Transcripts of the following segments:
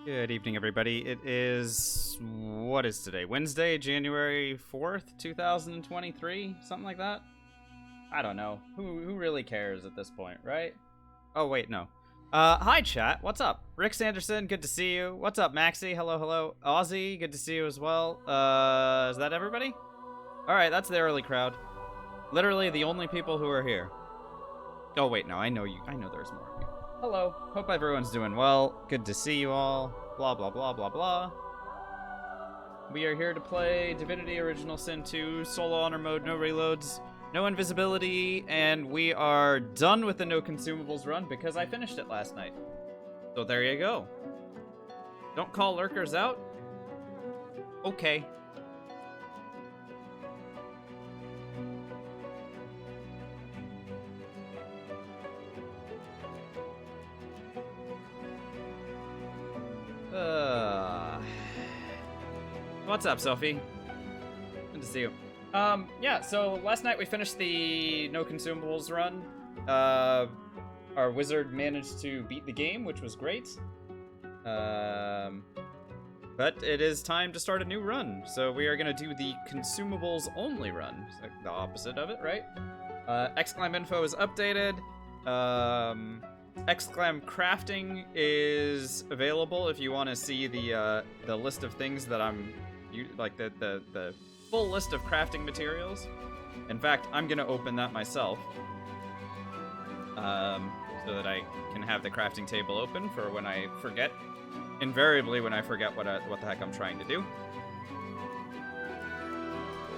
Good evening, everybody. It is, what is today? Wednesday, January 4th, 2023? Something like that? I don't know. Who really cares at this point, right? Oh, wait, no. Hi, chat. What's up? Rick Sanderson, good to see you. What's up, Maxie? Hello, hello. Ozzy, good to see you as well. Is that everybody? Alright, that's the early crowd. Literally the only people who are here. Oh, wait, no, I know there's more of you. Hello. Hope everyone's doing well. Good to see you all. Blah, blah, blah, blah, blah. We are here to play Divinity Original Sin 2, solo honor mode, no reloads, no invisibility, and we are done with the no consumables run because I finished it last night. So there you go. Don't call lurkers out? Okay. What's up, Sophie? Good to see you. Yeah, so last night we finished the no consumables run. Our wizard managed to beat the game, which was great. But it is time to start a new run. So we are gonna do the consumables only run. So the opposite of it, right? Exclam info is updated. Exclam crafting is available if you want to see the list of things that I'm like the full list of crafting materials. In fact, I'm gonna open that myself, so that I can have the crafting table open for when I forget. Invariably, when I forget what the heck I'm trying to do.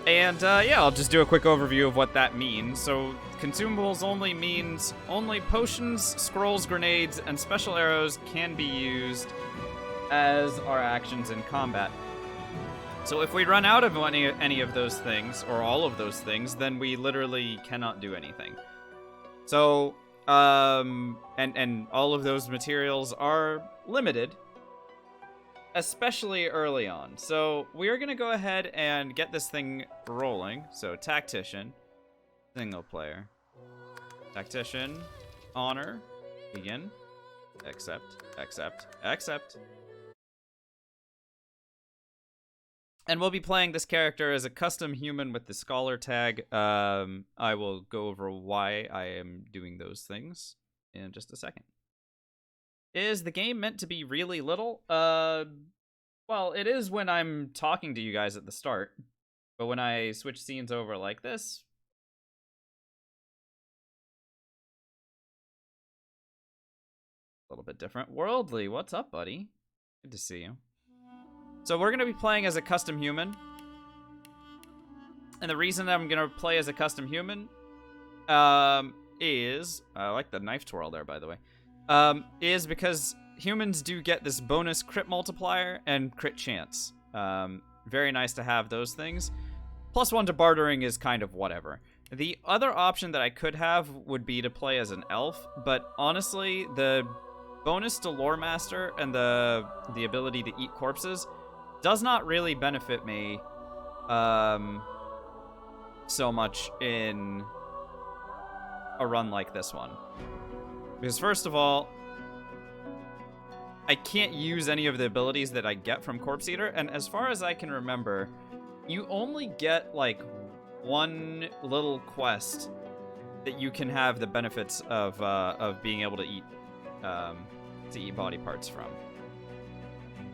And yeah, I'll just do a quick overview of what that means. So consumables only means only potions, scrolls, grenades, and special arrows can be used as our actions in combat. So if we run out of any of those things, or all of those things, then we literally cannot do anything. So, and all of those materials are limited, especially early on. So we're gonna go ahead and get this thing rolling. So tactician, single player, tactician, honor, begin, accept, accept, accept. And we'll be playing this character as a custom human with the scholar tag. I will go over why I am doing those things in just a second. Is the game meant to be really little? Well, it is when I'm talking to you guys at the start. But when I switch scenes over like this... a little bit different. Worldly, what's up, buddy? Good to see you. So we're going to be playing as a custom human. And the reason I'm going to play as a custom human is... I like the knife twirl there, by the way. Is because humans do get this bonus crit multiplier and crit chance. Very nice to have those things. +1 to bartering is kind of whatever. The other option that I could have would be to play as an elf, but honestly, the bonus to lore master and the ability to eat corpses does not really benefit me so much in a run like this one. Because first of all, I can't use any of the abilities that I get from Corpse Eater, and as far as I can remember, you only get like one little quest that you can have the benefits of being able to eat body parts from.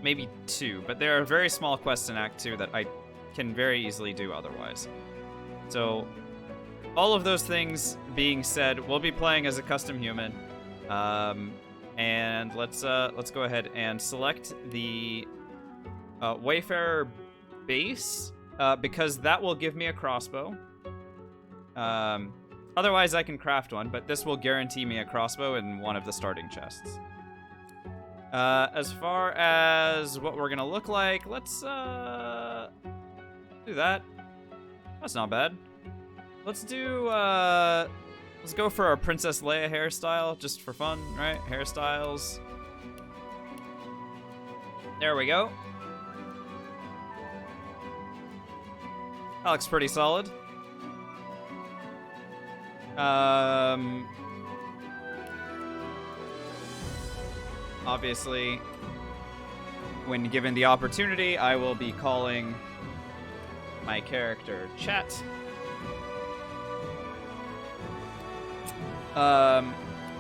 Maybe 2, but there are very small quests in Act 2 that I can very easily do otherwise. So, all of those things being said, we'll be playing as a custom human. And let's go ahead and select the Wayfarer base, because that will give me a crossbow. Otherwise, I can craft one, but this will guarantee me a crossbow in one of the starting chests. As far as what we're gonna look like, let's do that. That's not bad. Let's do, let's go for our Princess Leia hairstyle, just for fun, right? Hairstyles. There we go. That looks pretty solid. Obviously, when given the opportunity, I will be calling my character Chat.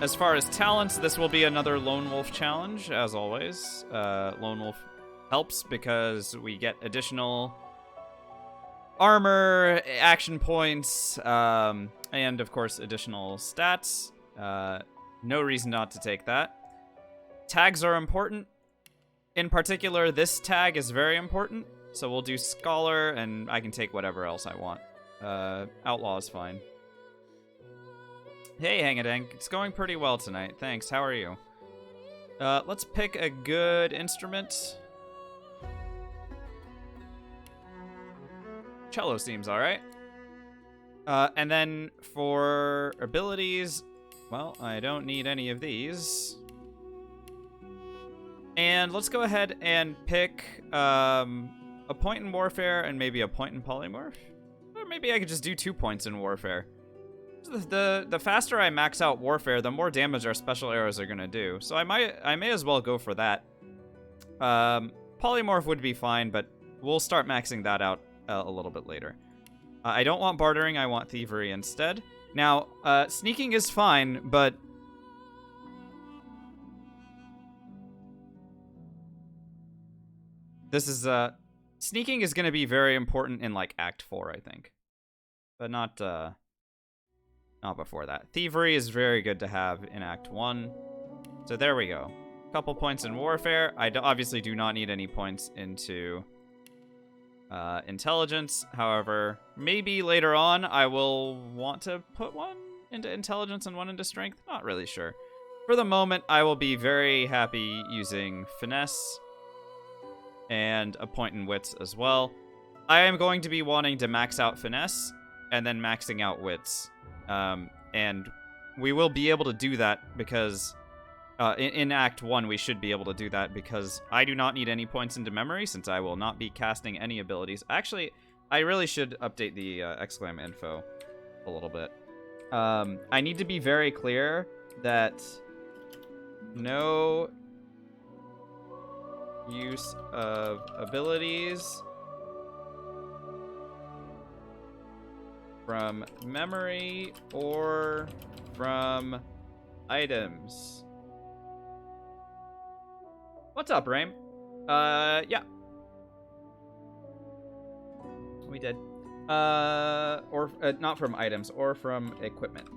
As far as talents, this will be another Lone Wolf challenge, as always. Lone Wolf helps because we get additional armor, action points, and of course additional stats. No reason not to take that. Tags are important. In particular, this tag is very important, so we'll do Scholar, and I can take whatever else I want. Outlaw is fine. Hey, Hangadang. It's going pretty well tonight. Thanks. How are you? Let's pick a good instrument. Cello seems alright. And then for abilities, well, I don't need any of these. And let's go ahead and pick a point in Warfare and maybe a point in Polymorph. Or maybe I could just do 2 points in Warfare. The faster I max out Warfare, the more damage our special arrows are gonna do. So I may as well go for that. Polymorph would be fine, but we'll start maxing that out a little bit later. I don't want bartering, I want thievery instead. Now, sneaking is fine, but this is sneaking is gonna be very important in like Act 4, I think. But not before that. Thievery is very good to have in Act 1. So there we go. Couple points in Warfare. I obviously do not need any points into Intelligence. However, maybe later on I will want to put one into Intelligence and one into Strength. Not really sure. For the moment, I will be very happy using Finesse and a point in Wits as well. I am going to be wanting to max out Finesse and then maxing out Wits. And we will be able to do that because in Act 1 we should be able to do that because I do not need any points into memory since I will not be casting any abilities. Actually, I really should update the exclam info a little bit. I need to be very clear that no use of abilities from memory or from items. What's up, Raim? Yeah. We did. Or not from items, or from equipment.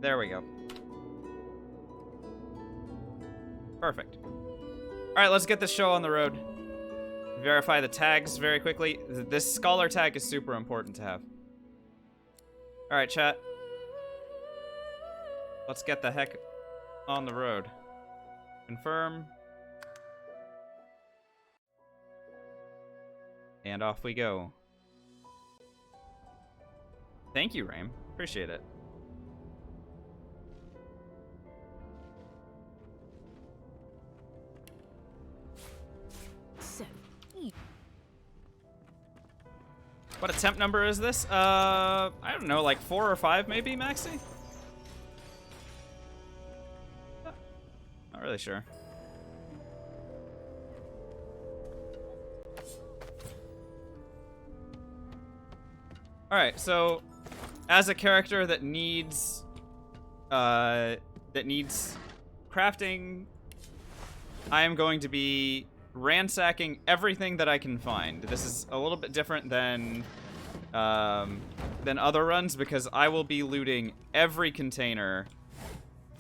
There we go. Perfect. Alright, let's get this show on the road. Verify the tags very quickly. This Scholar tag is super important to have. Alright, chat. Let's get the heck on the road. Confirm. And off we go. Thank you, Raim. Appreciate it. What attempt number is this? I don't know, like 4 or 5 maybe, Maxi? Not really sure. Alright, so as a character that needs crafting, I am going to be ransacking everything that I can find. This is a little bit different than other runs because I will be looting every container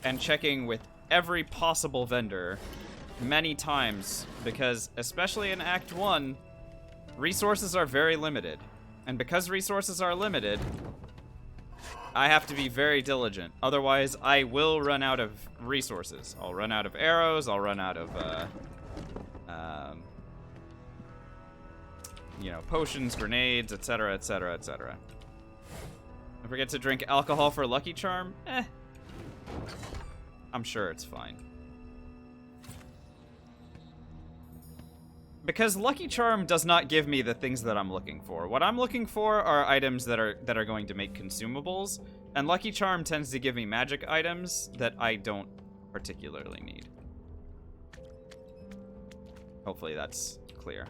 and checking with every possible vendor many times because, especially in Act 1, resources are very limited. And because resources are limited, I have to be very diligent. Otherwise, I will run out of resources. I'll run out of arrows, I'll run out of you know, potions, grenades, etc., etc., etc. Don't forget to drink alcohol for Lucky Charm. I'm sure it's fine. Because Lucky Charm does not give me the things that I'm looking for. What I'm looking for are items that are going to make consumables, and Lucky Charm tends to give me magic items that I don't particularly need. Hopefully that's clear.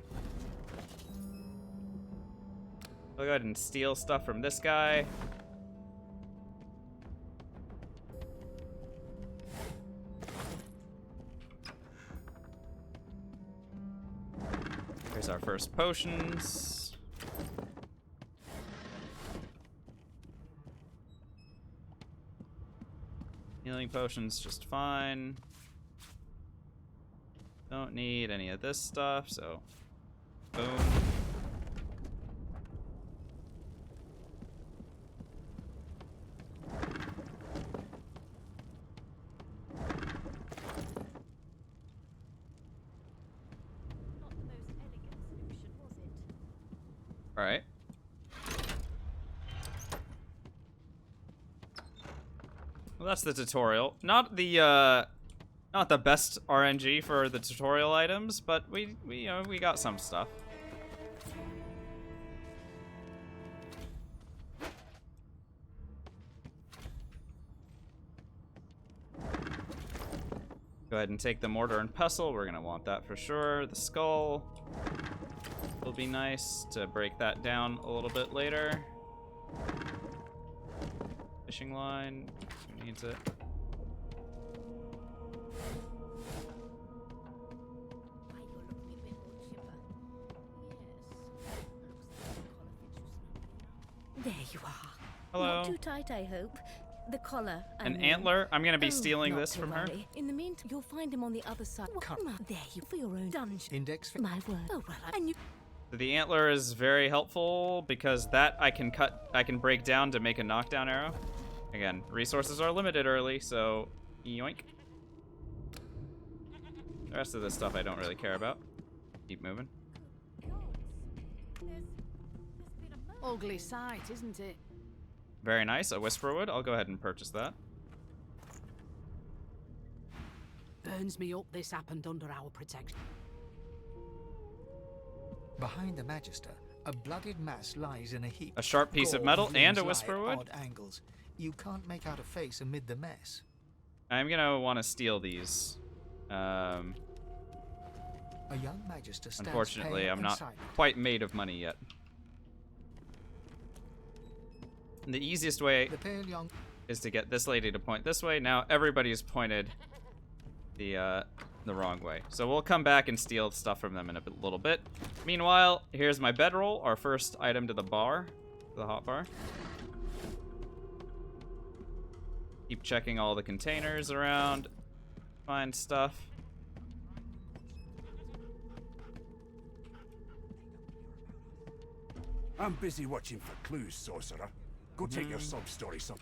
I'll go ahead and steal stuff from this guy. Here's our first potions. Healing potions just fine. Don't need any of this stuff, so boom. All right. Well, that's the tutorial. Not the best RNG for the tutorial items, but we got some stuff. Go ahead and take the mortar and pestle. We're gonna want that for sure. The skull will be nice to break that down a little bit later. Fishing line, who needs it? There you are. Hello. Not too tight, I hope. The collar. An antler? I'm gonna be stealing not this to from her. worry. In the meantime, you'll find him on the other side. Come on. There you for your own dungeon. Index. My word. Oh well, and you. The antler is very helpful because that I can break down to make a knockdown arrow. Again, resources are limited early, so yoink. The rest of this stuff I don't really care about. Keep moving. Ugly sight, isn't it? Very nice, a whisperwood. I'll go ahead and purchase that. Burns me up this happened under our protection. Behind the Magister, a bloodied mass lies in a heap. A sharp piece of metal and a whisperwood. Odd angles. You can't make out a face amid the mess. I'm gonna want to steal these. A young Magister stands Unfortunately, pale I'm and not silent. quite made of money yet. The easiest way The pale young is to get this lady to point this way. Now everybody's pointed the wrong way. So we'll come back and steal stuff from them in a little bit. Meanwhile, here's my bedroll, our first item to the bar, the hot bar. Keep checking all the containers around, find stuff. I'm busy watching for clues, sorcerer. Go take your sub-story some.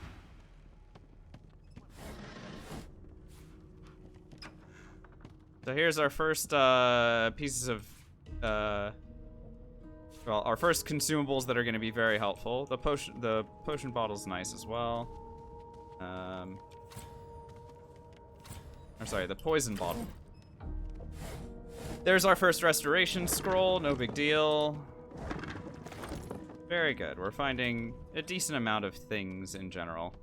So here's our first pieces of, well, our first consumables that are going to be very helpful. The potion bottle's nice as well. Or sorry, the poison bottle. There's our first restoration scroll. No big deal. Very good. We're finding a decent amount of things in general.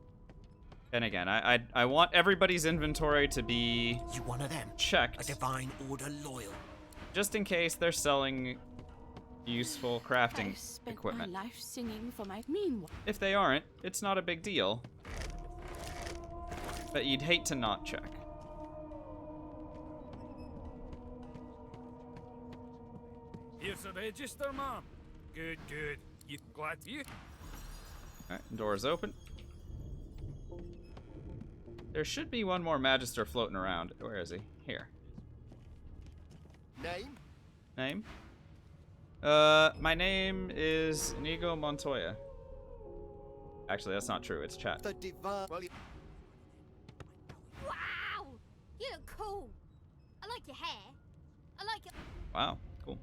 And again, I want everybody's inventory to be You one of them? checked, A divine order loyal. just in case they're selling useful crafting I've spent equipment. my life singing for my meanwhile. If they aren't, it's not a big deal. But you'd hate to not check. Here's the register, ma'am. Good, good. You glad you? Alright, doors open. There should be one more Magister floating around. Where is he? Here. Name? Name? My name is Inigo Montoya. Actually, that's not true. It's chat. The divine. Well, Wow! You look cool. I like your hair. I like your. Wow, cool.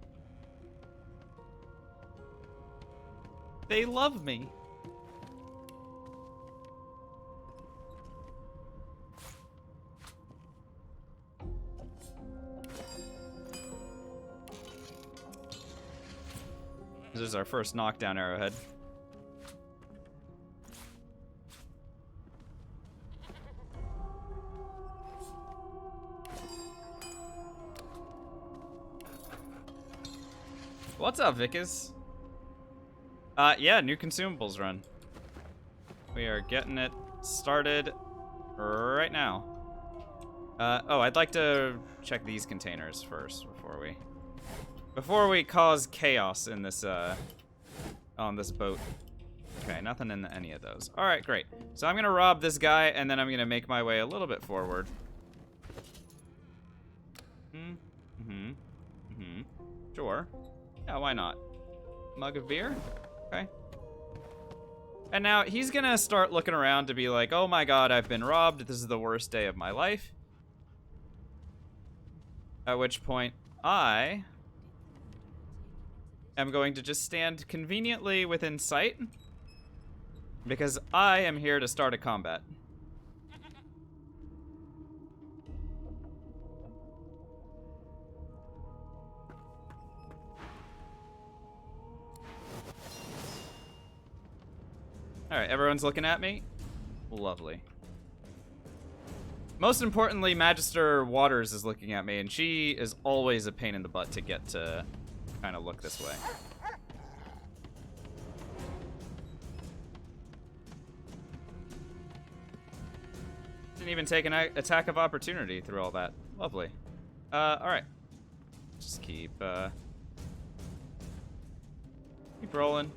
They love me. This is our first knockdown arrowhead. What's up, Vickers? Yeah, new consumables run. We are getting it started right now. Oh, I'd like to check these containers first before we cause chaos in this on this boat. Okay, nothing in any of those. All right, great. So I'm gonna rob this guy, and then I'm gonna make my way a little bit forward. Sure. Yeah, why not? Mug of beer? Okay. And now he's gonna start looking around to be like, oh my god, I've been robbed. This is the worst day of my life. At which point, I am going to just stand conveniently within sight because I am here to start a combat. Alright, everyone's looking at me? Lovely. Most importantly, Magister Waters is looking at me, and she is always a pain in the butt to get to kind of look this way. Didn't even take an attack of opportunity through all that. Lovely. Alright. Just keep rolling.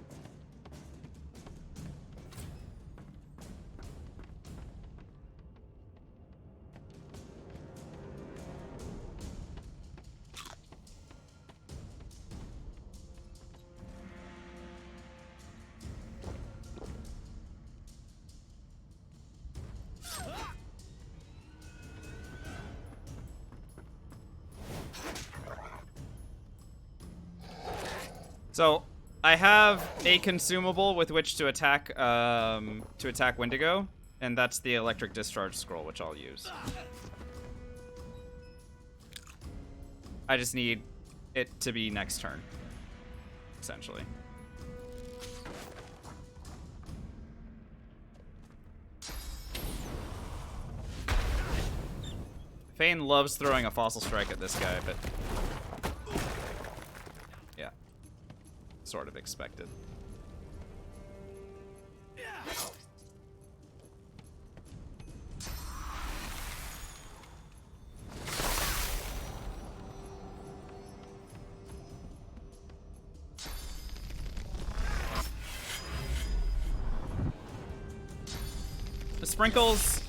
So, I have a consumable with which to attack Wendigo, and that's the electric discharge scroll, which I'll use. I just need it to be next turn, essentially. Fane loves throwing a fossil strike at this guy, but yeah, sort of expected. The sprinkles,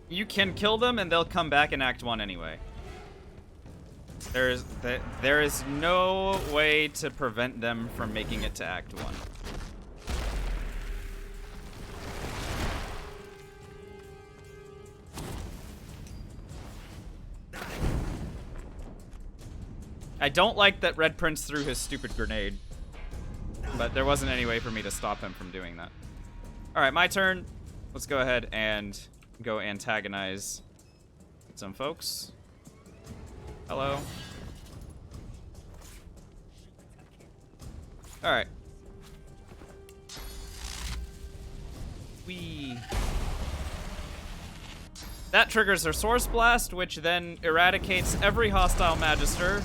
you can kill them and they'll come back in Act 1 anyway. There is no way to prevent them from making it to Act 1. I don't like that Red Prince threw his stupid grenade, but there wasn't any way for me to stop him from doing that. Alright, my turn. Let's go ahead and go antagonize some folks. Hello. Alright. That triggers her Source Blast, which then eradicates every hostile Magister,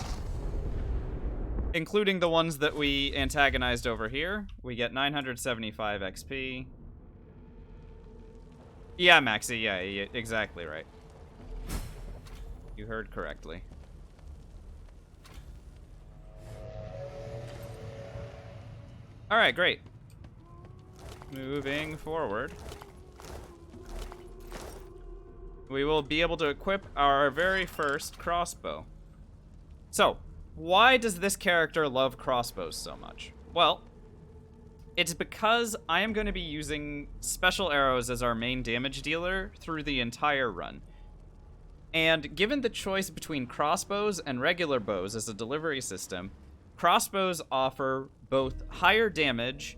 including the ones that we antagonized over here. We get 975 XP. Yeah, Maxie, yeah, exactly right. You heard correctly. Alright, great. Moving forward. We will be able to equip our very first crossbow. So, why does this character love crossbows so much? Well, it's because I am going to be using special arrows as our main damage dealer through the entire run. And given the choice between crossbows and regular bows as a delivery system, crossbows offer both higher damage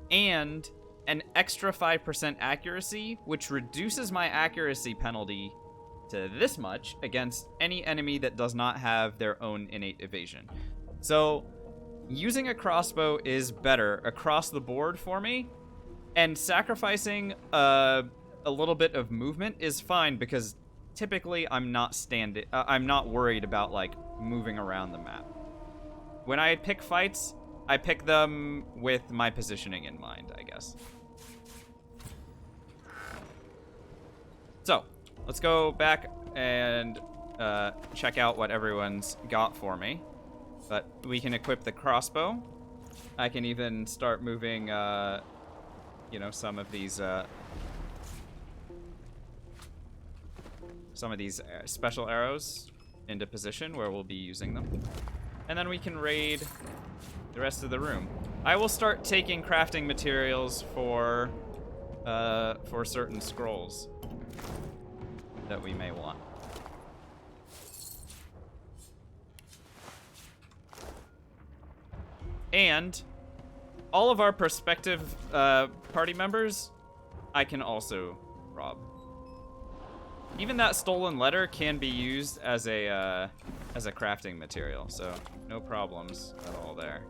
and an extra 5% accuracy, which reduces my accuracy penalty to this much against any enemy that does not have their own innate evasion. So, using a crossbow is better across the board for me, and sacrificing a little bit of movement is fine because typically I'm not worried about like moving around the map. when I pick fights, I pick them with my positioning in mind, I guess. So, let's go back and check out what everyone's got for me. But we can equip the crossbow. I can even start moving, you know, some of these special arrows into position where we'll be using them. And then we can raid the rest of the room. I will start taking crafting materials for certain scrolls that we may want. And all of our prospective party members, I can also rob. Even that stolen letter can be used as a crafting material, so no problems at all there.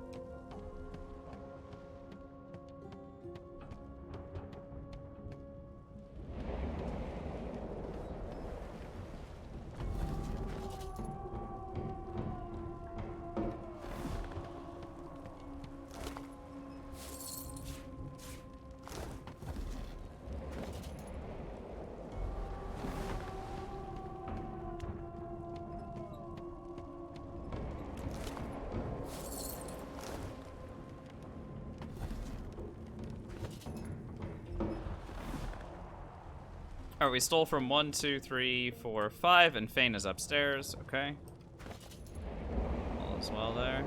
Alright, we stole from 1, 2, 3, 4, 5, and Fane is upstairs. Okay. All is well there.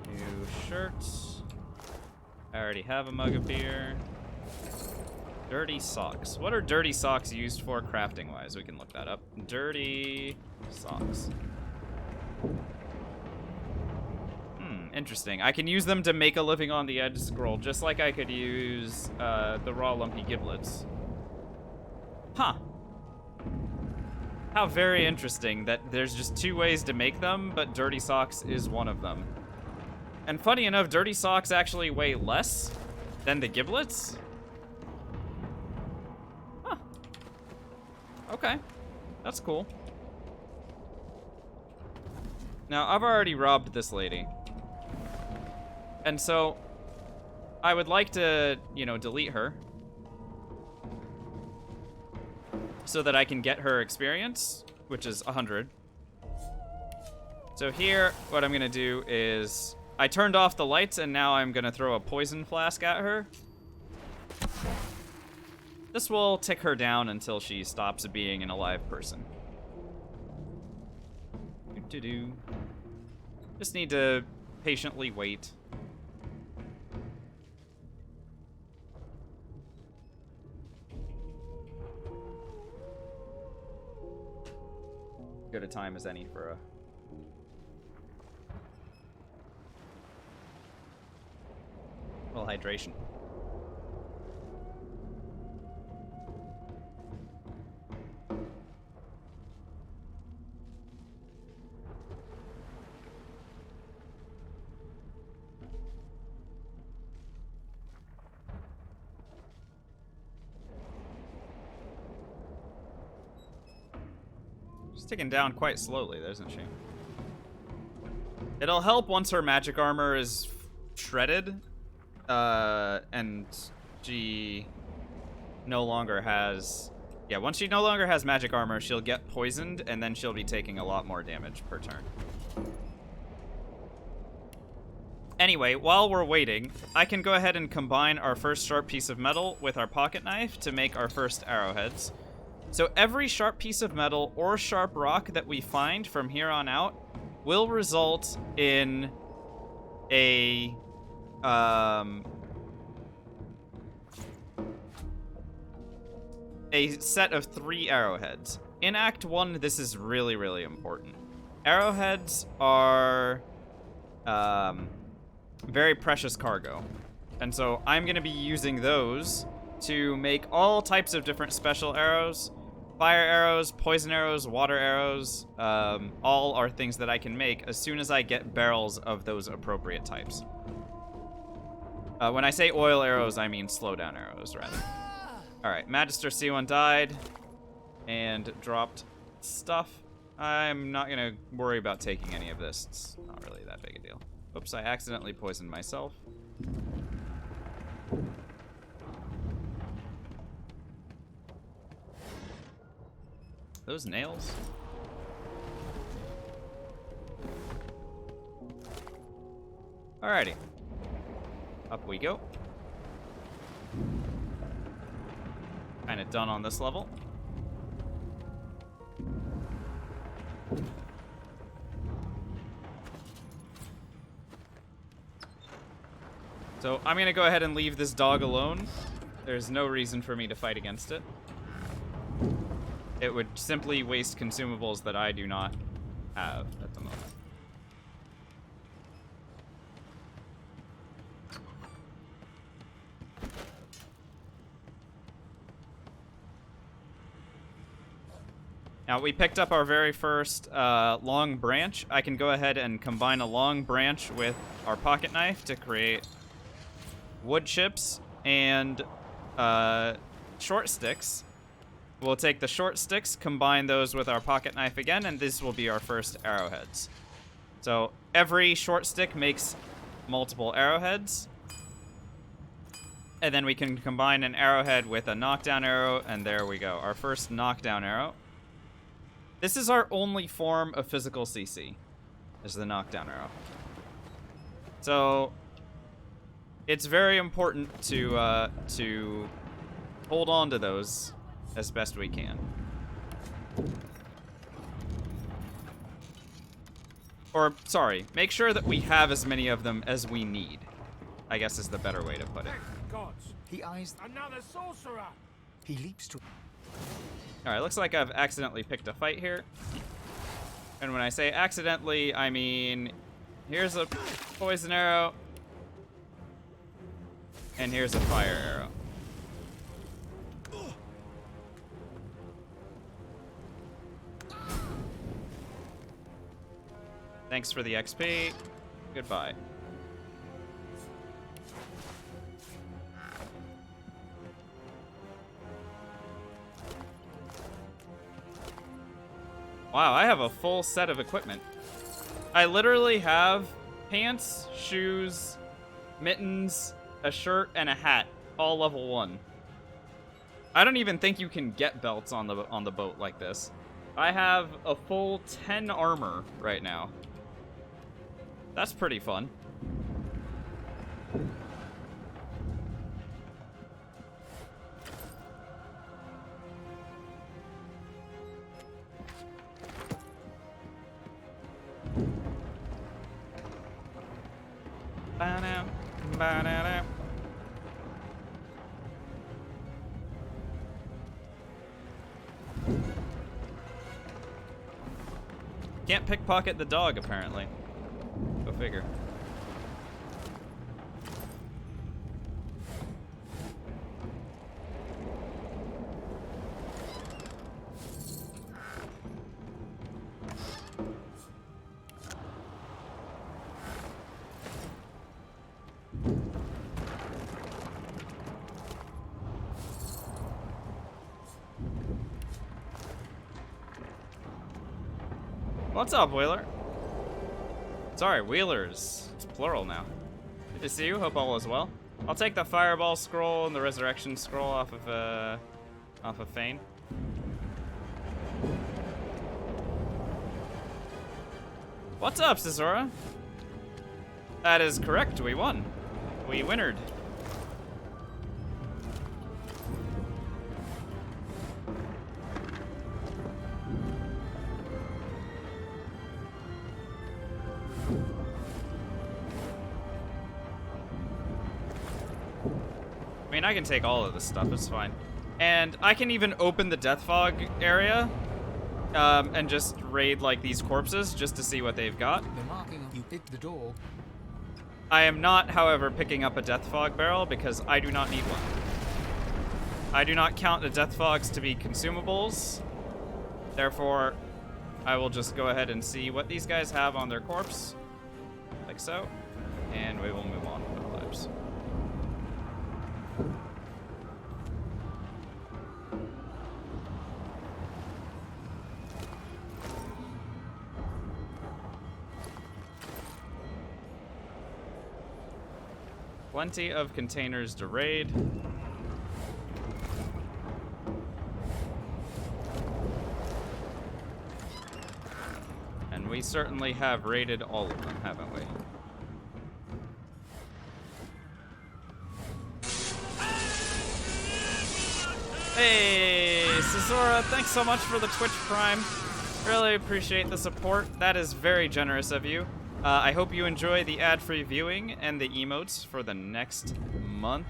New shirts. I already have a mug of beer. Dirty socks. What are dirty socks used for crafting-wise? We can look that up. Dirty socks. Interesting. I can use them to make a living on the edge scroll, just like I could use the raw lumpy giblets. Huh. How very interesting that there's just 2 ways to make them, but dirty socks is one of them. And funny enough, dirty socks actually weigh less than the giblets. Huh. Okay. That's cool. Now, I've already robbed this lady. And so, I would like to, you know, delete her. So that I can get her experience, which is 100. So here, what I'm gonna do is, I turned off the lights and now I'm gonna throw a poison flask at her. This will tick her down until she stops being an alive person. Do-do-do. Just need to patiently wait. Good a time as any for a little hydration. She's ticking down quite slowly, isn't she? It'll help once her magic armor is shredded, and she no longer has... Yeah, once she no longer has magic armor, she'll get poisoned, and then she'll be taking a lot more damage per turn. Anyway, while we're waiting, I can go ahead and combine our first sharp piece of metal with our pocket knife to make our first arrowheads. So every sharp piece of metal or sharp rock that we find from here on out will result in a set of 3 arrowheads. In Act 1, this is really, really important. Arrowheads are very precious cargo. And so I'm going to be using those to make all types of different special arrows. Fire arrows, poison arrows, water arrows, all are things that I can make as soon as I get barrels of those appropriate types. When I say oil arrows, I mean slowdown arrows, rather. Alright, Magister C1 died and dropped stuff. I'm not gonna worry about taking any of this. It's not really that big a deal. Oops, I accidentally poisoned myself. Those nails? Alrighty. Up we go. Kind of done on this level. So I'm gonna go ahead and leave this dog alone. There's no reason for me to fight against it. It would simply waste consumables that I do not have at the moment. Now, we picked up our very first long branch. I can go ahead and combine a long branch with our pocket knife to create wood chips and short sticks. We'll take the short sticks, combine those with our pocket knife again, and this will be our first arrowheads. So every short stick makes multiple arrowheads. And then we can combine an arrowhead with a knockdown arrow, and there we go. Our first knockdown arrow. This is our only form of physical CC, is the knockdown arrow. So it's very important to hold on to those as best we can. Or, sorry, make sure that we have as many of them as we need, I guess is the better way to put it. Gods, He eyes. another sorcerer! He leaps to. Alright, looks like I've accidentally picked a fight here. And when I say accidentally, I mean, here's a poison arrow, and here's a fire arrow. Thanks for the XP. Goodbye. Wow, I have a full set of equipment. I literally have pants, shoes, mittens, a shirt, and a hat, all level 1. I don't even think you can get belts on the boat like this. I have a full 10 armor right now. That's pretty fun. Ba-da, ba-da-da. Can't pickpocket the dog, apparently. Go figure. What's up, Wheeler? Sorry, Wheelers. It's plural now. Good to see you. Hope all is well. I'll take the Fireball scroll and the Resurrection scroll off of Fane. What's up, Cesora? That is correct. We won. We winnered. I mean, I can take all of this stuff, it's fine. And I can even open the Death Fog area and just raid, like, these corpses just to see what they've got. The marking of you hit the door. I am not, however, picking up a Death Fog barrel because I do not need one. I do not count the Death Fogs to be consumables. Therefore, I will just go ahead and see what these guys have on their corpse. Like so. And we will move on with our lives. Plenty of containers to raid. And we certainly have raided all of them, haven't we? Hey, Cesora, thanks so much for the Twitch Prime. Really appreciate the support. That is very generous of you. I hope you enjoy the ad-free viewing and the emotes for the next month.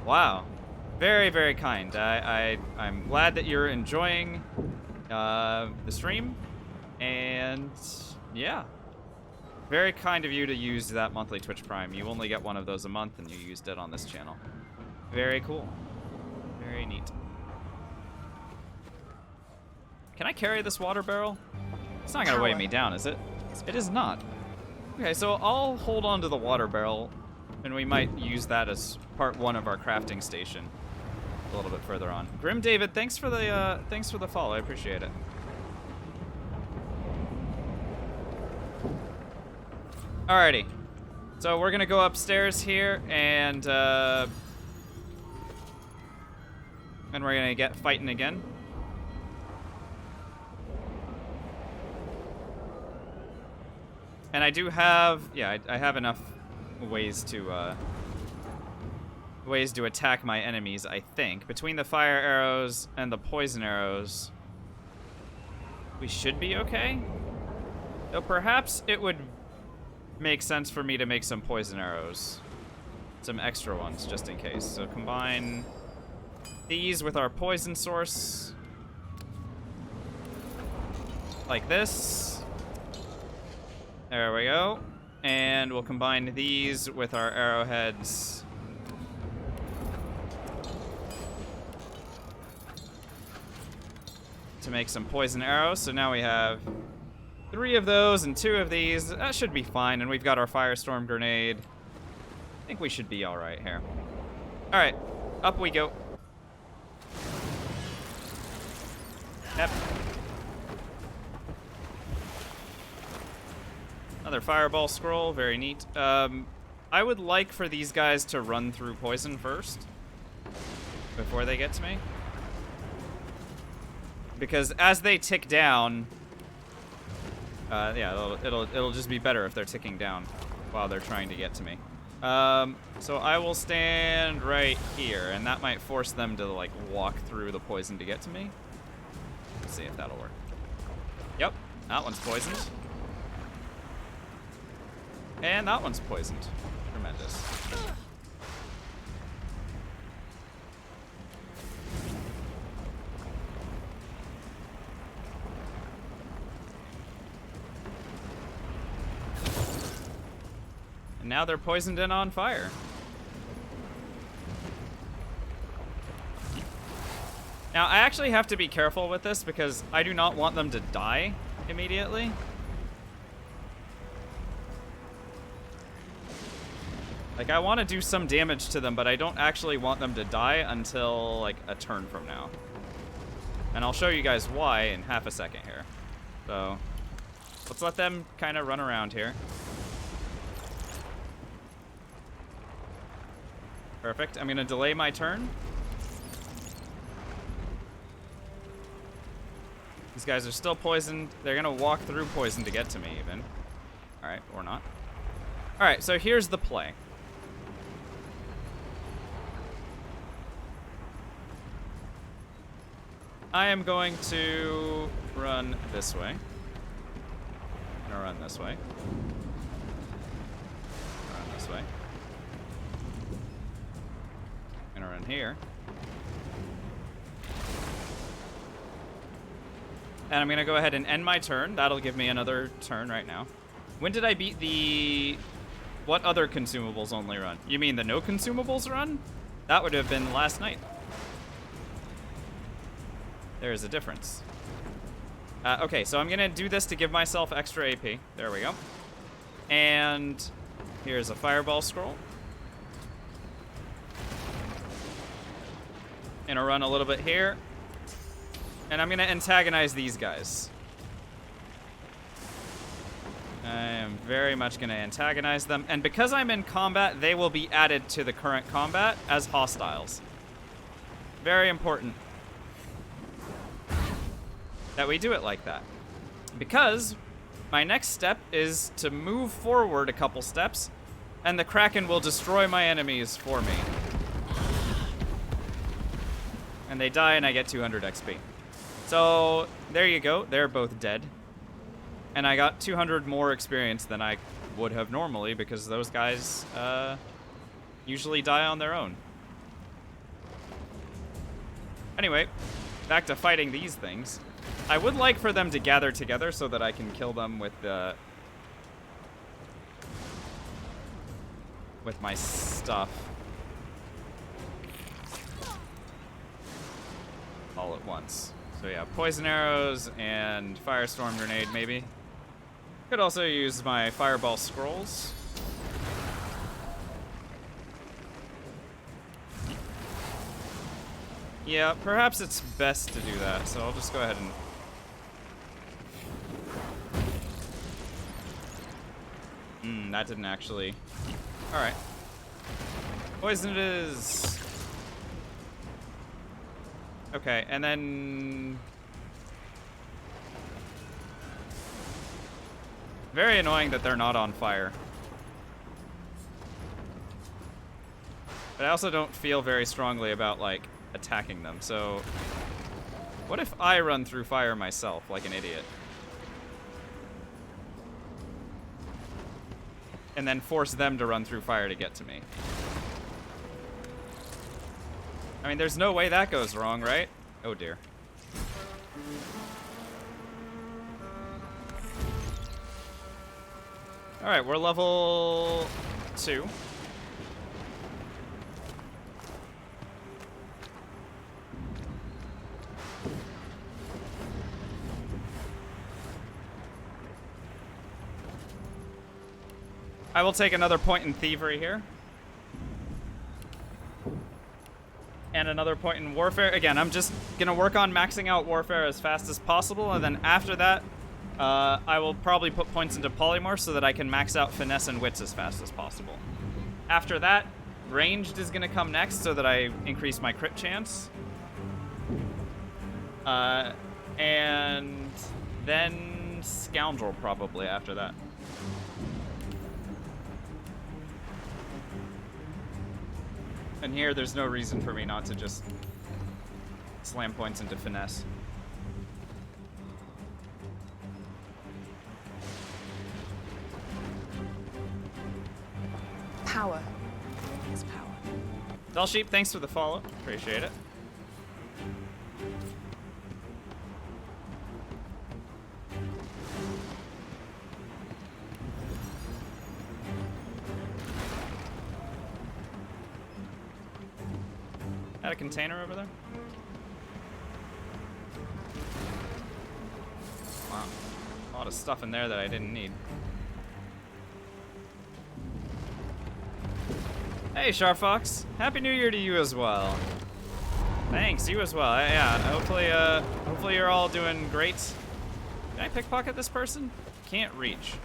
Wow. Very, very kind. I'm glad that you're enjoying the stream. And yeah. Very kind of you to use that monthly Twitch Prime. You only get one of those a month and you used it on this channel. Very cool. Very neat. Can I carry this water barrel? It's not gonna weigh me down, is it? It is not. Okay, so I'll hold on to the water barrel, and we might use that as part 1 of our crafting station a little bit further on. Grim David, thanks for the follow. I appreciate it. Alrighty, so we're gonna go upstairs here, and we're gonna get fighting again. And I do have, yeah, I have enough ways to attack my enemies, I think. Between the fire arrows and the poison arrows, we should be okay. Though perhaps it would make sense for me to make some poison arrows. Some extra ones, just in case. So combine these with our poison source. Like this. There we go. And we'll combine these with our arrowheads. To make some poison arrows. So now we have 3 of those and 2 of these. That should be fine. And we've got our firestorm grenade. I think we should be alright here. Alright, up we go. Yep. Another fireball scroll, very neat. I would like for these guys to run through poison first before they get to me. Because as they tick down, yeah, it'll just be better if they're ticking down while they're trying to get to me. So I will stand right here, and that might force them to like walk through the poison to get to me. Let's see if that'll work. Yep, that one's poisoned. And that one's poisoned. Tremendous. And now they're poisoned and on fire. Now, I actually have to be careful with this because I do not want them to die immediately. Like, I want to do some damage to them, but I don't actually want them to die until, like, a turn from now. And I'll show you guys why in half a second here. So, let's let them kind of run around here. Perfect. I'm going to delay my turn. These guys are still poisoned. They're going to walk through poison to get to me, even. Alright, or not. Alright, so here's the play. I am going to run this way. I'm gonna run this way. Run this way. I'm gonna run here. And I'm gonna go ahead and end my turn. That'll give me another turn right now. When did I beat the... What other consumables only run? You mean the no consumables run? That would have been last night. There is a difference. Okay, so I'm gonna do this to give myself extra AP. There we go. And here's a fireball scroll. Gonna run a little bit here. And I'm gonna antagonize these guys. I am very much going to antagonize them. And because I'm in combat, they will be added to the current combat as hostiles. Very important that we do it like that. Because my next step is to move forward a couple steps, and the Kraken will destroy my enemies for me. And they die, and I get 200 XP. So, there you go. They're both dead. And I got 200 more experience than I would have normally, because those guys usually die on their own. Anyway, back to fighting these things. I would like for them to gather together so that I can kill them with my stuff. All at once. So yeah, poison arrows and firestorm grenade maybe. Could also use my fireball scrolls. Yeah, perhaps it's best to do that, so I'll just go ahead and... that didn't actually... Alright. Poison it is... Okay, and then... Very annoying that they're not on fire. But I also don't feel very strongly about, like, attacking them, so... What if I run through fire myself, like an idiot? And then force them to run through fire to get to me. I mean, there's no way that goes wrong, right? Oh dear. Alright, we're level 2. I will take another point in thievery here. And another point in warfare. Again, I'm just gonna work on maxing out warfare as fast as possible, and then after that, I will probably put points into polymorph so that I can max out finesse and wits as fast as possible. After that, ranged is gonna come next so that I increase my crit chance. And then scoundrel probably after that. And here, there's no reason for me not to just slam points into finesse. Power is power. Dull Sheep, thanks for the follow. Appreciate it. Had a container over there? Wow. A lot of stuff in there that I didn't need. Hey, Sharfox. Happy New Year to you as well. Thanks, you as well. Yeah, hopefully you're all doing great. Can I pickpocket this person? Can't reach.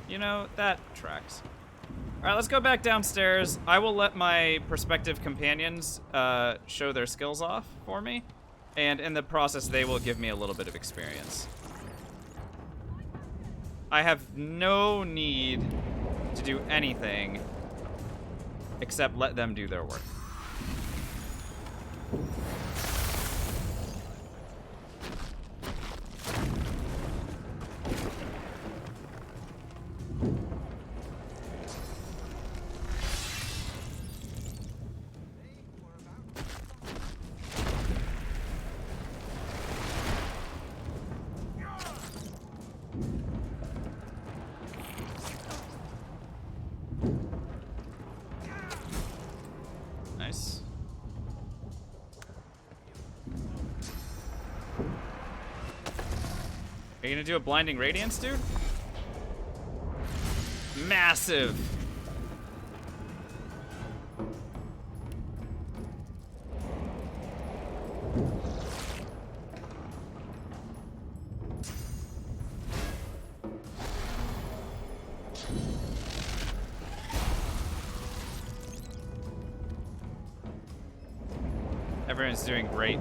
You know, that tracks. Alright, let's go back downstairs. I will let my prospective companions show their skills off for me. And in the process, they will give me a little bit of experience. I have no need to do anything except let them do their work. Nice. Are you gonna do a blinding radiance, dude? Massive. Everyone's doing great.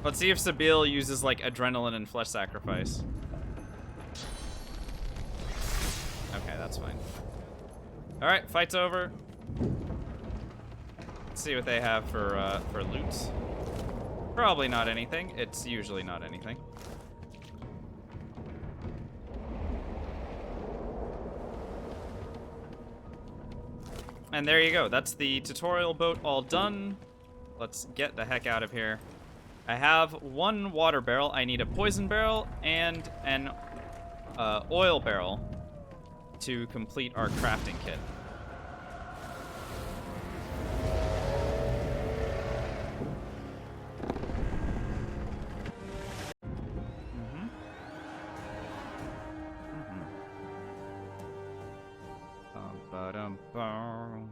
Let's see if Sabine uses like adrenaline and flesh sacrifice. Okay, that's fine. All right, fight's over. Let's see what they have for loot. Probably not anything. It's usually not anything. And there you go. That's the tutorial boat all done. Let's get the heck out of here. I have one water barrel. I need a poison barrel and an oil barrel to complete our crafting kit. Ba-dum-bum.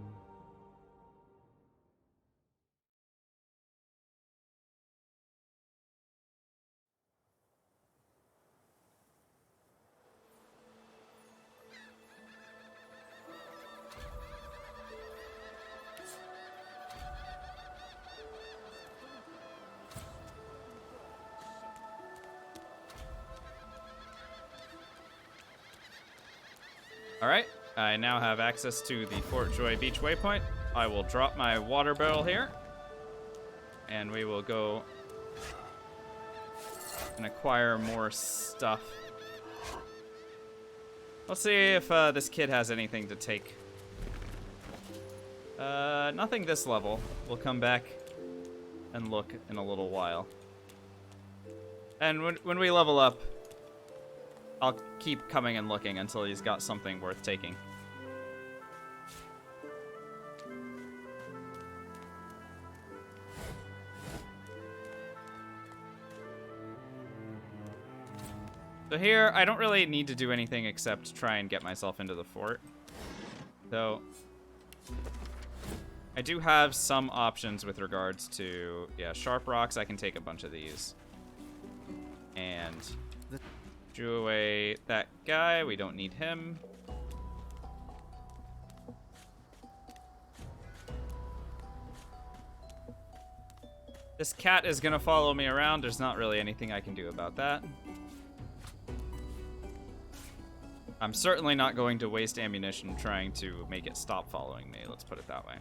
All right, I now have access to the Fort Joy Beach waypoint. I will drop my water barrel here, and we will go and acquire more stuff. Let's see if this kid has anything to take. Nothing this level. We'll come back and look in a little while. And when we level up, I'll keep coming and looking until he's got something worth taking. So here, I don't really need to do anything except try and get myself into the fort. Though, I do have some options with regards to, yeah, sharp rocks. I can take a bunch of these. And drew away that guy. We don't need him. This cat is gonna follow me around. There's not really anything I can do about that. I'm certainly not going to waste ammunition trying to make it stop following me. Let's put it that way.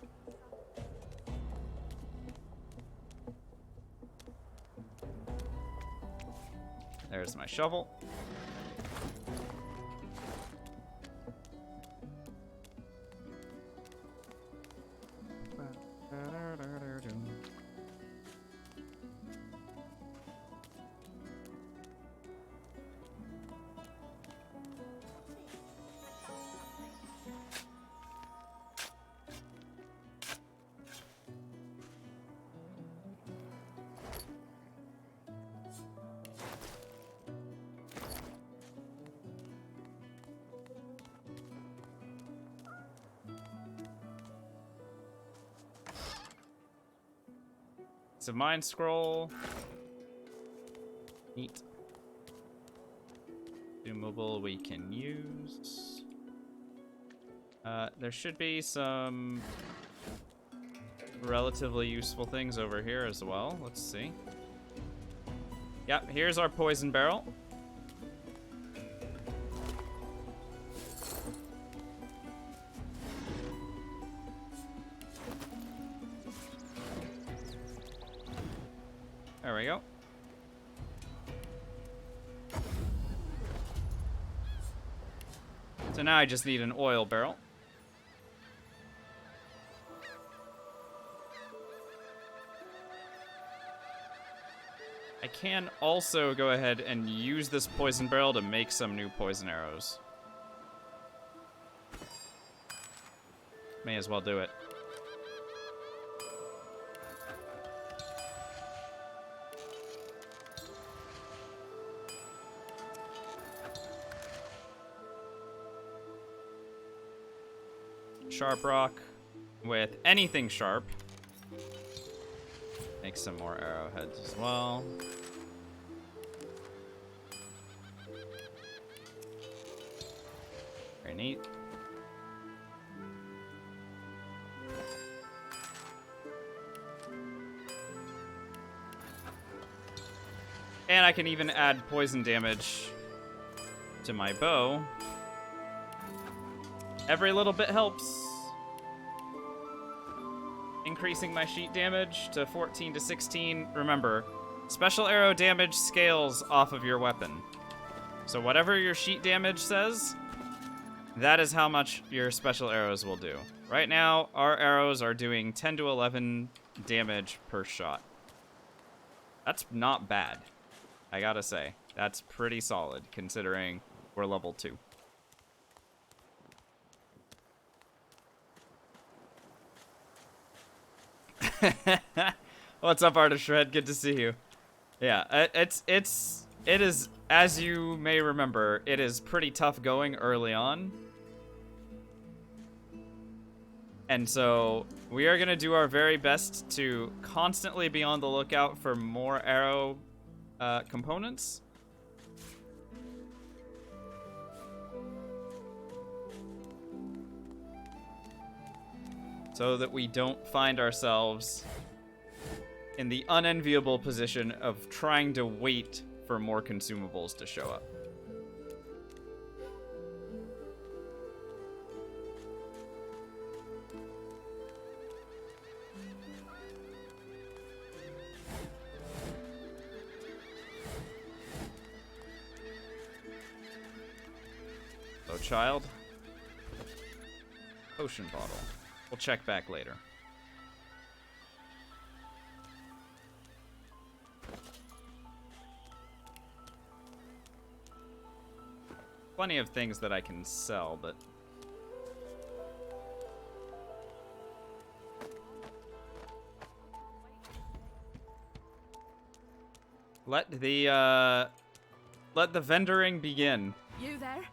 There's my shovel. It's a mind scroll. Neat. Consumable we can use. There should be some relatively useful things over here as well. Let's see. Yep, here's our poison barrel. There we go. So now I just need an oil barrel. I can also go ahead and use this poison barrel to make some new poison arrows. May as well do it. Sharp rock with anything sharp. Make some more arrowheads as well. Very neat. I can even add poison damage to my bow. Every little bit helps. Increasing my sheet damage to 14 to 16. Remember, special arrow damage scales off of your weapon. So whatever your sheet damage says, that is how much your special arrows will do. Right now, our arrows are doing 10 to 11 damage per shot. That's not bad, I gotta say. That's pretty solid, considering we're level 2. What's up, Artist Shred? Good to see you. Yeah, it is, as you may remember, it is pretty tough going early on. And so we are going to do our very best to constantly be on the lookout for more arrow components. So that we don't find ourselves in the unenviable position of trying to wait for more consumables to show up. Oh, child. Potion bottle. We'll check back later. Plenty of things that I can sell, but... Let the vendoring begin. You there?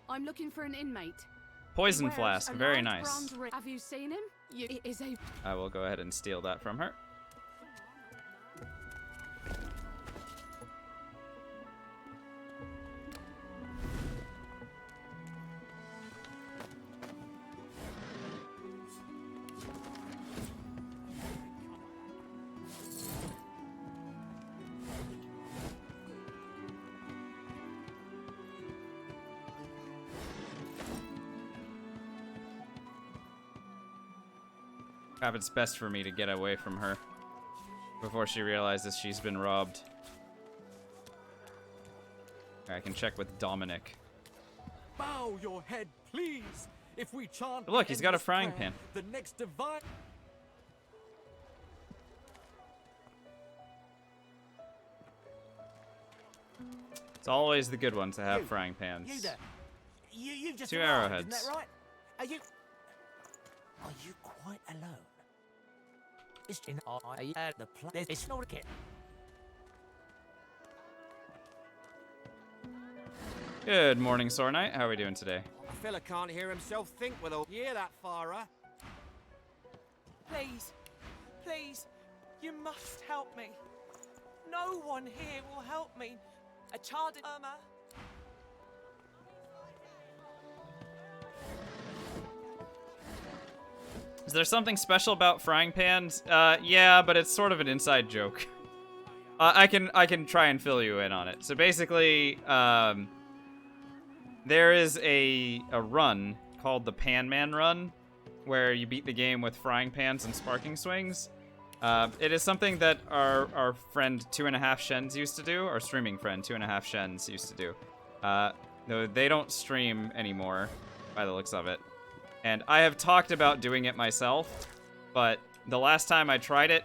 I'm looking for an inmate. Poison He wears flask, a very large nice. bronze ring. Have you seen him? It is a... I will go ahead and steal that from her. It's best for me to get away from her before she realizes she's been robbed. I can check with Dominic. Bow your head, please. If we chant. Look, he's got a frying pan. The next divine. It's always the good ones to have frying pans. You there. You've just 2 arrived, arrowheads. Isn't that right? Are you quite alone? It's in the place. It's not a kid. Good morning, Sore Knight. How are we doing today? A fella can't hear himself think with all. Hear that, Farah? Please, please, you must help me. No one here will help me. A child in Irma. Is there something special about frying pans? Yeah, but it's sort of an inside joke. I can try and fill you in on it. So basically, there is a run called the Pan Man Run, where you beat the game with frying pans and sparking swings. It is something that our friend 2.5 Shens used to do, our streaming friend 2.5 Shens used to do. Though they don't stream anymore, by the looks of it. And I have talked about doing it myself, but the last time I tried it,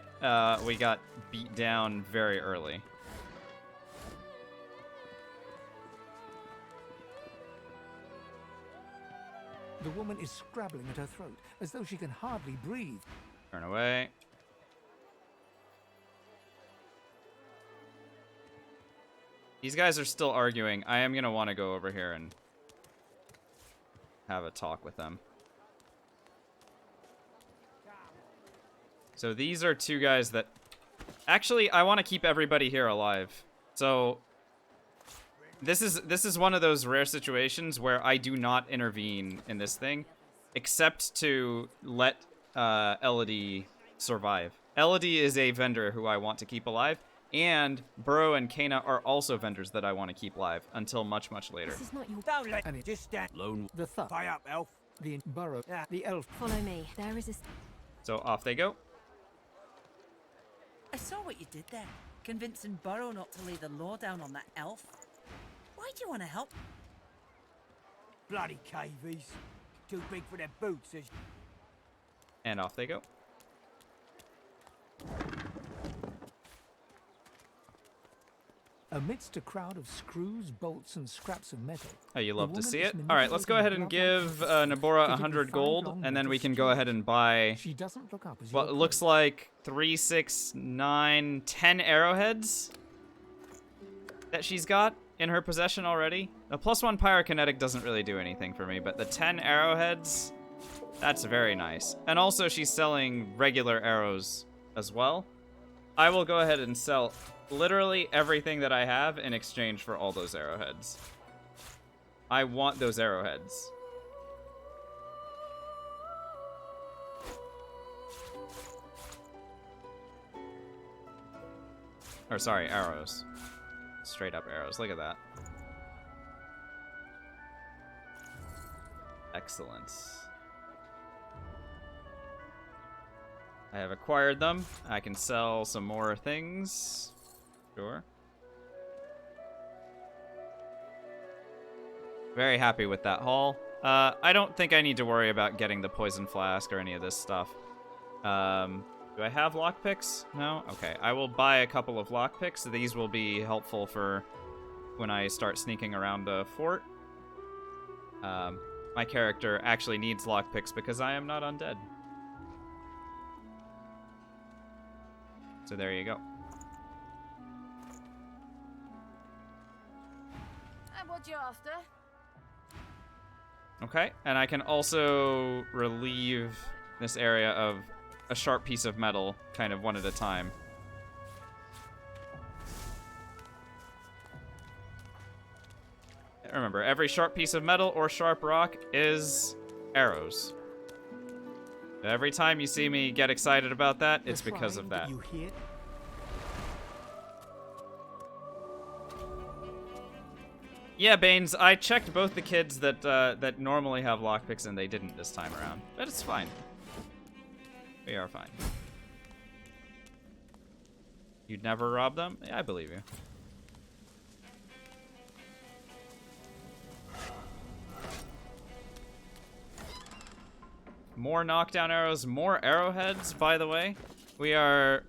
we got beat down very early. The woman is scrabbling at her throat, as though she can hardly breathe. Turn away. These guys are still arguing. I am going to want to go over here and have a talk with them. So these are 2 guys that... Actually, I want to keep everybody here alive. So this is one of those rare situations where I do not intervene in this thing, except to let Elodie survive. Elodie is a vendor who I want to keep alive. And Burrow and Kana are also vendors that I want to keep live until much, much later. This is not your... Don't let And it just stand. Lone. the thug, Pay up, elf. the burrow, Yeah. the elf. Follow me. There is a... So off they go. I saw what you did there, convincing Burrow not to lay the law down on that elf. Why do you want to help? Bloody cavies. Too big for their boots. And off they go. Amidst a crowd of screws, bolts, and scraps of metal. Oh, you the love to woman see is it. All right, let's go ahead and manipulating give blood like Nabora fitted with 100 5 gold, long and then we metal can go ahead and buy She doesn't look up as what you looks approach. like 3, 6, 9, 10 arrowheads that she's got in her possession already. The +1 pyrokinetic doesn't really do anything for me, but the 10 arrowheads, that's very nice. And also she's selling regular arrows as well. I will go ahead and sell literally everything that I have in exchange for all those arrowheads. I want those arrowheads. Or sorry, arrows. Straight up arrows. Look at that. Excellent. I have acquired them. I can sell some more things. Sure. Very happy with that haul. I don't think I need to worry about getting the poison flask or any of this stuff. Do I have lockpicks? No? Okay. I will buy a couple of lockpicks. These will be helpful for when I start sneaking around the fort. My character actually needs lockpicks because I am not undead. So there you go. And what you after? Okay, and I can also relieve this area of a sharp piece of metal, kind of one at a time. Remember, every sharp piece of metal or sharp rock is arrows. Every time you see me get excited about that, it's The because of crying that. You hear? Yeah, Baines, I checked both the kids that that normally have lockpicks and they didn't this time around. But it's fine. We are fine. You'd never rob them? Yeah, I believe you. More knockdown arrows, more arrowheads, by the way. We are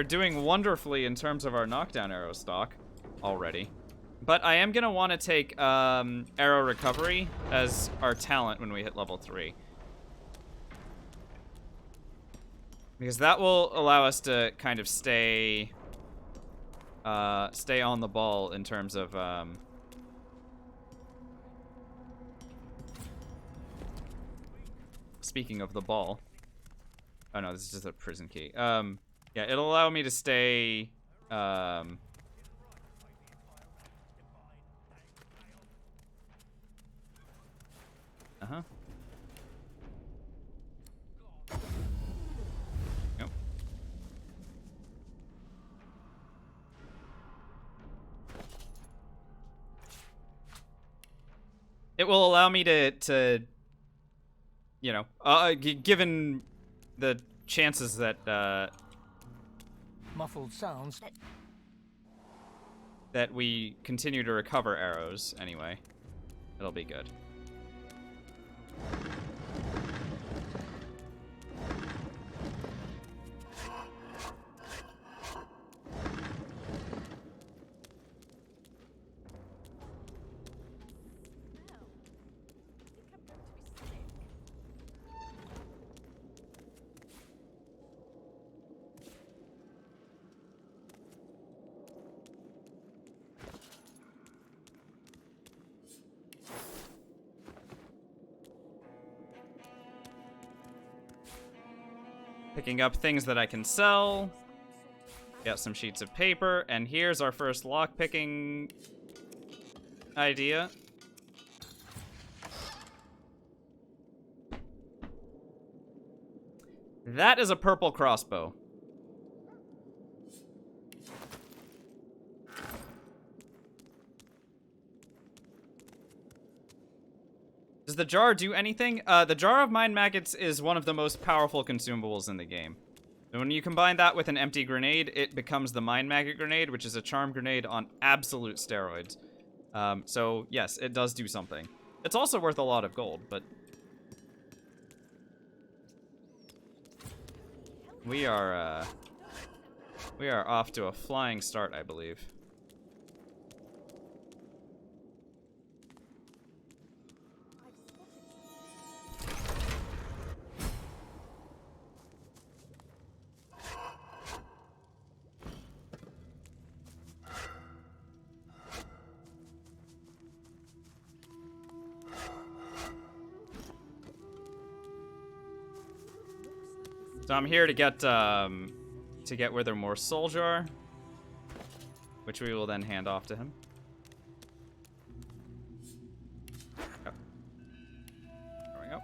doing wonderfully in terms of our knockdown arrow stock already. But I am going to want to take arrow recovery as our talent when we hit level 3. Because that will allow us to kind of stay on the ball in terms of speaking of the ball. Oh no, this is just a prison key. Yeah, it'll allow me to stay uh-huh. Yep. It will allow me to you know, given the chances that Muffled sounds. that we continue to recover arrows anyway, it'll be good. Picking up things that I can sell. Got some sheets of paper, and here's our first lock-picking idea. That is a purple crossbow. Does the jar do anything? The jar of mind maggots is one of the most powerful consumables in the game. And when you combine that with an empty grenade, it becomes the mind maggot grenade, which is a charm grenade on absolute steroids. So yes, it does do something. It's also worth a lot of gold, but we are off to a flying start, I believe. So I'm here to get Withermore Soul Jar, which we will then hand off to him. Oh. There we go.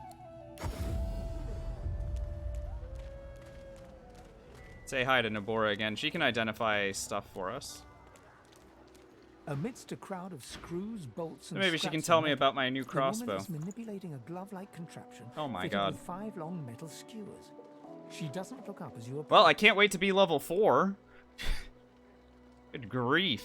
Say hi to Nabora again. She can identify stuff for us. Amidst a crowd of screws, bolts, and Maybe she can scraps tell of me metal, about my new the crossbow. woman is manipulating a glove-like contraption. Oh my fitted god. with 5 long metal skewers. She doesn't look up as you approach. Well, I can't wait to be level 4. Good grief.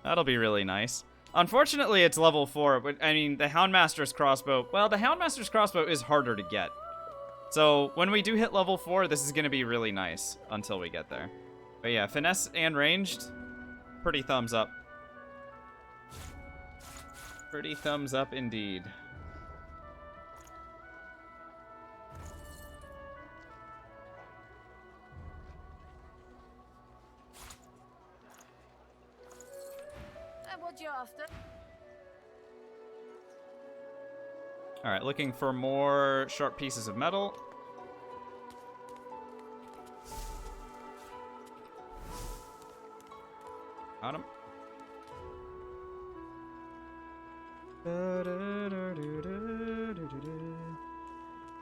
That'll be really nice. Unfortunately, it's level 4, but I mean, the Houndmaster's crossbow... Well, the Houndmaster's crossbow is harder to get. So, when we do hit level 4, this is going to be really nice until we get there. But yeah, finesse and ranged, pretty thumbs up. Pretty thumbs up indeed. What you after? Alright, looking for more sharp pieces of metal. Got him.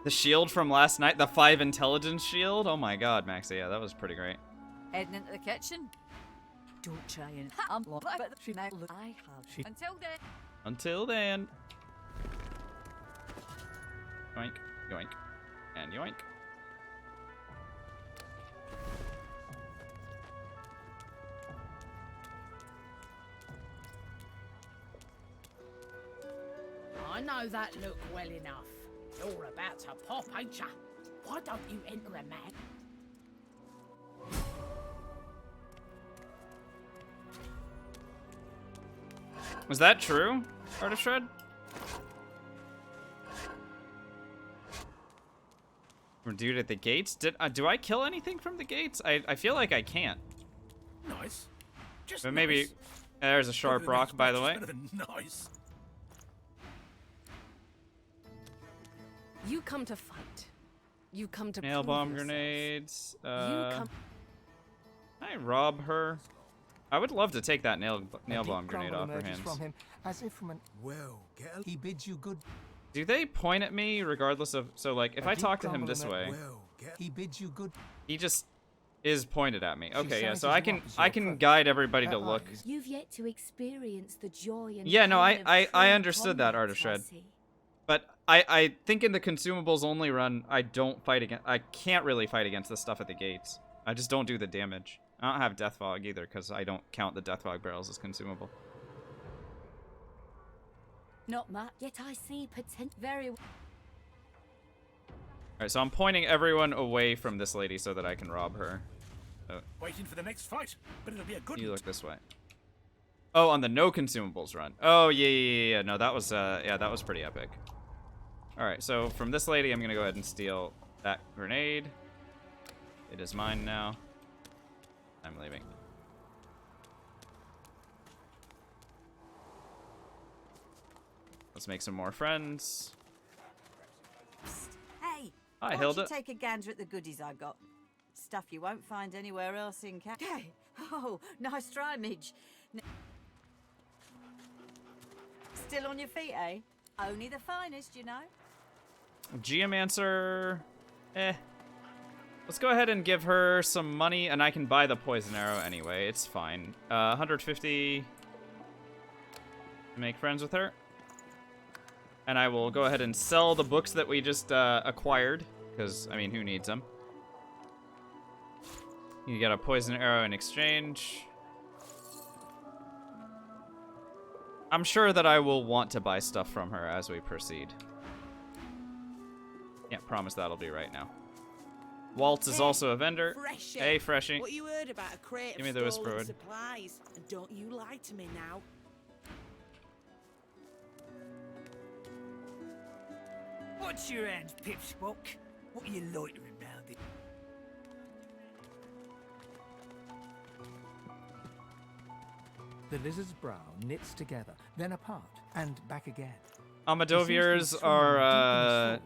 The shield from last night, the 5 intelligence shield? Oh my god, Maxie, yeah, that was pretty great. Heading into the kitchen. Don't try and unlock, but she now look I have. Until then. Until then. Yoink, yoink, and yoink. I know that look well enough. You're about to pop, ain't ya? Why don't you enter a man? Was that true, Art of Shred? We're dude at the gates? Do I kill anything from the gates? I feel like I can't. Nice. Just But maybe... nice. There's a sharp Over the rock, next by the batch way. is better than nice. You come to fight. You come to Nail prove bomb yourself. grenades. You come. Can I rob her? I would love to take that nail A deep bomb grenade grumble off her emerges hands. from him, as if from an... Well, He bids you good... Do they point at me regardless of... So, like, if A I deep talk to him grumble this way, He bids you good... he just is pointed at me. Okay, yeah, sighs so as I you can walk as you approach. guide everybody to Her look. eyes- You've yet to experience the joy and Yeah, no, pain of I true understood that, Art of combat, I Shred. see. But I think in the consumables only run, I don't fight against... I can't really fight against the stuff at the gates. I just don't do the damage. I don't have Death Fog either, because I don't count the Death Fog barrels as consumable. Not much. Yet I see potential. Very. Alright, so I'm pointing everyone away from this lady so that I can rob her. Waiting for the next fight, but it'll be a good You one. look this way. Oh, on the no consumables run. Oh, yeah. No, that was, yeah, that was pretty epic. Alright, so from this lady, I'm gonna go ahead and steal that grenade. It is mine now. I'm leaving. Let's make some more friends. Hey, Hi, why don't Hilda. you take a gander at the goodies I got? Stuff you won't find anywhere else in Hey, oh, nice try, Midge. Still on your feet, eh? Only the finest, you know. Geomancer. Let's go ahead and give her some money, and I can buy the poison arrow anyway. It's fine. 150. Make friends with her. And I will go ahead and sell the books that we just acquired, because, I mean, who needs them? You get a poison arrow in exchange. I'm sure that I will want to buy stuff from her as we proceed. Can't promise that'll be right now. Waltz is also a vendor. Freshie. Hey, Freshie. What you heard about a crate Give me of the stolen Whisperwood. supplies? And don't you lie to me now. What's your hands, Pipsqueak? What are you loitering round it? The lizard's brow knits together, then apart, and back again. Amadoviers are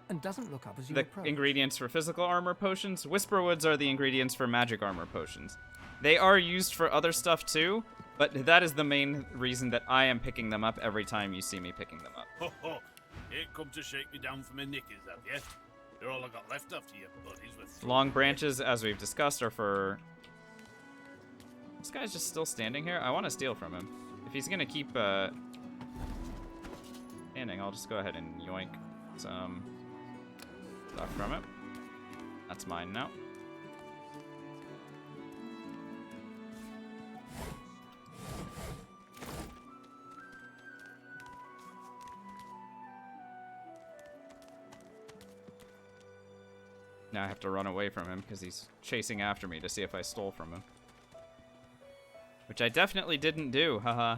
and doesn't look up as you the approach. ingredients for physical armor potions. Whisperwoods are the ingredients for magic armor potions. They are used for other stuff too, but that is the main reason that I am picking them up every time you see me picking them up. Ho ho! Ain't come to shake me down for my knickers, have you? They're all I got left after you, buddies. With Long branches, as we've discussed, are for... This guy's just still standing here? I want to steal from him. If he's gonna keep standing, I'll just go ahead and yoink some stuff from it. That's mine now. Now I have to run away from him because he's chasing after me to see if I stole from him. Which I definitely didn't do, haha.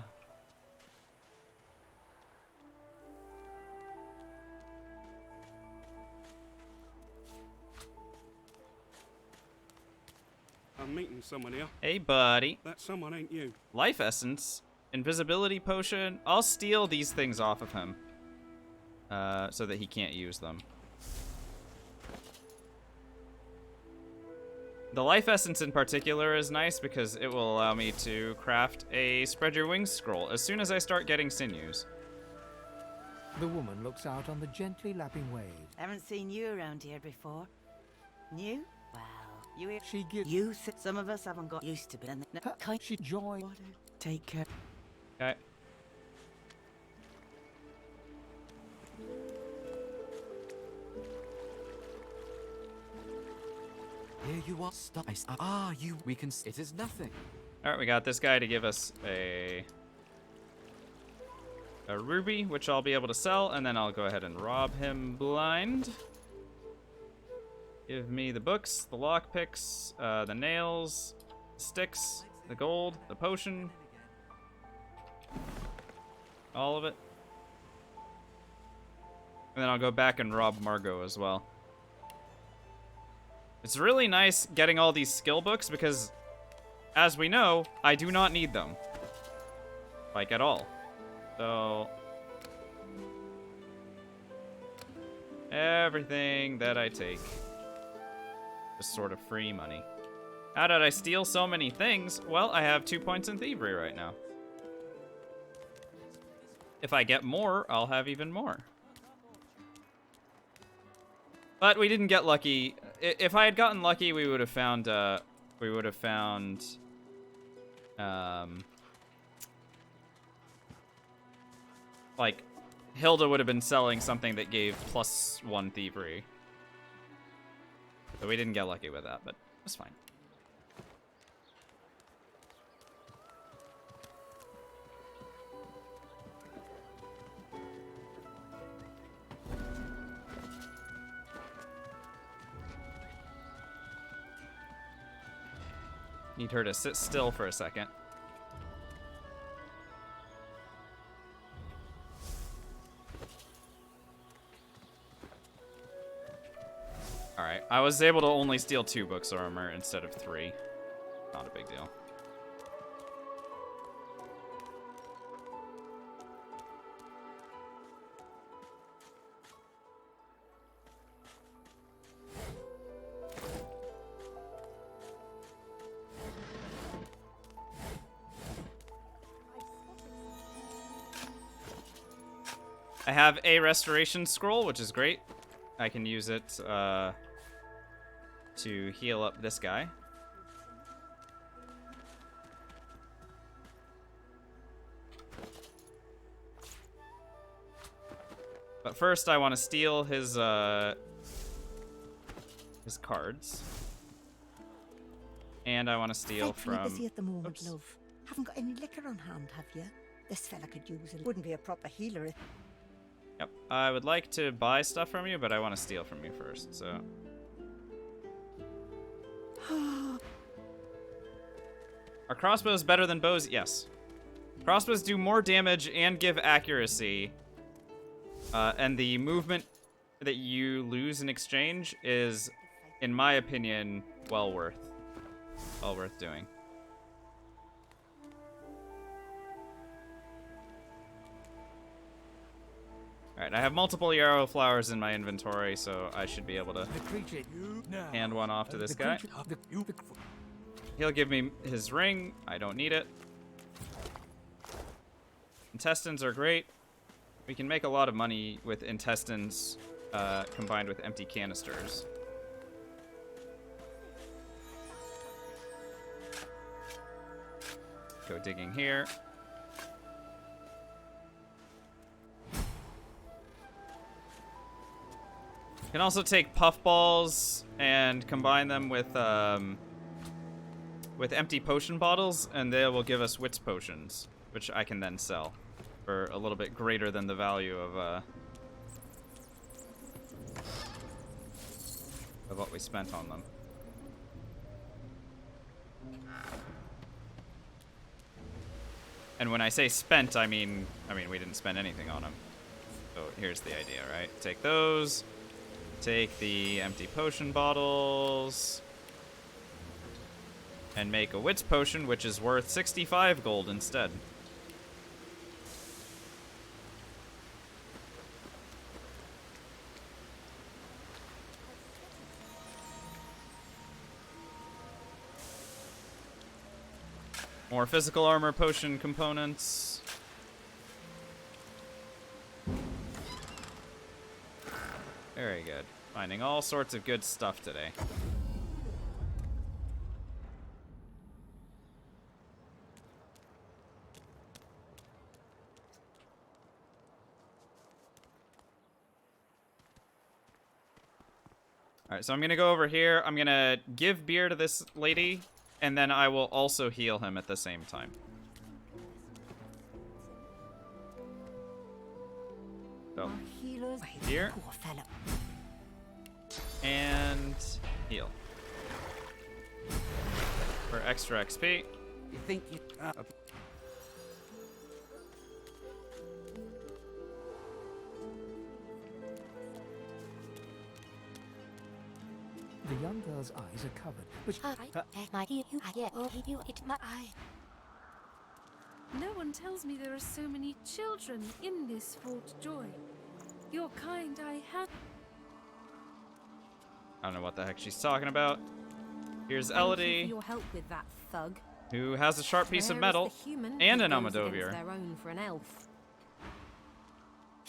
I'm meeting someone here. Hey, buddy. That someone ain't you. Life Essence, Invisibility Potion. I'll steal these things off of him. So that he can't use them. The Life Essence in particular is nice because it will allow me to craft a Spread Your Wings scroll as soon as I start getting sinews. The woman looks out on the gently lapping waves. Haven't seen you around here before. New? Well, you here? She gives Some of us haven't got used to it. And she joy. Take care. Okay. Here you are. Stop. Ah, you. We can. It is nothing. Alright, we got this guy to give us a ruby, which I'll be able to sell, and then I'll go ahead and rob him blind. Give me the books, the lockpicks, the nails, sticks, the gold, the potion. All of it. And then I'll go back and rob Margot as well. It's really nice getting all these skill books because, as we know, I do not need them. Like, at all. So... everything that I take is sort of free money. How did I steal so many things? Well, I have 2 points in thievery right now. If I get more, I'll have even more. But we didn't get lucky. If I had gotten lucky, we would have found, like, Hilda would have been selling something that gave +1 thievery. So we didn't get lucky with that, but it's fine. Need her to sit still for a second. Alright, I was able to only steal 2 books of armor instead of 3. Not a big deal. I have a restoration scroll, which is great. I can use it to heal up this guy. But first, I want to steal his cards. And I want to steal Frightfully from... busy at the moment, Oops. love. Haven't got any liquor on hand, have you? This fella could use it. Wouldn't be a proper healer if... Yep. I would like to buy stuff from you, but I want to steal from you first, so... Are crossbows better than bows? Yes. Crossbows do more damage and give accuracy. And the movement that you lose in exchange is, in my opinion, well worth doing. Alright, I have multiple yarrow flowers in my inventory, so I should be able to hand one off to this guy. He'll give me his ring. I don't need it. Intestines are great. We can make a lot of money with intestines combined with empty canisters. Go digging here. Can also take puffballs and combine them with empty potion bottles, and they will give us wits potions, which I can then sell for a little bit greater than the value of what we spent on them. And when I say spent, I mean we didn't spend anything on them. So here's the idea, right? Take those. Take the empty potion bottles and make a wits potion, which is worth 65 gold instead. More physical armor potion components. Very good. Finding all sorts of good stuff today. Alright, so I'm gonna go over here. I'm gonna give beer to this lady, and then I will also heal him at the same time. So, here. And heal. For extra XP. You think you... The young girl's eyes are covered, but No one tells me there are so many children in this Fort Joy. Your kind I have. I don't know what the heck she's talking about. Here's Thank you Elodie, for your help with that thug. who has a sharp piece of metal and an Almodovar. Their own for an elf.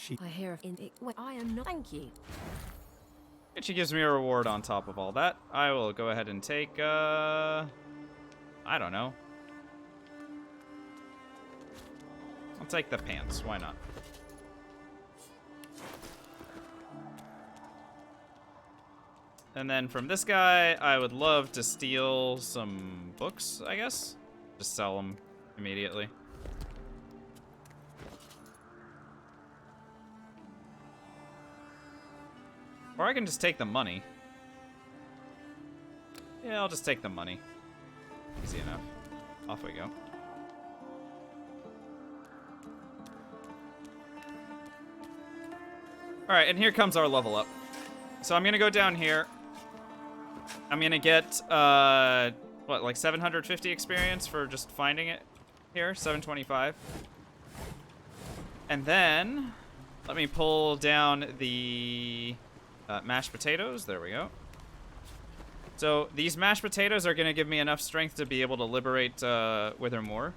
she... I hear in it. Well, I am not. Thank you. And she gives me a reward on top of all that. I will go ahead and take, I don't know. I'll take the pants. Why not? And then from this guy, I would love to steal some books, I guess. Just sell them immediately. Or I can just take the money. Yeah, I'll just take the money. Easy enough. Off we go. Alright, and here comes our level up. So I'm gonna go down here. I'm gonna get, what, like 750 experience for just finding it here? 725. And then, let me pull down the mashed potatoes. There we go. So these mashed potatoes are gonna give me enough strength to be able to liberate Wither Moor.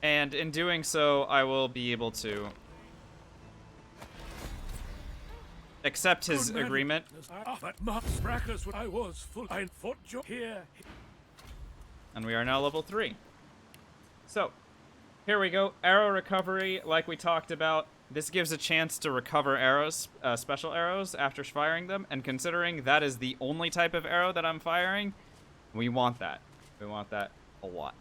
And in doing so, I will be able to accept his agreement. But Mark's brackers, I was full. I fought here. And we are now level 3. So, here we go. Arrow recovery, like we talked about. This gives a chance to recover arrows, special arrows, after firing them. And considering that is the only type of arrow that I'm firing, we want that. We want that a lot.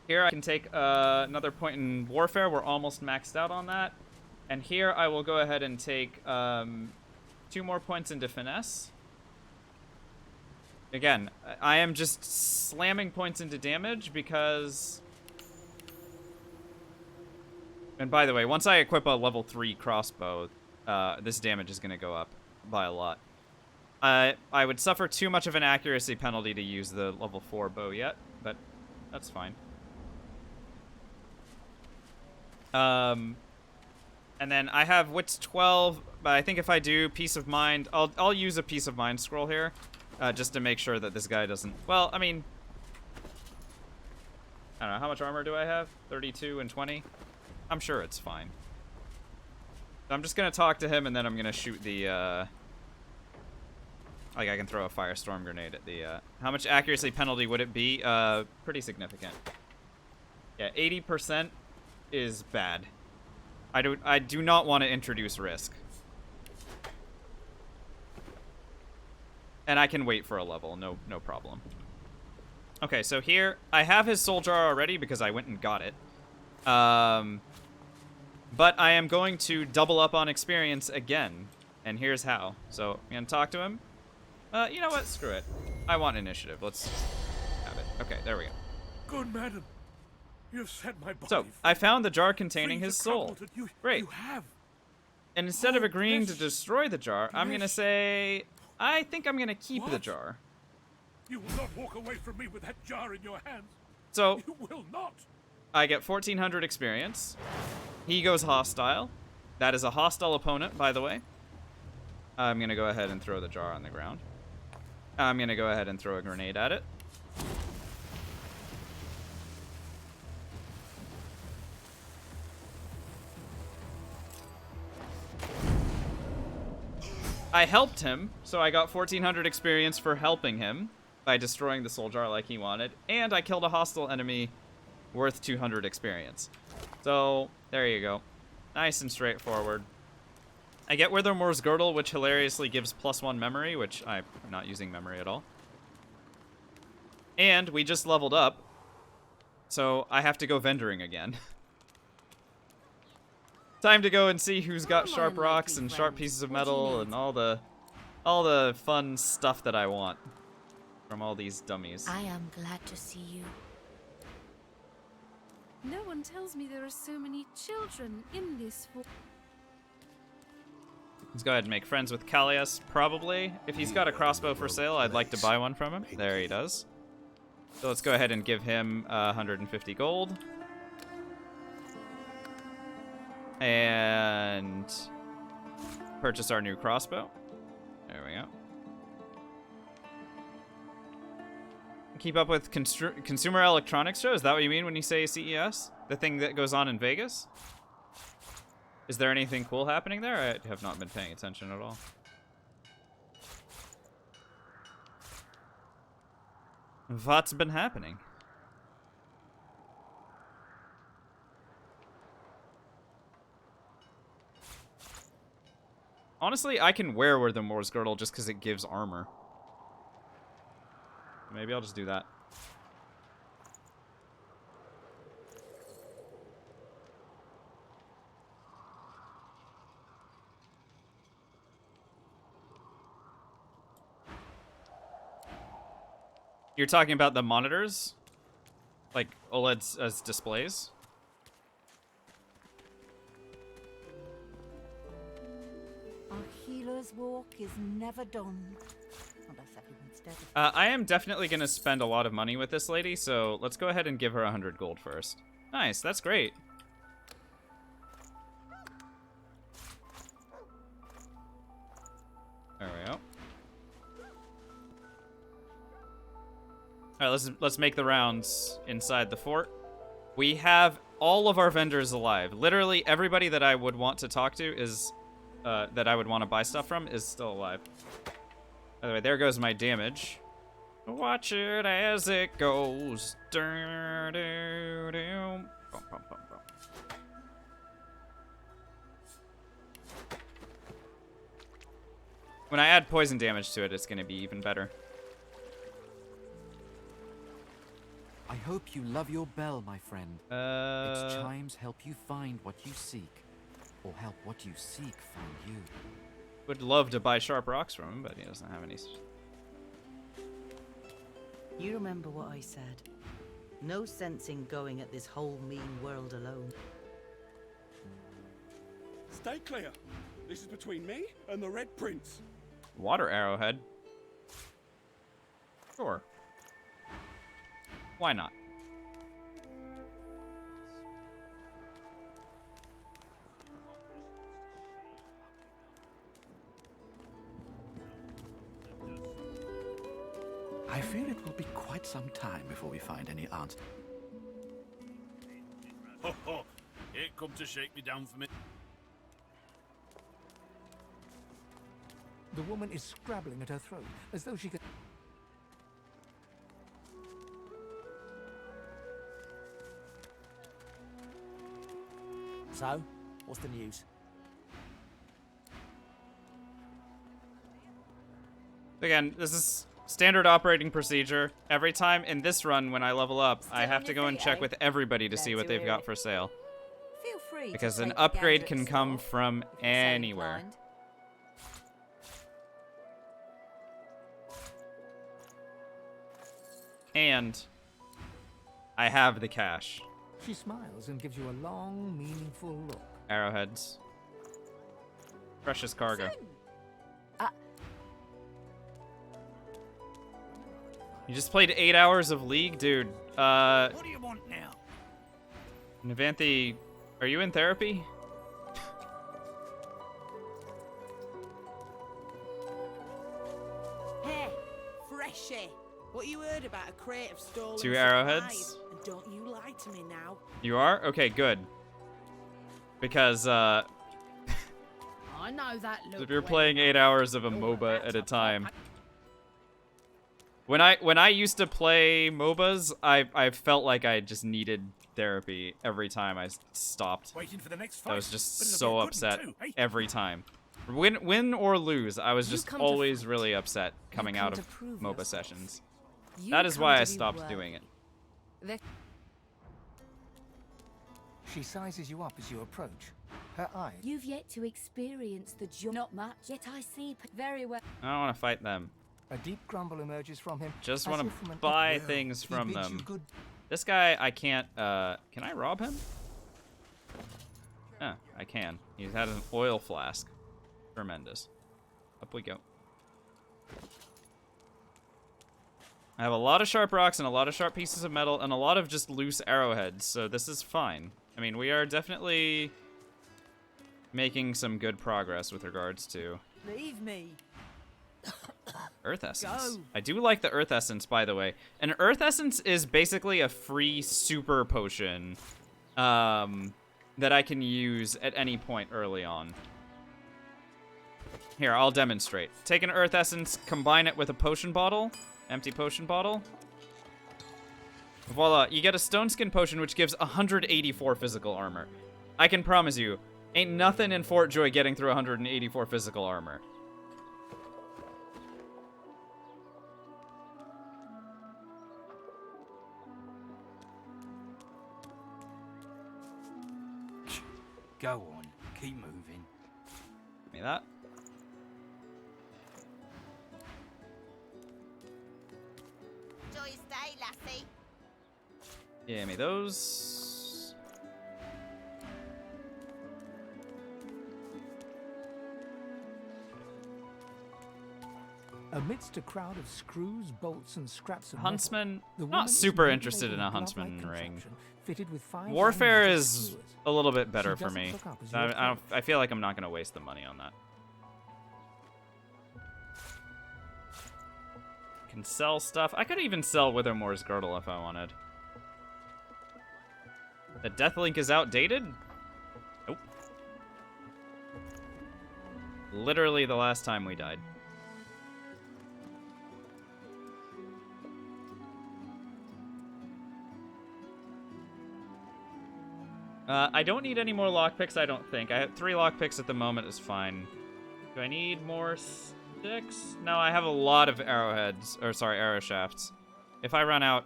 Here I can take another point in warfare. We're almost maxed out on that. And here I will go ahead and take 2 more points into finesse. Again, I am just slamming points into damage because... And by the way, once I equip a level 3 crossbow, this damage is going to go up by a lot. I would suffer too much of an accuracy penalty to use the level 4 bow yet, but that's fine. And then I have Wits 12, but I think if I do Peace of Mind, I'll use a Peace of Mind scroll here, just to make sure that this guy doesn't... Well, I mean... I don't know, how much armor do I have? 32 and 20? I'm sure it's fine. So I'm just gonna talk to him, and then I'm gonna shoot the, Like, I can throw a firestorm grenade at the, How much accuracy penalty would it be? Pretty significant. Yeah, 80% is bad. I do not want to introduce risk. And I can wait for a level, no problem. Okay, so here, I have his soul jar already because I went and got it. But I am going to double up on experience again. And here's how. So, I'm going to talk to him. You know what? Screw it. I want initiative. Let's have it. Okay, there we go. Good madam. You've set my body. So, I found the jar containing his soul. Great. You have. And instead of agreeing to destroy the jar, I'm going to say, I think I'm going to keep the jar. You will not walk away from me with that jar in your hands. So, you will not. I get 1,400 experience. He goes hostile. That is a hostile opponent, by the way. I'm going to go ahead and throw the jar on the ground. I'm going to go ahead and throw a grenade at it. I helped him, so I got 1,400 experience for helping him by destroying the soul jar like he wanted, and I killed a hostile enemy worth 200 experience. So, there you go. Nice and straightforward. I get Withermore's Girdle, which hilariously gives +1 memory, which I'm not using memory at all. And we just leveled up, so I have to go vendoring again. Time to go and see who's got sharp rocks and sharp pieces of metal and all the fun stuff that I want from all these dummies. I am glad to see you. No one tells me there are so many children in this fort. Let's go ahead and make friends with Callias, probably. If he's got a crossbow for sale, I'd like to buy one from him. There he does. So let's go ahead and give him 150 gold. And purchase our new crossbow. There we go. Keep up with Consumer Electronics Show? Is that what you mean when you say CES? The thing that goes on in Vegas? Is there anything cool happening there? I have not been paying attention at all. What's been happening? Honestly, I can wear Withermore's Girdle just because it gives armor. Maybe I'll just do that. You're talking about the monitors? Like OLEDs as displays? Our healer's walk is never done. Unless everyone's dead. I am definitely going to spend a lot of money with this lady, so let's go ahead and give her 100 gold first. Nice, that's great. There we go. Alright, let's make the rounds inside the fort. We have all of our vendors alive. Literally everybody that I would want to talk to is... that I would want to buy stuff from is still alive. By the way, there goes my damage. Watch it as it goes. Bum, bum, bum, bum. When I add poison damage to it, it's going to be even better. I hope you love your bell, my friend. Its chimes help you find what you seek, or help what you seek find you. Would love to buy sharp rocks from him, but he doesn't have any. You remember what I said. No sense in going at this whole mean world alone. Stay clear. This is between me and the Red Prince. Water arrowhead? Sure. Why not? I fear it will be quite some time before we find any answer. Ho ho! Ain't come to shake me down for me. The woman is scrabbling at her throat, as though she could... So, what's the news? Again, this is standard operating procedure. Every time in this run, when I level up, I have to go and check with everybody to see what they've got for sale. Feel free Because to an take a upgrade gander can at the come store, from if you're so anywhere. inclined. And I have the cash. She smiles and gives you a long, meaningful look. Arrowheads. Precious cargo. You just played 8 hours of League? Dude, What do you want now? Navanthi, are you in therapy? Hey, Freshie. What you heard about a crate of stolen 2 arrowheads? supplies? And don't you lie to me now. You are? Okay, good. Because, I know that look if you're well playing 8 enough. hours of a MOBA at a time. When I used to play MOBAs, I felt like I just needed therapy every time I stopped. Waiting for the next fight. I was just But it'll be so a good one upset too, eh? every time. Win or lose, I was You just come to always fight. really upset coming come out to of prove MOBA yourself. sessions. You That is come why to I be stopped worthy. doing it. The She sizes you up as you approach. Her eyes... You've yet to experience the joy. Not much, yet I see very well. I don't want to fight them. A deep grumble emerges from him. Just as want if from to an buy echo. things He from bids you them. good. This guy, I can't, can I rob him? Yeah, I can. He's had an oil flask. Tremendous. Up we go. I have a lot of sharp rocks and a lot of sharp pieces of metal and a lot of just loose arrowheads, so this is fine. I mean, we are definitely making some good progress with regards to Leave me. Earth Essence. Go. I do like the Earth Essence, by the way. An Earth Essence is basically a free super potion that I can use at any point early on. Here, I'll demonstrate. Take an Earth Essence, combine it with a potion bottle, empty potion bottle. Voila, you get a Stone Skin potion which gives 184 physical armor. I can promise you, ain't nothing in Fort Joy getting through 184 physical armor. Go on, keep moving. Give me that. Enjoy your stay, lassie. Give me those. Amidst a crowd of screws, bolts, and scraps of metal, Huntsman, the woman not is super manipulating interested in a glove-like huntsman ring. contraption fitted with 5 Warfare diamond is skewers. a little bit better She for doesn't me. look up as you I feel like I'm not going to waste the money on that. Can sell stuff. I could even sell Withermore's Girdle if I wanted. The Death Link is outdated? Nope. Literally the last time we died. I don't need any more lockpicks, I don't think. I have 3 lockpicks at the moment is fine. Do I need more sticks? No, I have a lot of arrowheads, or sorry, arrow shafts. If I run out,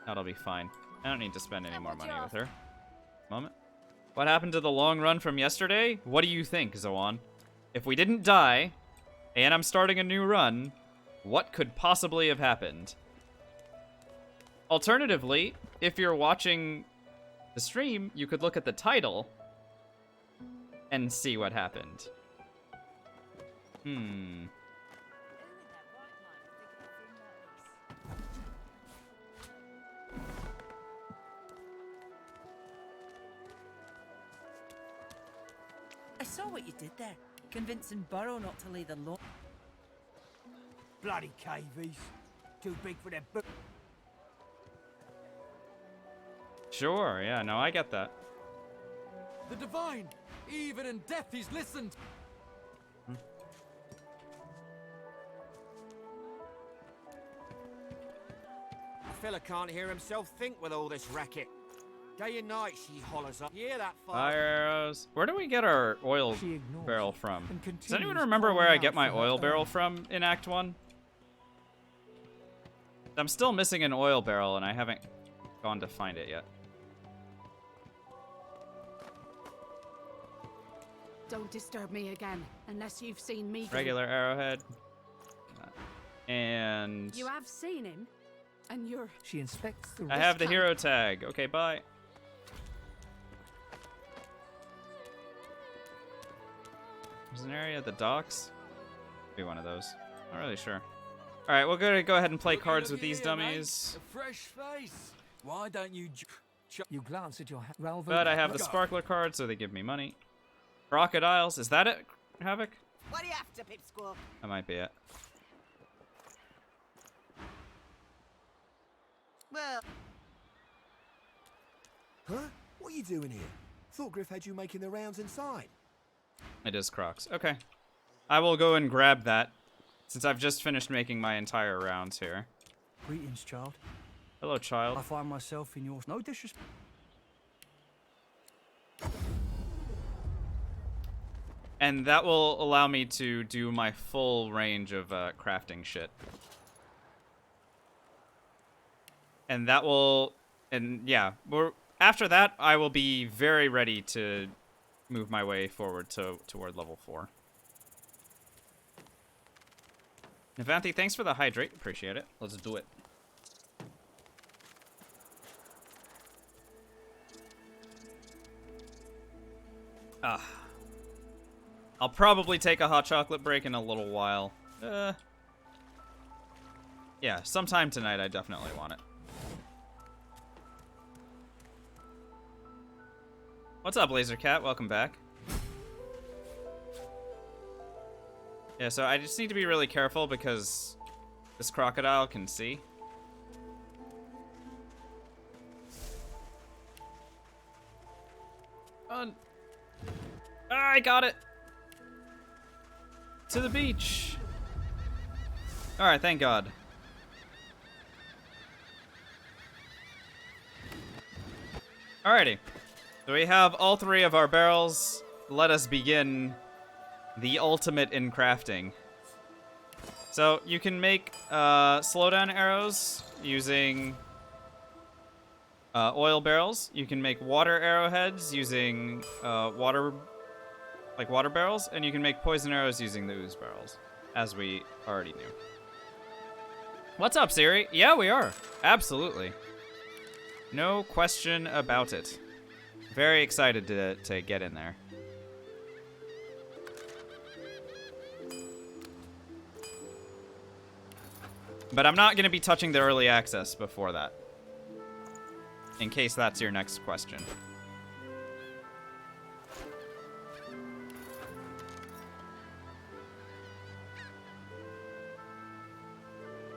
that'll be fine. I don't need to spend any more money with her. Moment. What happened to the long run from yesterday? What do you think, Zoan? If we didn't die, and I'm starting a new run, what could possibly have happened? Alternatively, if you're watching the stream, you could look at the title and see what happened. I saw what you did there, convincing Burrow not to lay the law. Bloody cavies. Too big for their book. Sure, yeah, no, I get that. The divine! Even in death he's listened! Fella can't hear himself think with all this racket. Day and night she hollers up. Yeah, that Fire arrows. Where do we get our oil barrel from? Does anyone remember where I get my oil barrel from in Act 1? I'm still missing an oil barrel and I haven't gone to find it yet. Don't disturb me again, unless you've seen me. Regular arrowhead. And... You have seen him, and you're... She inspects the I have the hero tag. Okay, bye. There's an area at the docks. Be one of those. Not really sure. All right, we're gonna go ahead and play cards with these dummies. A fresh face. Why don't you... You glance at your But I have the sparkler card, so they give me money. Crocodiles, is that it, Havoc? What are you after, Pipsqueak? That might be it. Well... Huh? What are you doing here? Thought Griff had you making the rounds inside. It is Crocs. Okay. I will go and grab that, since I've just finished making my entire rounds here. Greetings, child. Hello, child. I find myself in yours. No disrespect. And that will allow me to do my full range of crafting shit. And that will... And yeah, after that, I will be very ready to move my way forward toward level 4. Navanthi, thanks for the hydrate. Appreciate it. Let's do it. I'll probably take a hot chocolate break in a little while. Yeah, sometime tonight I definitely want it. What's up, Lasercat? Welcome back. Yeah, so I just need to be really careful because this crocodile can see. I got it! To the beach! Alright, thank God. Alrighty. So we have all 3 of our barrels. Let us begin the ultimate in crafting. So you can make slowdown arrows using oil barrels. You can make water arrowheads using water barrels, and you can make poison arrows using the ooze barrels, as we already knew. What's up, Siri? Yeah, we are. Absolutely. No question about it. Very excited to get in there. But I'm not going to be touching the early access before that, in case that's your next question.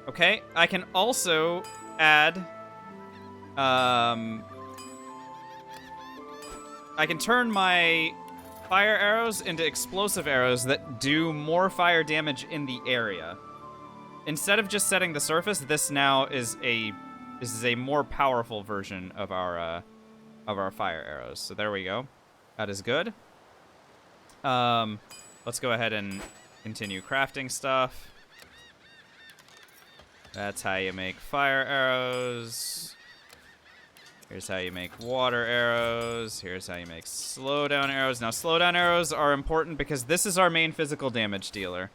Okay, I can also add, I can turn my fire arrows into explosive arrows that do more fire damage in the area. Instead of just setting the surface, this now is a more powerful version of our of our fire arrows. So there we go. That is good. Let's go ahead and continue crafting stuff. That's how you make fire arrows. Here's how you make water arrows. Here's how you make slowdown arrows. Now, slowdown arrows are important because this is our main physical damage dealer.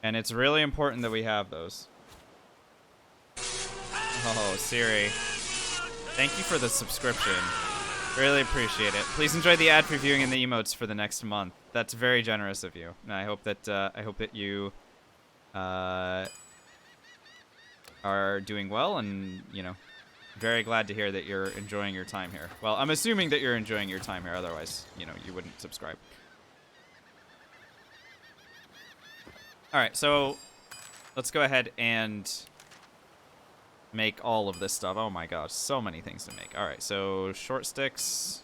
And it's really important that we have those. Oh, Siri. Thank you for the subscription. Really appreciate it. Please enjoy the ad previewing and the emotes for the next month. That's very generous of you. And I hope that you are doing well, and you know, very glad to hear that you're enjoying your time here. Well, I'm assuming that you're enjoying your time here, otherwise, you know, you wouldn't subscribe. All right, so let's go ahead and make all of this stuff. Oh my gosh, so many things to make. All right, so short sticks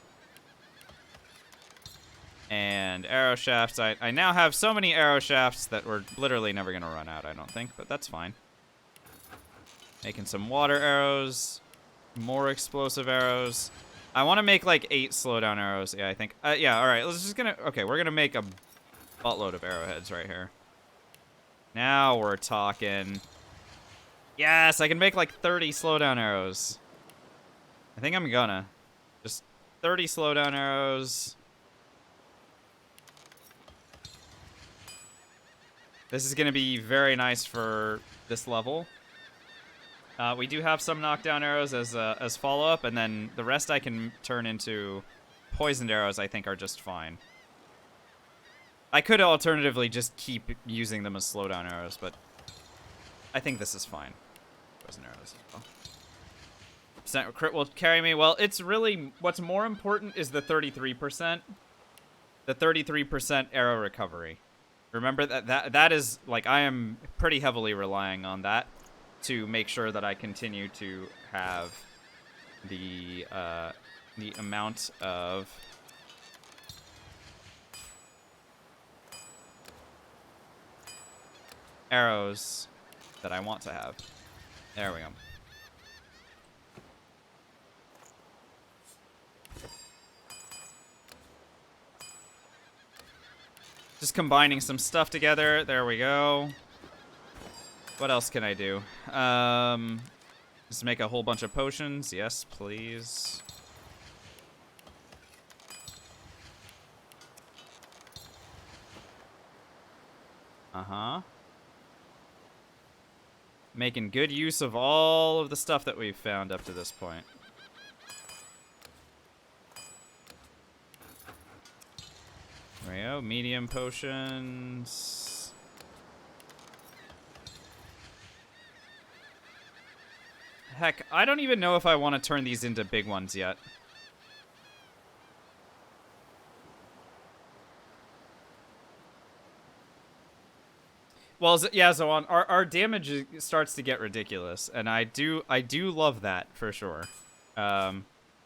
and arrow shafts. I now have so many arrow shafts that we're literally never gonna run out, I don't think, but that's fine. Making some water arrows, more explosive arrows. I want to make like 8 slowdown arrows. Yeah, I think. Yeah, all right. Okay, we're gonna make a buttload of arrowheads right here. Now we're talking. Yes, I can make like 30 slowdown arrows. I think I'm gonna. Just 30 slowdown arrows. This is gonna be very nice for this level. We do have some knockdown arrows as follow-up, and then the rest I can turn into poisoned arrows. I think are just fine. I could alternatively just keep using them as slowdown arrows, but I think this is fine. Poison arrows as well. Percent crit will carry me. Well, it's really what's more important is the 33%. The 33% arrow recovery. Remember that is like I am pretty heavily relying on that to make sure that I continue to have the amount of arrows that I want to have. There we go. Just combining some stuff together. There we go. What else can I do? Just make a whole bunch of potions. Yes, please. Uh-huh. Making good use of all of the stuff that we've found up to this point. There we go. Medium potions. Heck, I don't even know if I want to turn these into big ones yet. Well, yeah, so our damage starts to get ridiculous, and I do love that for sure.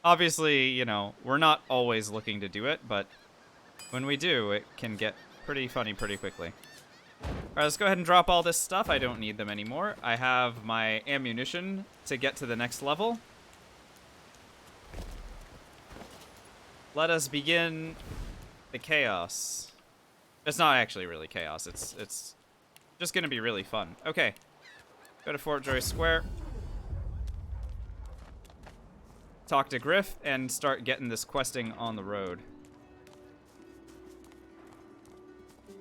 Obviously, you know, we're not always looking to do it, but when we do, it can get pretty funny pretty quickly. Alright, let's go ahead and drop all this stuff. I don't need them anymore. I have my ammunition to get to the next level. Let us begin the chaos. It's not actually really chaos. It's just gonna be really fun. Okay. Go to Fort Joy Square. Talk to Griff and start getting this questing on the road.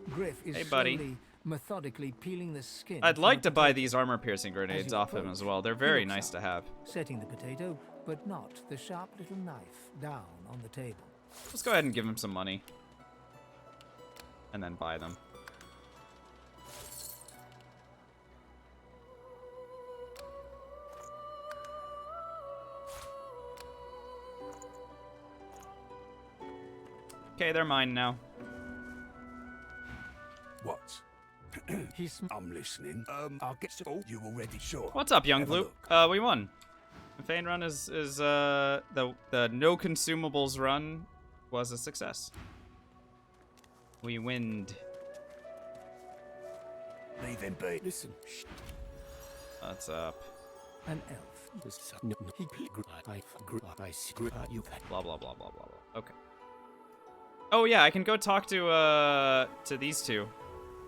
Griff is hey, buddy. slowly, methodically peeling the skin. I'd like to buy these armor-piercing grenades off him as well. They're very nice to have. Setting the potato, but not the sharp little knife, down on the table. Let's go ahead and give him some money. And then buy them. Okay, they're mine now. What? I'm listening. I'll get to you already. Sure. What's up, young blue? We won. The Fane run is the no consumables run was a success. We winned. Leave him be. Listen. What's up? An elf Blah blah blah blah blah blah. Okay. Oh yeah, I can go talk to these two.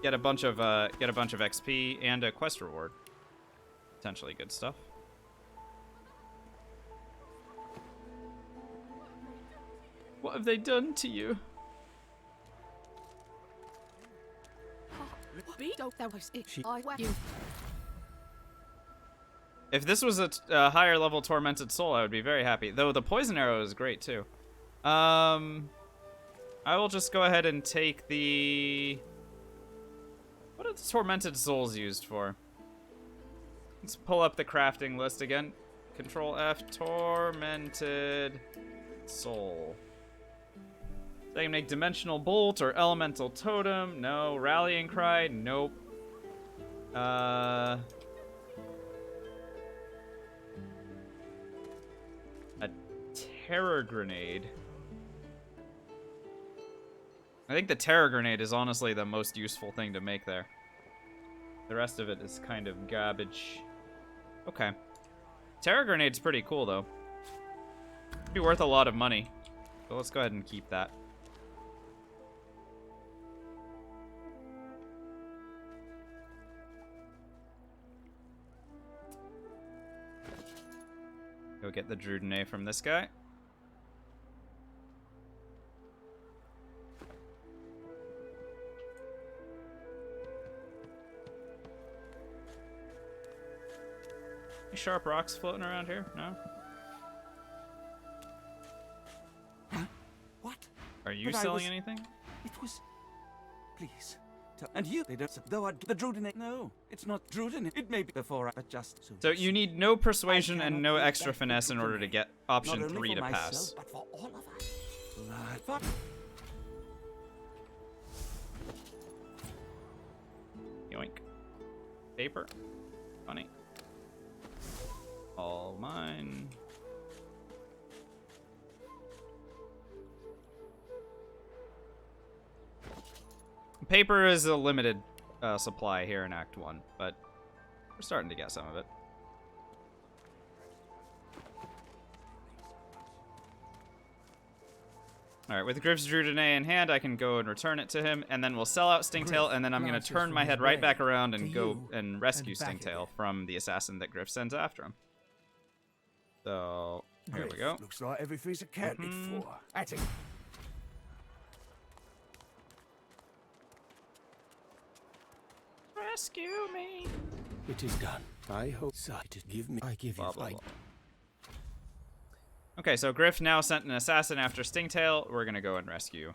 Get a bunch of XP and a quest reward. Potentially good stuff. What have they done to you? If this was a higher level tormented soul, I would be very happy. Though the poison arrow is great too. I will just go ahead and take the... What are the tormented souls used for? Let's pull up the crafting list again. Control F, tormented soul. They can make dimensional bolt or elemental totem. No. Rallying cry. Nope. A terror grenade. I think the terror grenade is honestly the most useful thing to make there. The rest of it is kind of garbage. Okay. Terror grenade's pretty cool though. Be worth a lot of money. So let's go ahead and keep that. Go get the Drudene from this guy. Any sharp rocks floating around here? No? Huh? What? Are you But selling anything? It was... Please. And you, they don't... Though I'd... The Drudene... No, it's not Drudene. It may be before I adjust. So you need no persuasion and no extra finesse in order to get option Not only 3 to for pass. myself, but for all of us. Fuck. Yoink. Paper. Funny. All mine. Paper is a limited supply here in Act 1, but we're starting to get some of it. Alright, with Griff's Drudene in hand, I can go and return it to him, and then we'll sell out Stingtail, and then I'm going to turn my head right back around and go and rescue Stingtail from the assassin that Griff sends after him. So, here we go. Looks like everything's accounted for. That's it. Rescue me. It is done. I hope so. It is give me. I give you light. Okay, so Griff now sent an assassin after Stingtail. We're gonna go and rescue.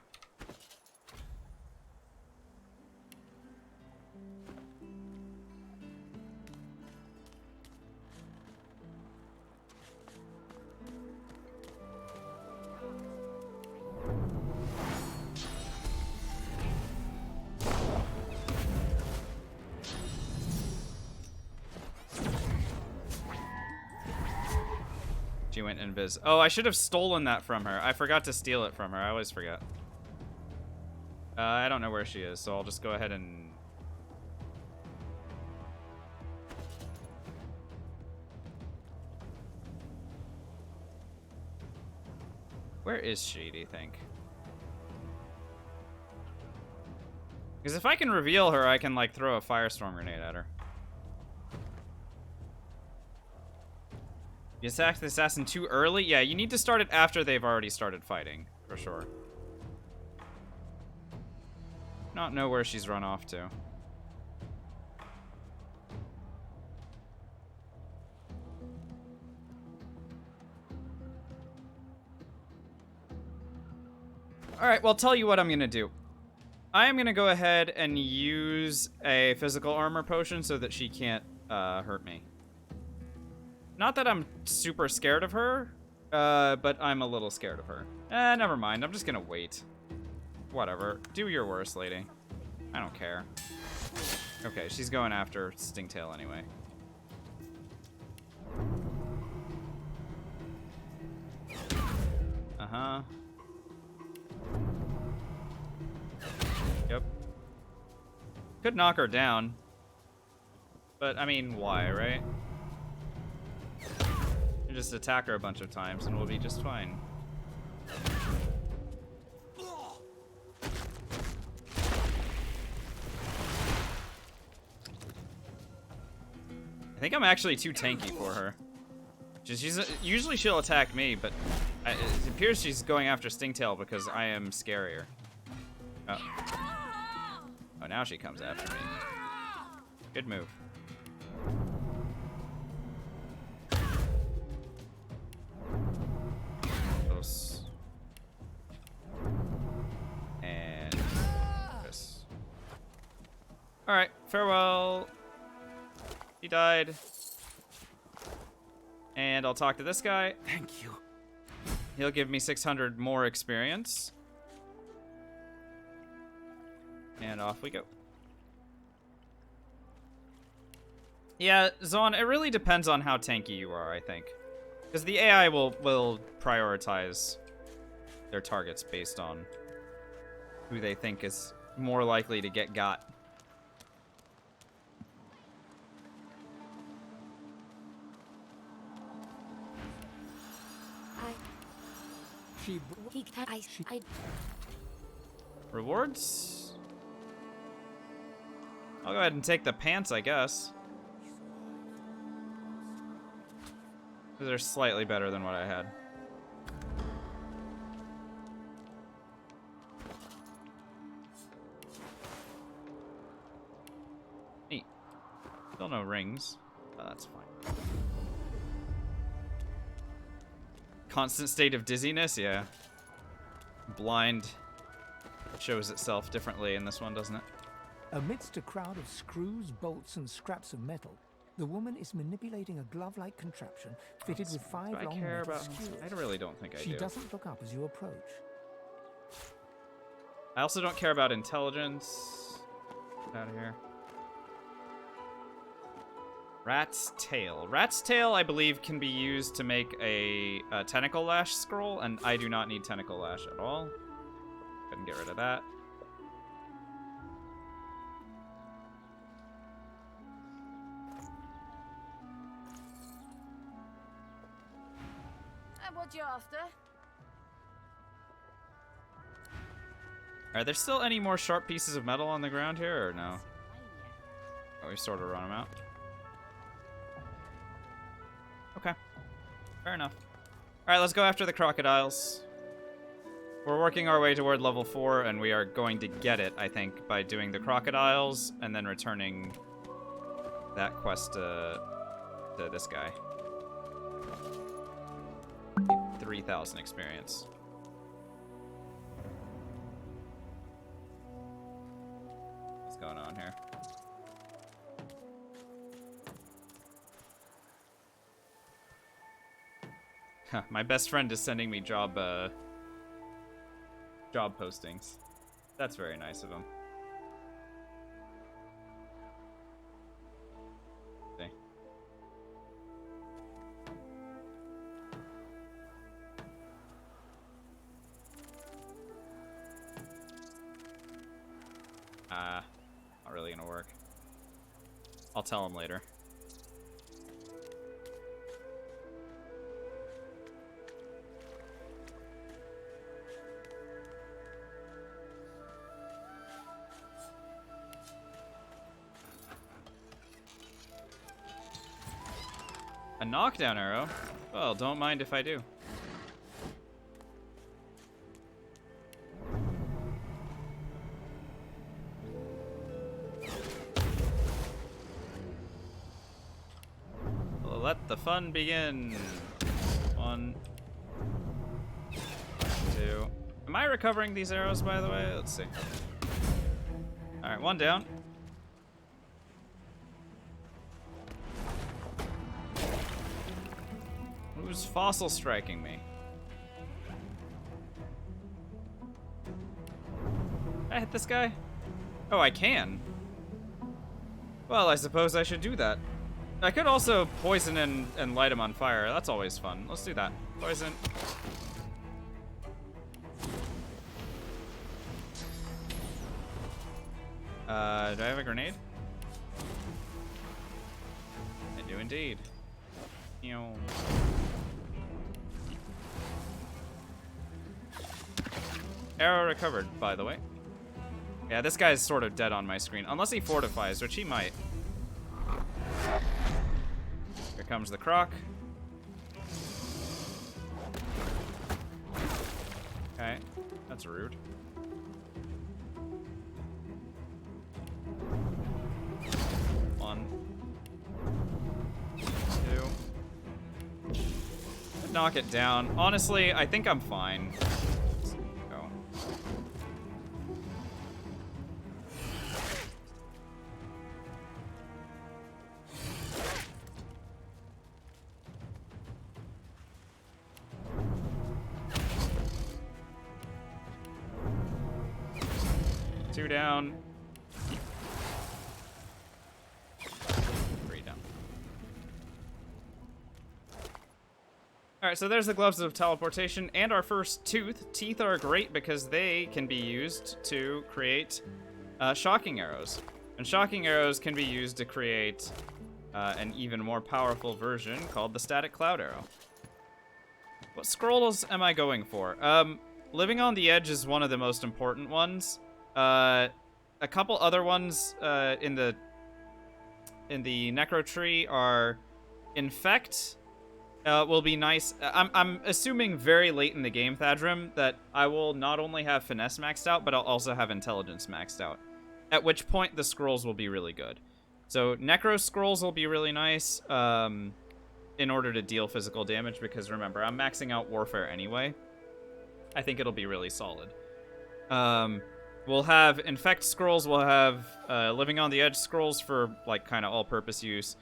She went invis. Oh, I should have stolen that from her. I forgot to steal it from her. I always forget. I don't know where she is, so I'll just go ahead and... Where is she, do you think? Because if I can reveal her, I can, like, throw a firestorm grenade at her. You attacked the assassin too early? Yeah, you need to start it after they've already started fighting, for sure. Not know where she's run off to. Alright, well, tell you what I'm gonna do. I am gonna go ahead and use a physical armor potion so that she can't hurt me. Not that I'm super scared of her, but I'm a little scared of her. Never mind. I'm just gonna wait. Whatever. Do your worst, lady. I don't care. Okay, she's going after Stingtail anyway. Uh-huh. Yep. Could knock her down. But, I mean, why, right? You just attack her a bunch of times and we'll be just fine. I think I'm actually too tanky for her. Usually she'll attack me, but it appears she's going after Stingtail because I am scarier. Oh, now she comes after me. Good move. Close. And this. Alright, farewell. He died. And I'll talk to this guy. Thank you. He'll give me 600 more experience. And off we go. Yeah, Zon, it really depends on how tanky you are, I think. Because the AI will prioritize their targets based on who they think is more likely to get got. Rewards? I'll go ahead and take the pants, I guess. They're slightly better than what I had. Neat. Still no rings. Oh, that's fine. Constant state of dizziness? Yeah. Blind shows itself differently in this one, doesn't it? Amidst a crowd of screws, bolts, and scraps of metal, the woman is manipulating a glove-like contraption fitted with 5 long metal skewers. I really don't think I do. She doesn't look up as you approach. I also don't care about intelligence. Get out of here. Rat's Tail. Rat's Tail, I believe, can be used to make a Tentacle Lash scroll, and I do not need Tentacle Lash at all. Go ahead and get rid of that. And what you after? Are there still any more sharp pieces of metal on the ground here, or no? Oh, we sort of run them out. Okay. Fair enough. Alright, let's go after the crocodiles. We're working our way toward level 4, and we are going to get it, I think, by doing the crocodiles and then returning that quest to this guy. 3,000 experience. What's going on here? Huh, my best friend is sending me job postings. That's very nice of him. See. Not really gonna work. I'll tell him later. A knockdown arrow? Well, don't mind if I do. Let the fun begin. 1, 2. Am I recovering these arrows, by the way? Let's see. Alright, 1 down. Who's fossil striking me? Can I hit this guy? Oh, I can. Well, I suppose I should do that. I could also poison and light him on fire. That's always fun. Let's do that. Poison. Do I have a grenade? I do indeed. arrow recovered, by the way. Yeah, this guy's sort of dead on my screen. Unless he fortifies, which he might. Here comes the croc. Okay, that's rude. One. Two. Knock it down. Honestly, I think I'm fine. Let's go. Two down. Three down. Alright, so there's the gloves of teleportation and our first tooth. Teeth are great because they can be used to create shocking arrows. And shocking arrows can be used to create an even more powerful version called the static cloud arrow. What scrolls am I going for? Living on the Edge is one of the most important ones. A couple other ones in the necro tree are Infect. Will be nice. I'm assuming very late in the game, Thadrim, that I will not only have finesse maxed out, but I'll also have intelligence maxed out. At which point the scrolls will be really good. So necro scrolls will be really nice in order to deal physical damage, because remember, I'm maxing out warfare anyway. I think it'll be really solid. We'll have Infect scrolls, we'll have Living on the Edge scrolls for like kind of all-purpose use.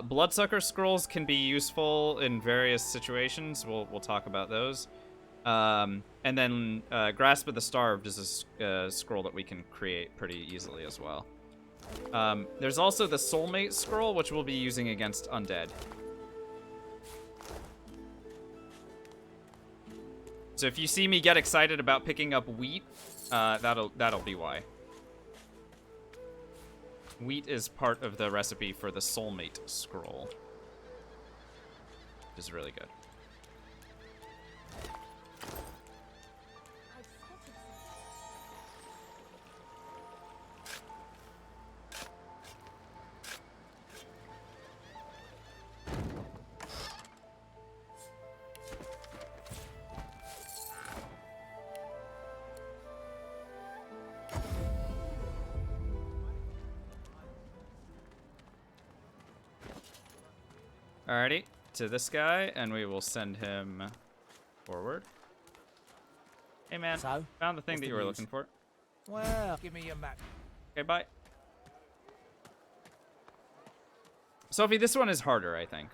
Bloodsucker scrolls can be useful in various situations. We'll talk about those. And then Grasp of the Starved is a scroll that we can create pretty easily as well. There's also the Soulmate scroll, which we'll be using against undead. So if you see me get excited about picking up wheat, that'll be why. Wheat is part of the recipe for the Soulmate scroll, which is really good. Alrighty, to this guy, and we will send him forward. Hey man, so, found the thing that you were looking for. Well, give me your map. Okay, bye. Sophie, this one is harder, I think.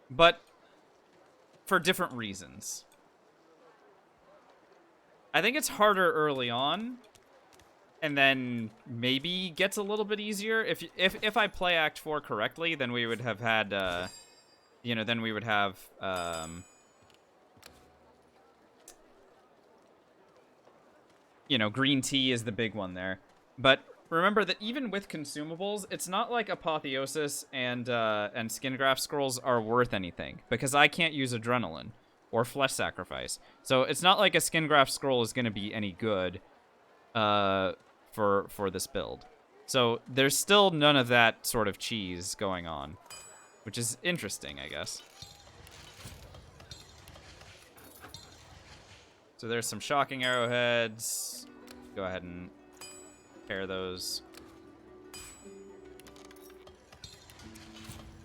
But for different reasons. I think it's harder early on, and then maybe gets a little bit easier. If I play Act 4 correctly, then we would have had, you know, then we would have, you know, green tea is the big one there. But remember that even with consumables, it's not like Apotheosis and Skin Graft Scrolls are worth anything, because I can't use Adrenaline or Flesh Sacrifice. So it's not like a Skin Graft Scroll is going to be any good, for this build. So there's still none of that sort of cheese going on, which is interesting, I guess. So there's some shocking arrowheads. Go ahead and pair those.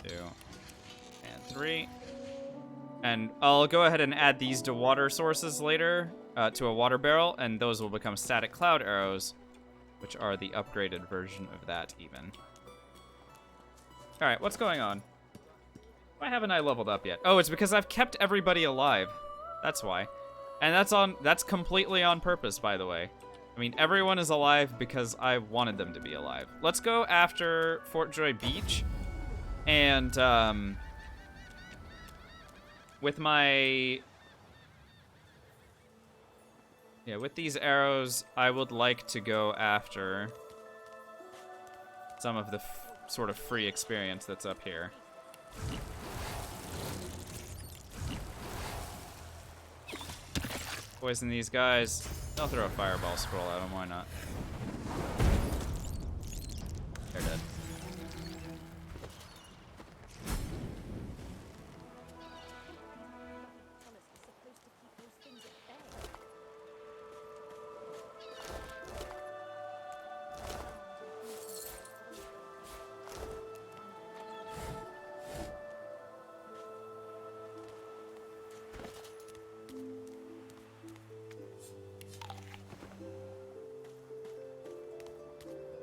2 and 3. And I'll go ahead and add these to water sources later, to a water barrel, and those will become static cloud arrows, which are the upgraded version of that even. Alright, what's going on? Why haven't I leveled up yet? Oh, it's because I've kept everybody alive. That's why. And that's completely on purpose, by the way. I mean, everyone is alive because I wanted them to be alive. Let's go after Fort Joy Beach. And, with my... Yeah, with these arrows, I would like to go after some of the sort of free experience that's up here. Poison these guys. I'll throw a fireball scroll at them, why not? They're dead.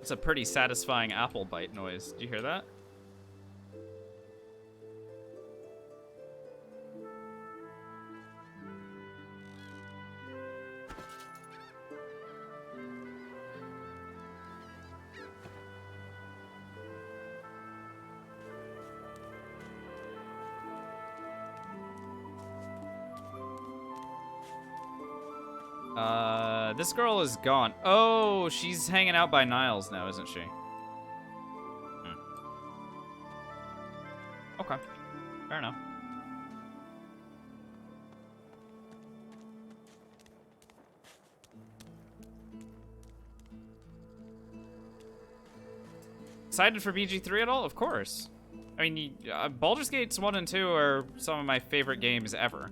It's a pretty satisfying apple bite noise. Did you hear that? This girl is gone. Oh, she's hanging out by Niles now, isn't she? Okay, fair enough. Excited for BG3 at all? Of course. I mean, Baldur's Gates 1 and 2 are some of my favorite games ever.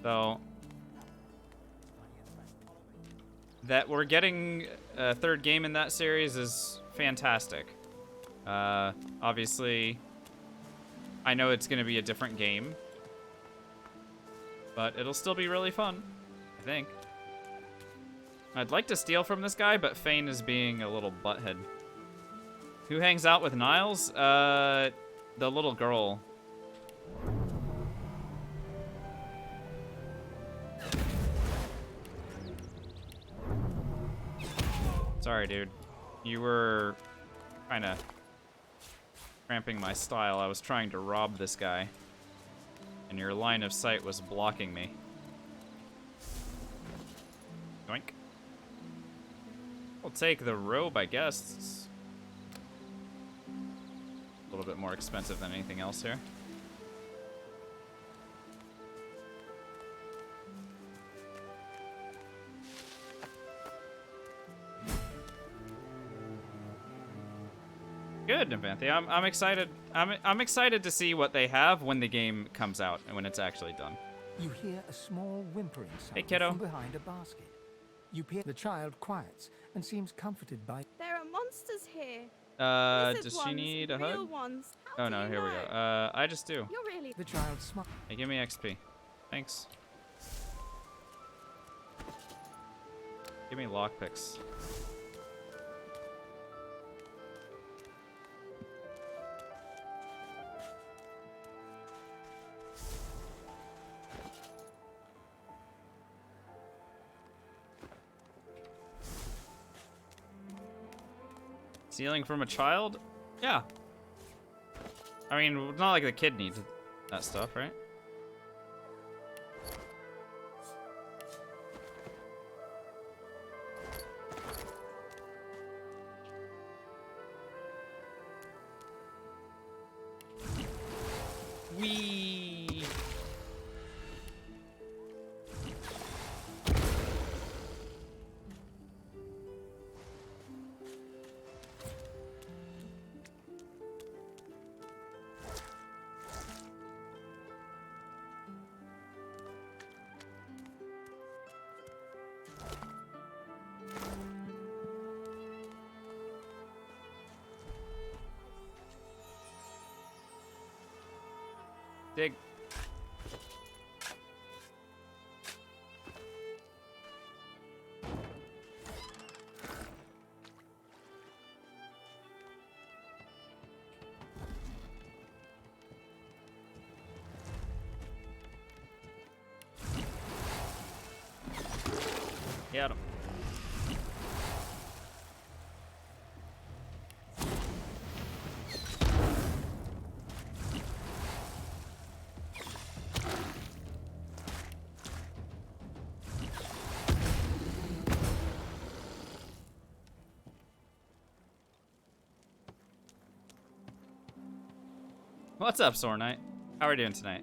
So that we're getting a third game in that series is fantastic. Obviously, I know it's going to be a different game, but it'll still be really fun, I think. I'd like to steal from this guy, but Fane is being a little butthead. Who hangs out with Niles? The little girl. Sorry, dude. You were kind of cramping my style. I was trying to rob this guy, and your line of sight was blocking me. Doink. We'll take the robe, I guess. It's a little bit more expensive than anything else here. Good, Navanthe. I'm excited. I'm excited to see what they have when the game comes out and when it's actually done. You hear a small whimpering sound Hey, kiddo. from behind a basket. You peer. The child quiets and seems comforted by. There are monsters here. Does Lizard she ones, need a real hug? ones. Oh How no, do you here we know? go. I just do. You're really. The child smiles. Hey, give me XP. Thanks. Give me lockpicks. Stealing from a child? Yeah. I mean, it's not like the kid needs that stuff, right? Wee. Dig. Get him. What's up, Sore Knight? How are we doing tonight?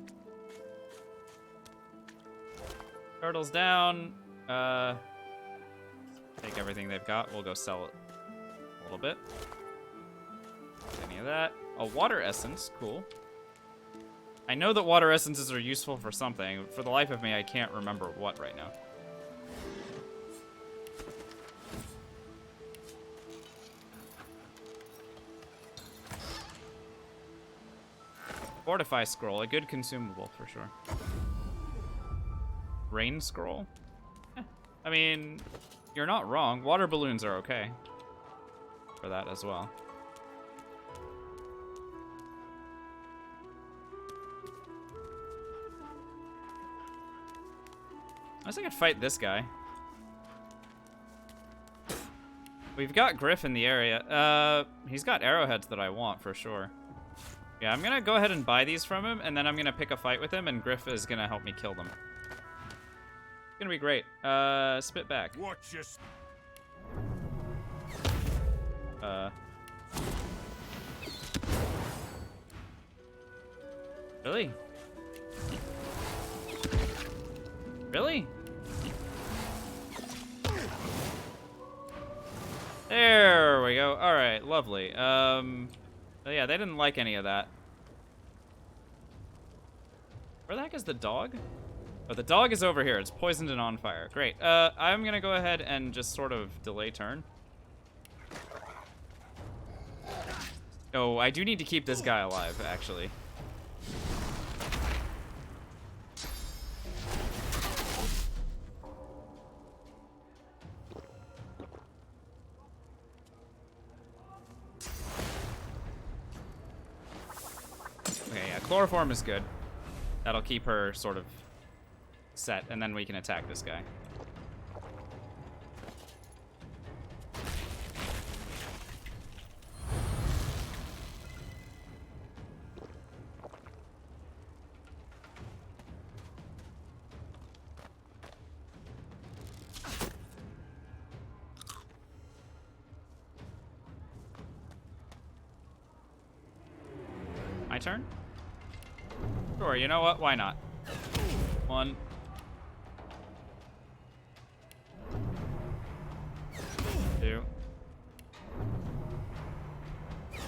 Turtles down. Take everything they've got. We'll go sell it a little bit. Any of that. A water essence. Cool. I know that water essences are useful for something. For the life of me, I can't remember what right now. Fortify scroll, a good consumable for sure. Rain scroll? I mean, you're not wrong. Water balloons are okay for that as well. I guess I could fight this guy. We've got Griff in the area. He's got arrowheads that I want for sure. Yeah, I'm gonna go ahead and buy these from him, and then I'm gonna pick a fight with him, and Griff is gonna help me kill them. It's gonna be great. Spit back. Watch this. Really? Really? There we go. All right, lovely. Yeah, they didn't like any of that. Where the heck is the dog? Oh, the dog is over here. It's poisoned and on fire. Great. I'm gonna go ahead and just sort of delay turn. Oh, I do need to keep this guy alive, actually. Okay, yeah, chloroform is good. That'll keep her sort of set, and then we can attack this guy. My turn? Sure, you know what? Why not? 1. 2.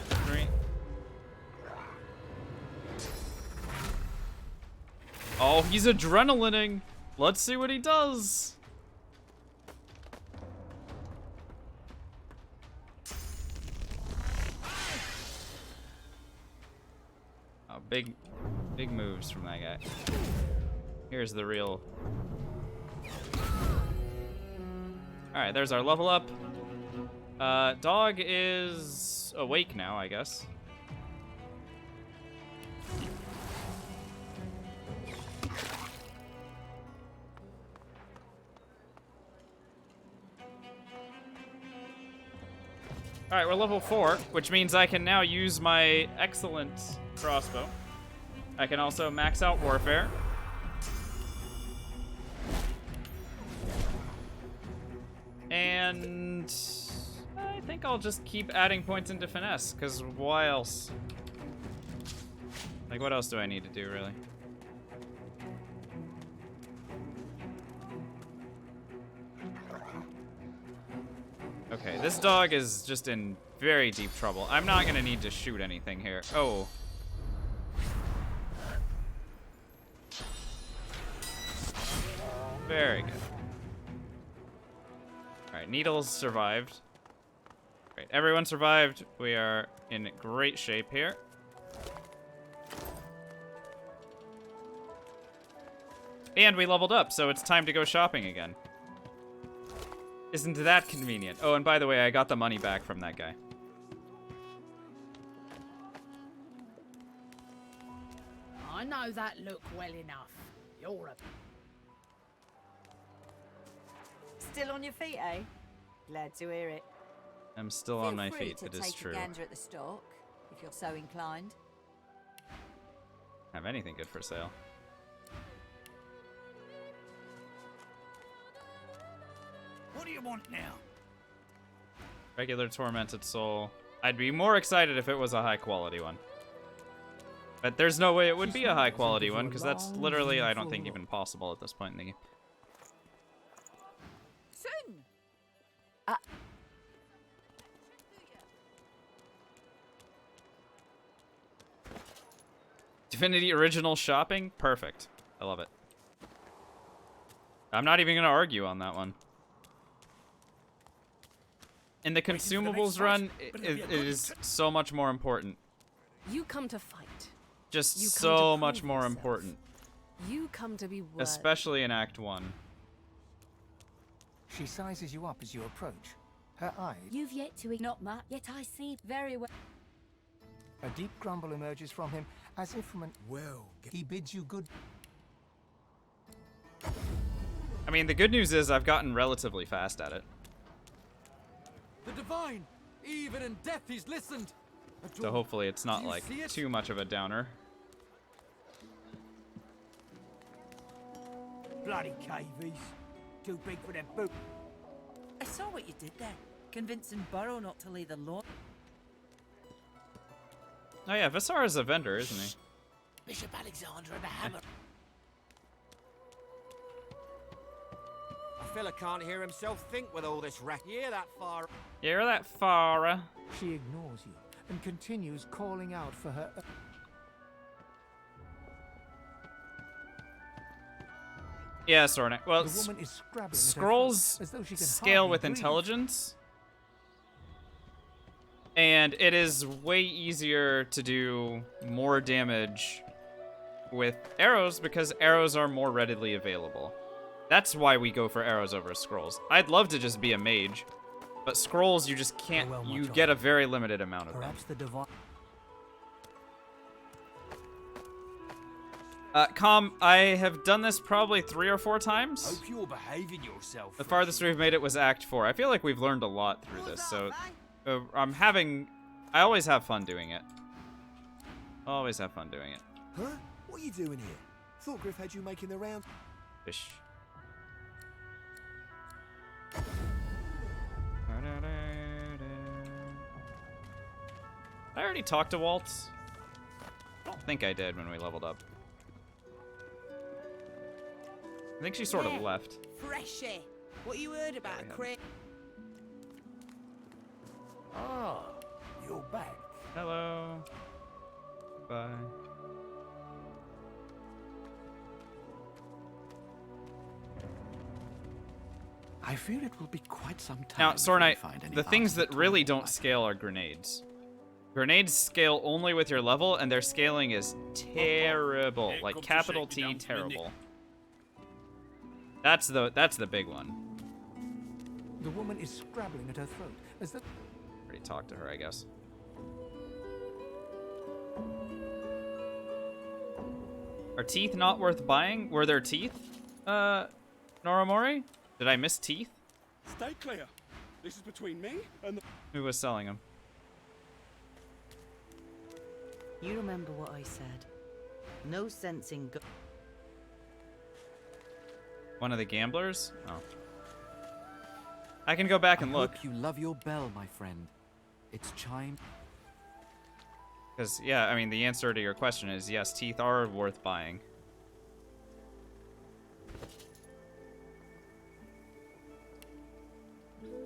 3. Oh, he's adrenalining. Let's see what he does. Oh, big moves from that guy. Here's the real. All right, there's our level up. Dog is awake now, I guess. All right, we're level 4, which means I can now use my excellent crossbow. I can also max out warfare. And I think I'll just keep adding points into finesse, because why else? Like, what else do I need to do, really? Okay, this dog is just in very deep trouble. I'm not gonna need to shoot anything here. Oh. Very good. Alright, Needles survived. Great, everyone survived. We are in great shape here. And we leveled up, so it's time to go shopping again. Isn't that convenient? Oh, and by the way, I got the money back from that guy. I know that look well enough. You're a... Still on your feet, eh? Glad to hear it. I'm still on my feet, it is true. Take a gander at the stock, if you're so inclined. Have anything good for sale. What do you want now? Regular Tormented Soul. I'd be more excited if it was a high quality one. But there's no way it would be a high quality one, because that's literally, I don't think, even possible at this point in the game. Divinity Original shopping? Perfect. I love it. I'm not even going to argue on that one. In the consumables run, it is so much more important. You come to fight. Just You come so to much prove more yourself. important. You come to be worthy. Especially in Act 1. She sizes you up as you approach. Her eyes... You've yet to not much, yet I see very well. A deep grumble emerges from him, as if from an... Well, he bids you good... I mean, the good news is I've gotten relatively fast at it. The divine! Even in death he's listened! So hopefully it's not like too much of a downer. Bloody cavies. Too big for them boots. I saw what you did there, convincing Burrow not to lay the law. Oh yeah, Visara's a vendor, isn't he? Bishop Alexander and the hammer. A fella can't hear himself think with all this wreck. Yeah, that far. You're that Farah. She ignores you and continues calling out for her... Yeah, Sornak. Well, The woman is scrabbling at her scrolls throat, as though she can scale hardly with breathe. intelligence. And it is way easier to do more damage with arrows because arrows are more readily available. That's why we go for arrows over scrolls. I'd love to just be a mage, but scrolls you just can't, you get a very limited amount of them. Perhaps the divine... Com, I have done this probably 3 or 4 times. Hope you're behaving yourself. The farthest we've made it was Act 4. I feel like we've learned a lot through this, so I always have fun doing it. Always have fun doing it. Huh? What are you doing here? Thought Griff had you making the round. Fish. I already talked to Waltz. I think I did when we leveled up. I think she sort of left. Fresh air. What you heard about a crate? Ah, you're back. Hello. Bye. I fear it will be quite some time. Now, before we Sornite, find any the things answer that to really all don't my- scale are grenades. Grenades scale only with your level, and their scaling is terrible. Like capital T, terrible. That's the big one. The woman is scrabbling at her throat, as though... Already talked to her, I guess. Are teeth not worth buying? Were there teeth? Noramori? Did I miss teeth? Stay clear. This is between me and the... Who was selling them? You remember what I said. No sense in go... One of the gamblers? Oh. I can go back and I look. hope you love your bell, my friend. Its chime. Because, yeah, I mean, the answer to your question is yes, teeth are worth buying.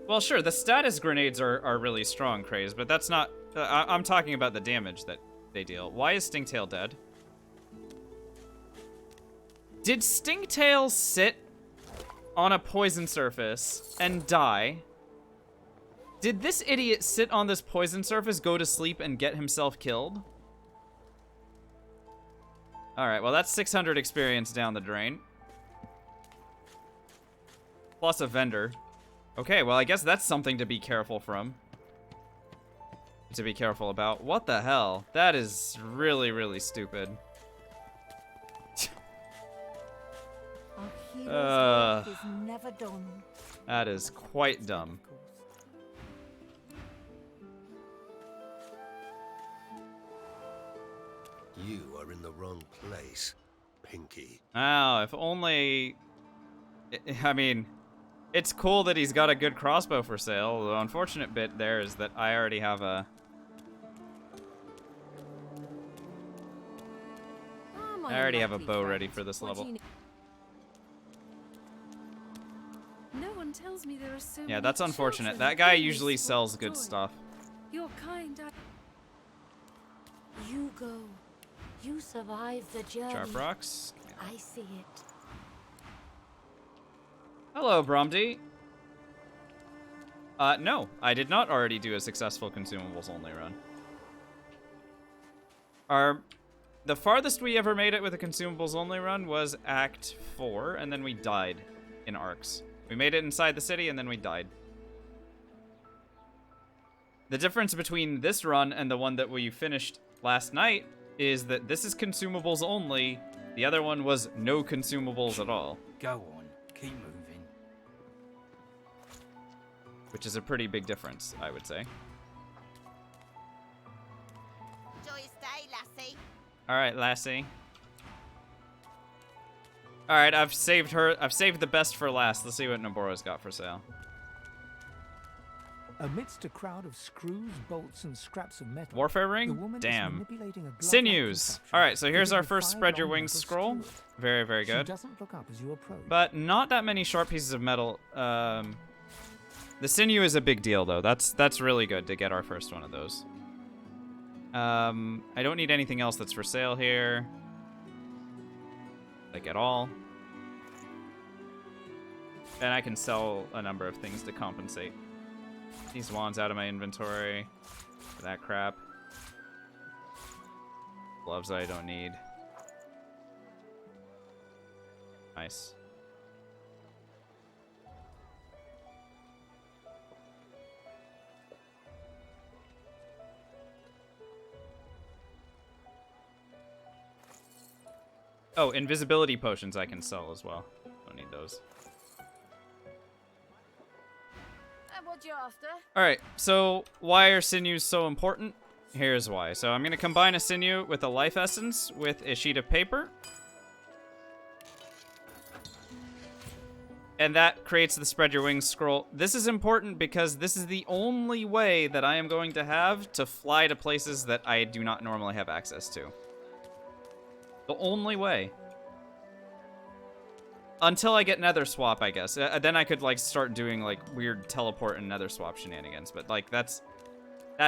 Well, sure, the status grenades are really strong, Craze, but that's not... I'm talking about the damage that they deal. Why is Stingtail dead? Did Stingtail sit on a poison surface and die? Did this idiot sit on this poison surface, go to sleep, and get himself killed? Alright, well that's 600 experience down the drain. Plus a vendor. Okay, well I guess that's something to be careful from. To be careful about. What the hell? That is really, really stupid. Our hero's work is never done. That is quite dumb. You are in the wrong place, Pinky. Oh, if only... I mean, it's cool that he's got a good crossbow for sale. The unfortunate bit there is that I already have a... I already have a bow ready for this level. No one tells me there are so Yeah, many that's unfortunate. children That guy in this usually fort sells of good joy. stuff. Your kind, you go. You survived the journey. Sharp rocks. I see it. Hello, Bromdy. No, I did not already do a successful consumables only run. The farthest we ever made it with a consumables only run was Act 4, and then we died in arcs. We made it inside the city, and then we died. The difference between this run and the one that we finished last night is that this is consumables only. The other one was no consumables at all. Go on, keep moving. Which is a pretty big difference, I would say. Enjoy your stay, lassie. Alright, lassie. Alright, I've saved the best for last. Let's see what Noboro's got for sale. Amidst a crowd of screws, bolts, and scraps of metal, Warfare the ring? woman is Damn. manipulating a glove-like Sinews. contraption Alright, so here's fitted our with first 5 spread your long wings metal scroll. skewers. Very, very good. She doesn't look up as you approach. But not that many sharp pieces of metal. The sinew is a big deal, though. That's really good to get our first one of those. I don't need anything else that's for sale here. Like, at all. And I can sell a number of things to compensate. These wands out of my inventory. For that crap. Gloves I don't need. Nice. Oh, invisibility potions I can sell as well. Don't need those. And what you after? Alright, so why are sinews so important? Here's why. So I'm going to combine a sinew with a life essence with a sheet of paper. And that creates the spread your wings scroll. This is important because this is the only way that I am going to have to fly to places that I do not normally have access to. The only way. Until I get nether swap, I guess. Then I could like start doing like weird teleport and nether swap shenanigans. But like that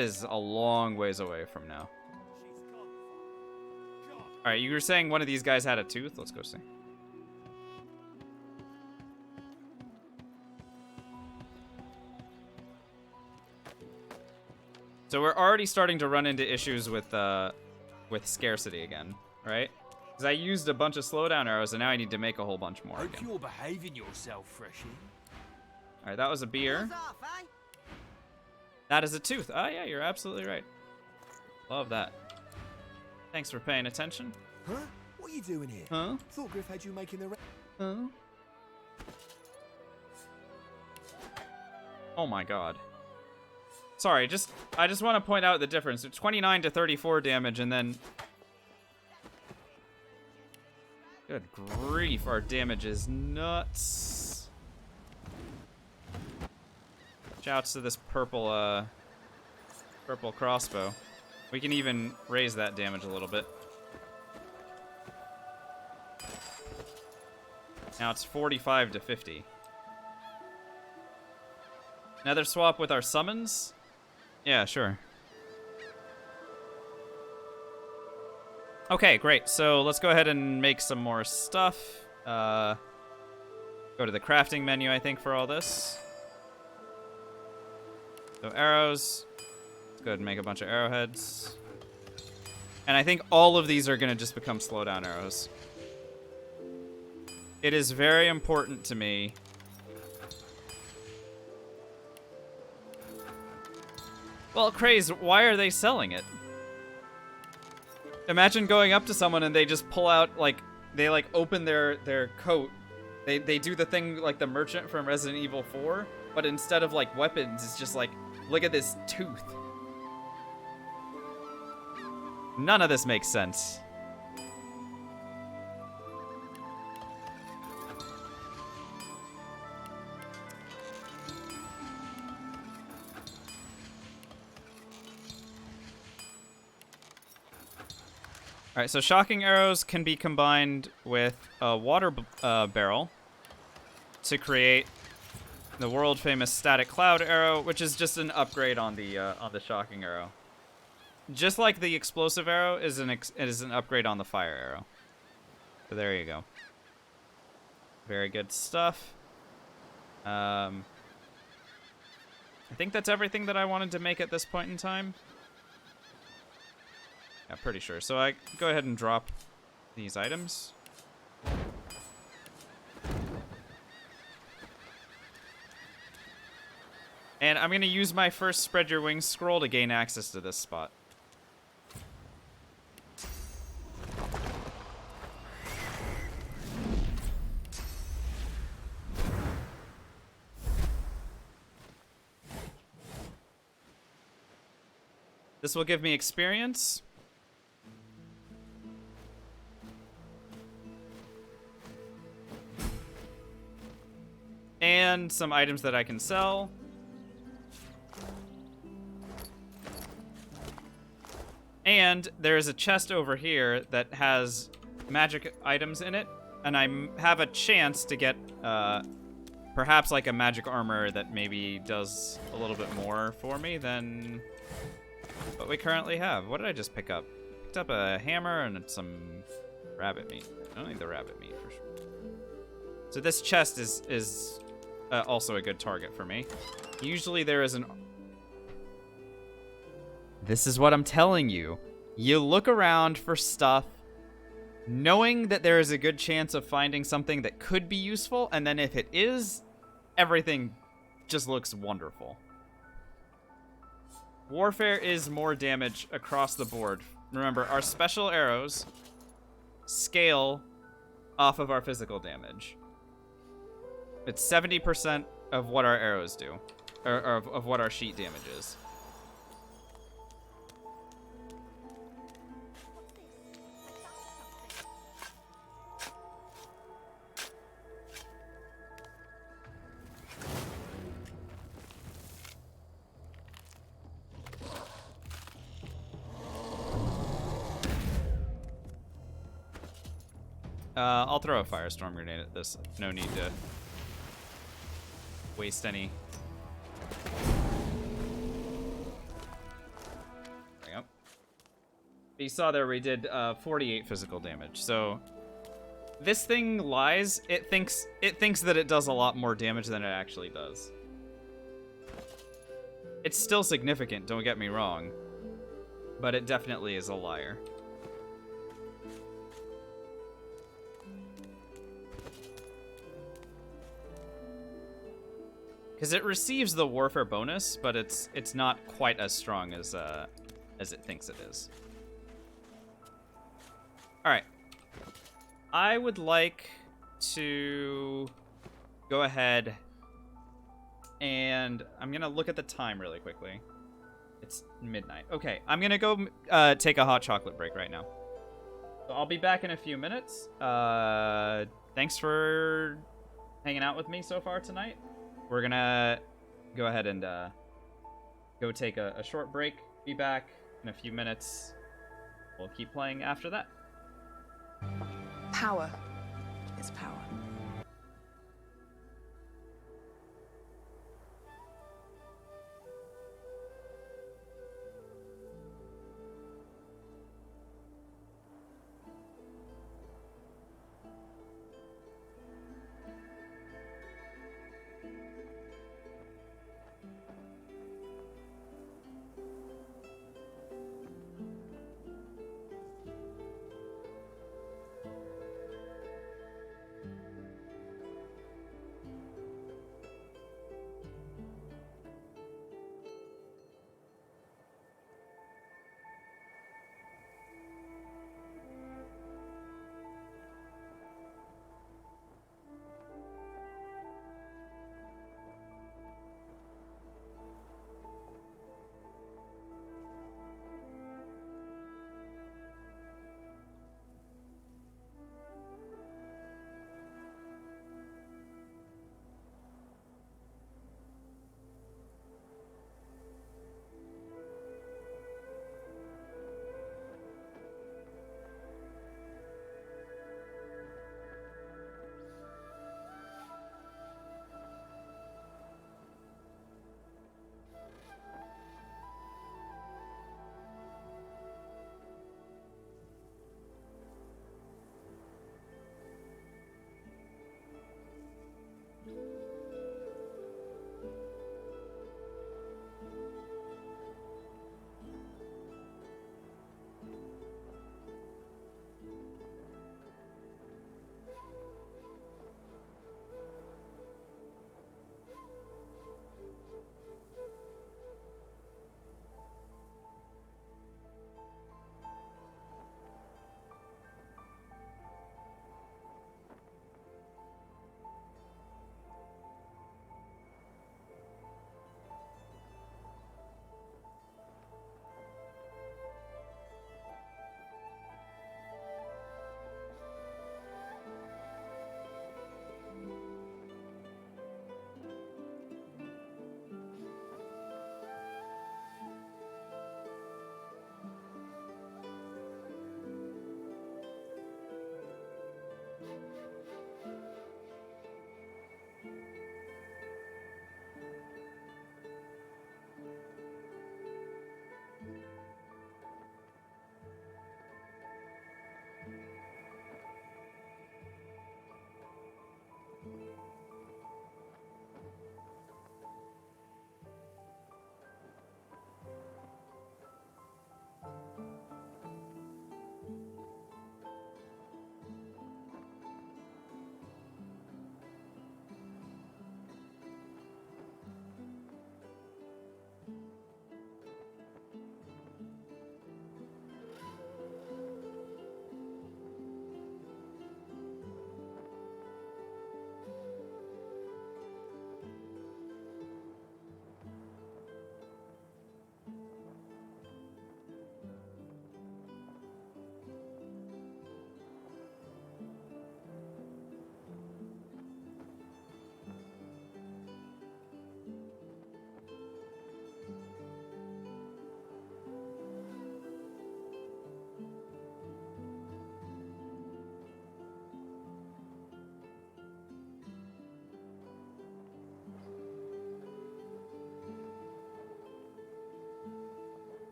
is a long ways away from now. Alright, you were saying one of these guys had a tooth? Let's go see. So we're already starting to run into issues with scarcity again, right? Because I used a bunch of slowdown arrows, and now I need to make a whole bunch more Hope again. you're behaving yourself, Freshie. Alright, that was a beer. That is a tooth. Oh, yeah, you're absolutely right. Love that. Thanks for paying attention. Huh? What are you doing here? Huh? Thought Griff had you making the... Huh? Oh my god. Sorry, I just want to point out the difference. 29 to 34 damage, and then... Good grief, our damage is nuts. Shouts to this purple crossbow. We can even raise that damage a little bit. Now it's 45 to 50. Nether swap with our summons? Yeah, sure. Okay, great. So let's go ahead and make some more stuff. Go to the crafting menu, I think, for all this. So arrows. Let's go ahead and make a bunch of arrowheads. And I think all of these are going to just become slowdown arrows. It is very important to me. Well, Craze, why are they selling it? Imagine going up to someone and they just pull out, like, they, like, open their coat. They do the thing like the merchant from Resident Evil 4, but instead of, like, weapons, it's just like, look at this tooth. None of this makes sense. Alright, so shocking arrows can be combined with a water barrel to create the world famous static cloud arrow, which is just an upgrade on the shocking arrow. just like the explosive arrow is an upgrade on the fire arrow. So there you go. Very good stuff. I think that's everything that I wanted to make at this point in time. Yeah, pretty sure. So I go ahead and drop these items. And I'm going to use my first Spread Your Wings scroll to gain access to this spot. This will give me experience. And some items that I can sell. And there is a chest over here that has magic items in it. And I have a chance to get perhaps like a magic armor that maybe does a little bit more for me than what we currently have. What did I just pick up? Picked up a hammer and some rabbit meat. I don't need the rabbit meat for sure. So this chest is also a good target for me. Usually there is an... This is what I'm telling you. You look around for stuff knowing that there is a good chance of finding something that could be useful, and then if it is, everything just looks wonderful. Warfare is more damage across the board. Remember, our special arrows scale off of our physical damage. It's 70% of what our arrows do, or of what our sheet damage is. I'll throw a firestorm grenade at this. No need to waste any. There we go. You saw there we did 48 physical damage. So this thing lies. It thinks that it does a lot more damage than it actually does. It's still significant, don't get me wrong, but it definitely is a liar. Because it receives the warfare bonus, but it's not quite as strong as it thinks it is. All right, I would like to go ahead and I'm gonna look at the time really quickly. It's midnight. Okay, I'm gonna go take a hot chocolate break right now. So I'll be back in a few minutes. Thanks for hanging out with me so far tonight. We're gonna go ahead and go take a short break. Be back in a few minutes. We'll keep playing after that. Power is power.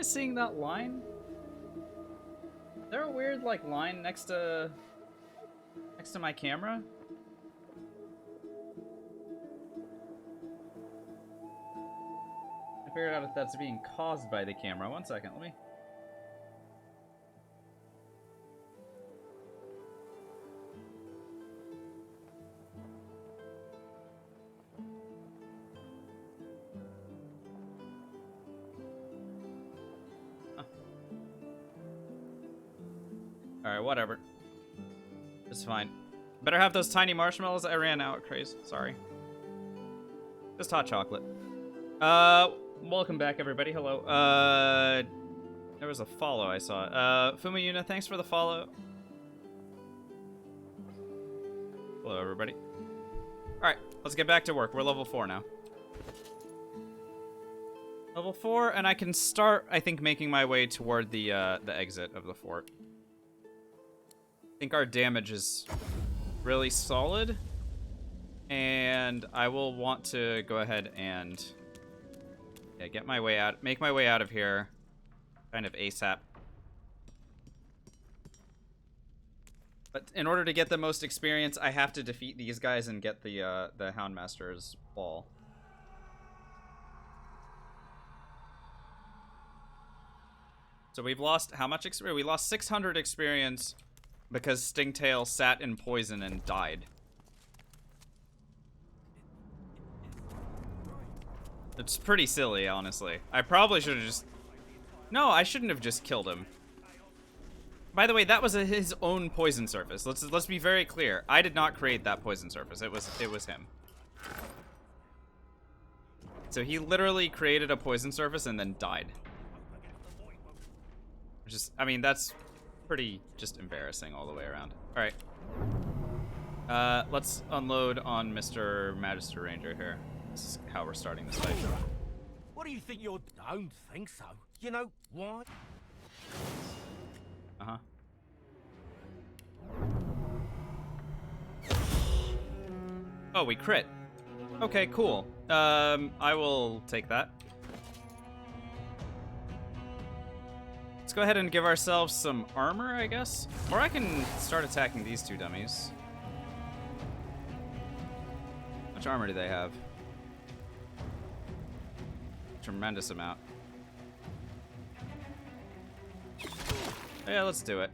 guys seeing that line? Is there a weird like line next to my camera? I figured out if that's being caused by the camera. One second, let me. Alright, whatever. It's fine. Better have those tiny marshmallows. I ran out, craze. Sorry. Just hot chocolate. Welcome back, everybody. Hello. There was a follow I saw. Fumayuna, thanks for the follow. Hello, everybody. Alright, let's get back to work. We're level 4 now. Level 4, and I can start, I think, making my way toward the exit of the fort. I think our damage is really solid, and I will want to go ahead and get my way out, make my way out of here, kind of ASAP. But in order to get the most experience, I have to defeat these guys and get the Houndmaster's ball. So we've lost how much experience? We lost 600 experience. Because Stingtail sat in poison and died. It's pretty silly, honestly. I probably should have just... No, I shouldn't have just killed him. By the way, that was his own poison surface. Let's be very clear. I did not create that poison surface. It was him. So he literally created a poison surface and then died. Which is, I mean, that's pretty just embarrassing all the way around. All right. Let's unload on Mr. Magister Ranger here. This is how we're starting this fight. What do you think you're... Don't think so. You know, why? Uh-huh. Oh, we crit. Okay, cool. I will take that. Let's go ahead and give ourselves some armor, I guess. Or I can start attacking these two dummies. How much armor do they have? Tremendous amount. Yeah, let's do it.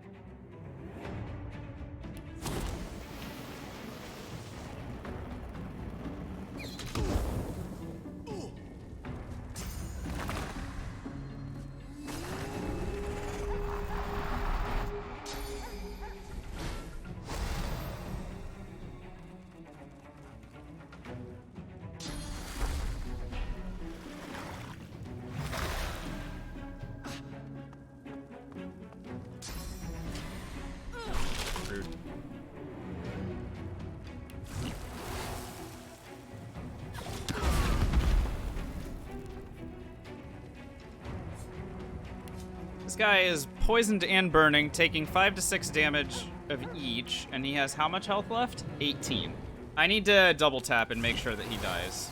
This guy is poisoned and burning, taking 5 to 6 damage of each, and he has how much health left? 18. I need to double tap and make sure that he dies.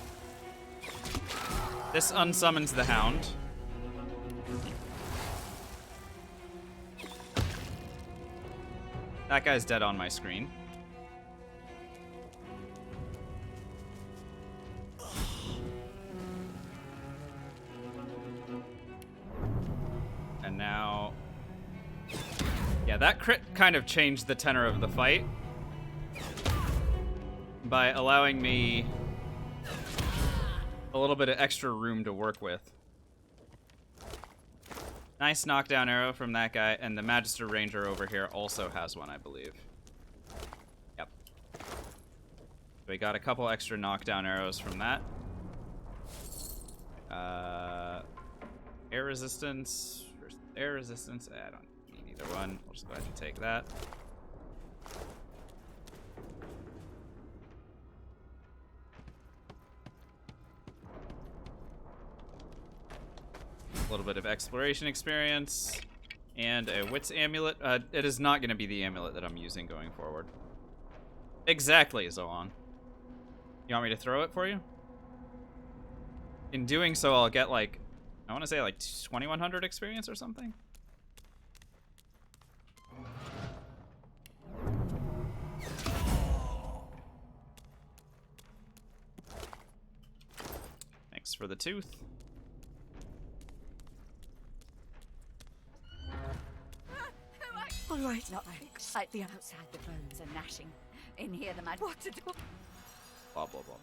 This unsummons the Hound. That guy's dead on my screen. And now... Yeah, that crit kind of changed the tenor of the fight by allowing me a little bit of extra room to work with. Nice knockdown arrow from that guy, and the Magister Ranger over here also has one, I believe. Yep. We got a couple extra knockdown arrows from that. Air resistance. Air resistance. I don't need either one. We'll just go ahead and take that. A little bit of exploration experience and a wits amulet. It is not going to be the amulet that I'm using going forward. Exactly, Zoan. You want me to throw it for you? In doing so, I'll get like I want to say like 2100 experience or something. Thanks for the tooth. All right, not like the outside, the bones are gnashing. In here, the mad. What to do? Blah, blah, blah, blah.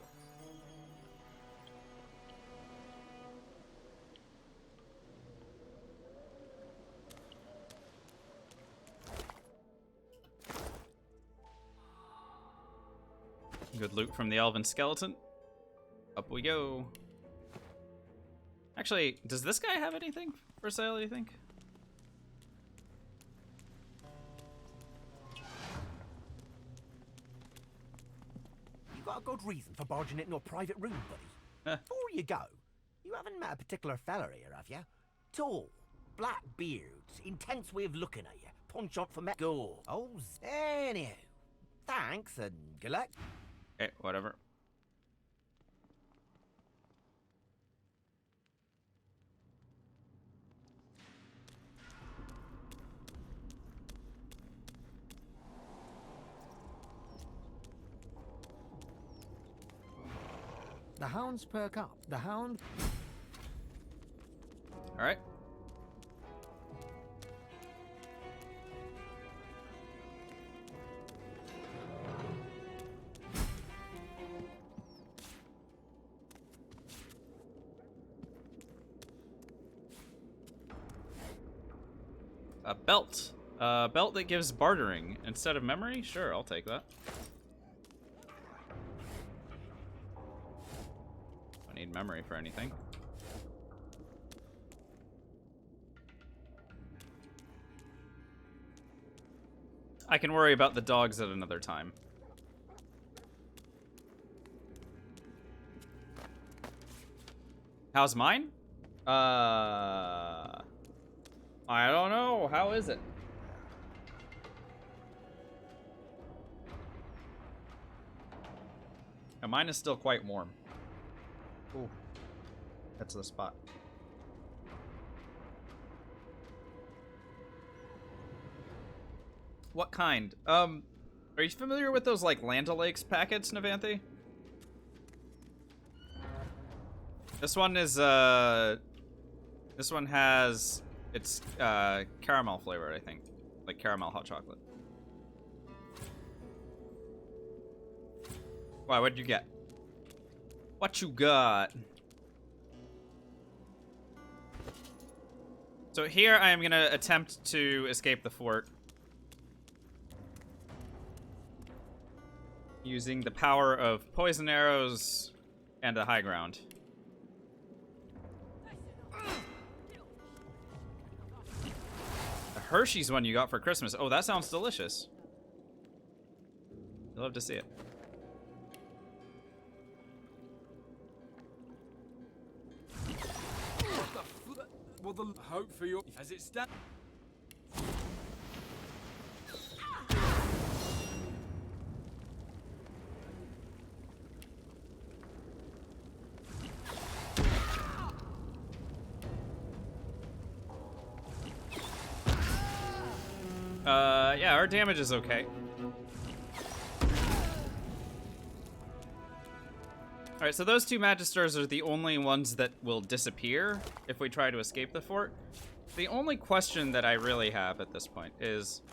Good loot from the elven skeleton. Up we go. Actually, does this guy have anything for sale, do you think? You got a good reason for barging into a private room, buddy. Before you go, you haven't met a particular fella here, have you? Tall, black beards, intense way of looking at you, punch up for me. Go. Oh, anyhow. Thanks and good luck. Okay, whatever. The hounds perk up. The hound... Alright. A belt. A belt that gives bartering instead of memory? Sure, I'll take that. Don't need memory for anything. I can worry about the dogs at another time. How's mine? I don't know. How is it? Now, mine is still quite warm. Ooh. That's the spot. What kind? Are you familiar with those, like, Land O'Lakes packets, Navanthi? This one is, this one has... It's caramel flavored, I think. Like caramel hot chocolate. Why, what'd you get? What you got? So here I am gonna attempt to escape the fort. Using the power of poison arrows and a high ground. Hershey's one you got for Christmas. Oh, that sounds delicious. I'd love to see it. Well, the hope for you as it stands. Yeah, our damage is okay. Alright, so those two Magisters are the only ones that will disappear if we try to escape the fort. The only question that I really have at this point is,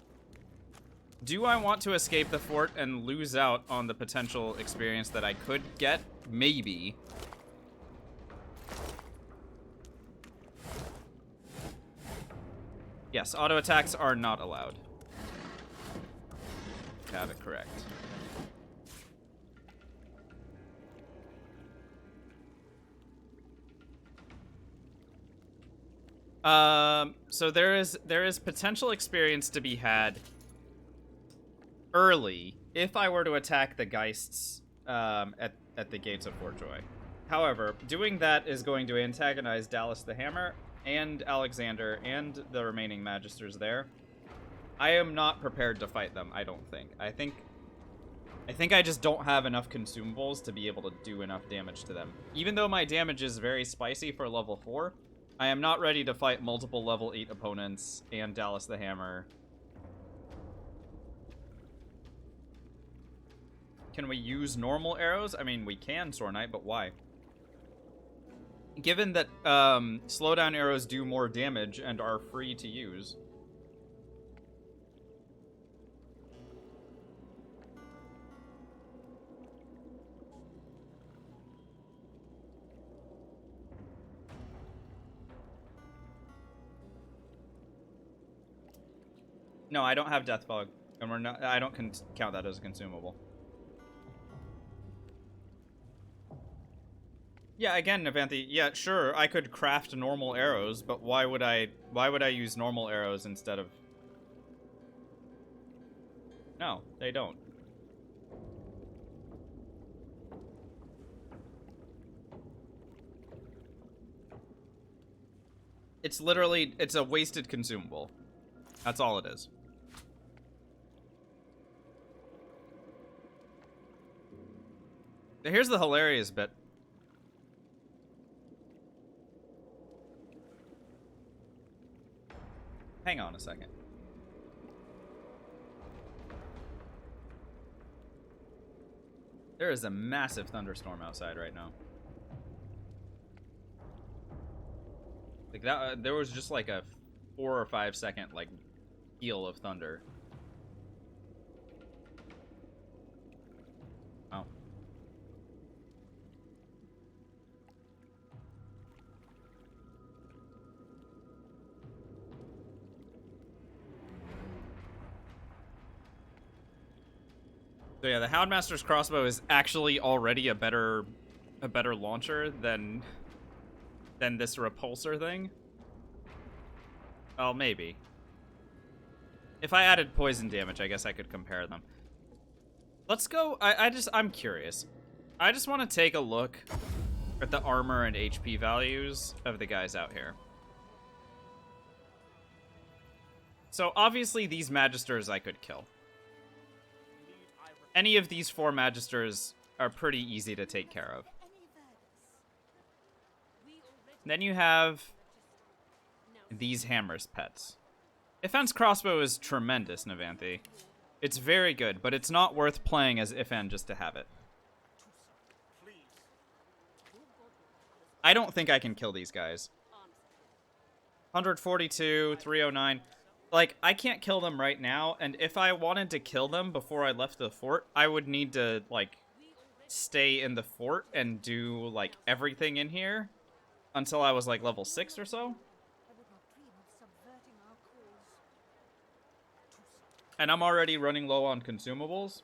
do I want to escape the fort and lose out on the potential experience that I could get? Maybe. Yes, auto attacks are not allowed. Have it correct. So there is potential experience to be had early if I were to attack the Geists at the gates of Fort Joy. However, doing that is going to antagonize Dallas the Hammer and Alexander and the remaining Magisters there. I am not prepared to fight them, I don't think. I think I just don't have enough consumables to be able to do enough damage to them. Even though my damage is very spicy for level 4, I am not ready to fight multiple level 8 opponents and Dallas the Hammer. Can we use normal arrows? I mean, we can, Sword Knight, but why? Given that slowdown arrows do more damage and are free to use. No, I don't have Death Fog, and we're not. I don't count that as a consumable. Yeah, again, Navanthi. Yeah, sure, I could craft normal arrows, but why would I? Why would I use normal arrows instead of? No, they don't. It's literally, it's a wasted consumable. That's all it is. Here's the hilarious bit. Hang on a second. There is a massive thunderstorm outside right now. Like that, there was just like a 4 or 5 second like peal of thunder. Oh. So yeah, the Houndmaster's crossbow is actually already a better launcher than this repulsor thing. Well, maybe. If I added poison damage, I guess I could compare them. Let's go. I'm curious. I just want to take a look at the armor and HP values of the guys out here. So obviously these Magisters I could kill. Any of these 4 Magisters are pretty easy to take care of. Then you have these Hammer's pets. Ifen's crossbow is tremendous, Navanthi. It's very good, but it's not worth playing as Ifen just to have it. I don't think I can kill these guys. 142, 309. Like, I can't kill them right now, and if I wanted to kill them before I left the fort, I would need to, like, stay in the fort and do, like, everything in here until I was, like, level 6 or so. And I'm already running low on consumables.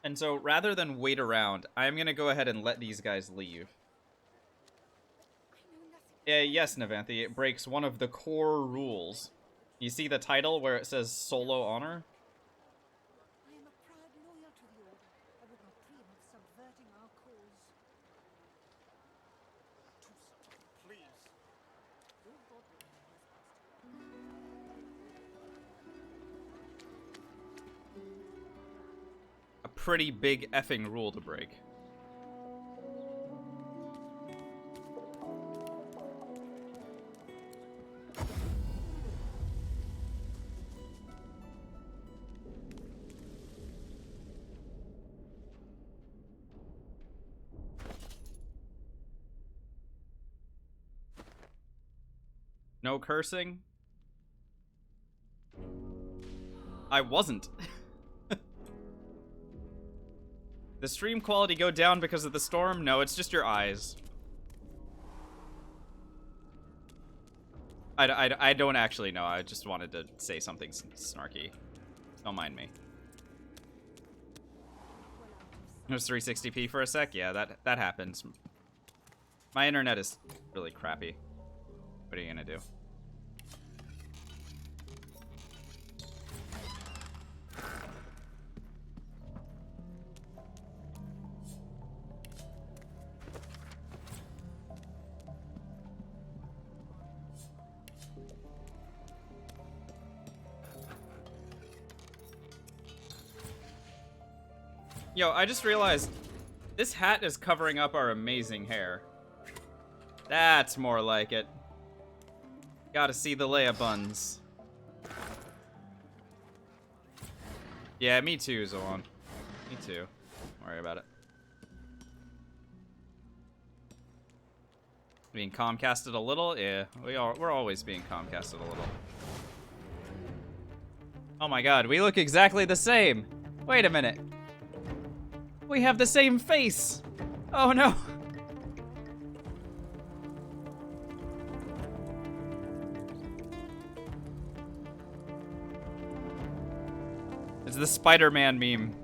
And so, rather than wait around, I'm going to go ahead and let these guys leave. Yes, Navanthi, it breaks one of the core rules. You see the title where it says Solo Honor? A pretty big effing rule to break. No cursing? I wasn't. The stream quality go down because of the storm? No, it's just your eyes. I don't actually know. I just wanted to say something snarky. Don't mind me. It was 360p for a sec? Yeah, that happens. My internet is really crappy. What are you gonna do? Yo, I just realized this hat is covering up our amazing hair. That's more like it. Gotta see the Leia buns. Yeah, me too, Zoan. Me too. Don't worry about it. Being Comcasted a little? Yeah, we're always being Comcasted a little. Oh my god, we look exactly the same! Wait a minute. We have the same face! Oh no! It's the Spider-Man meme.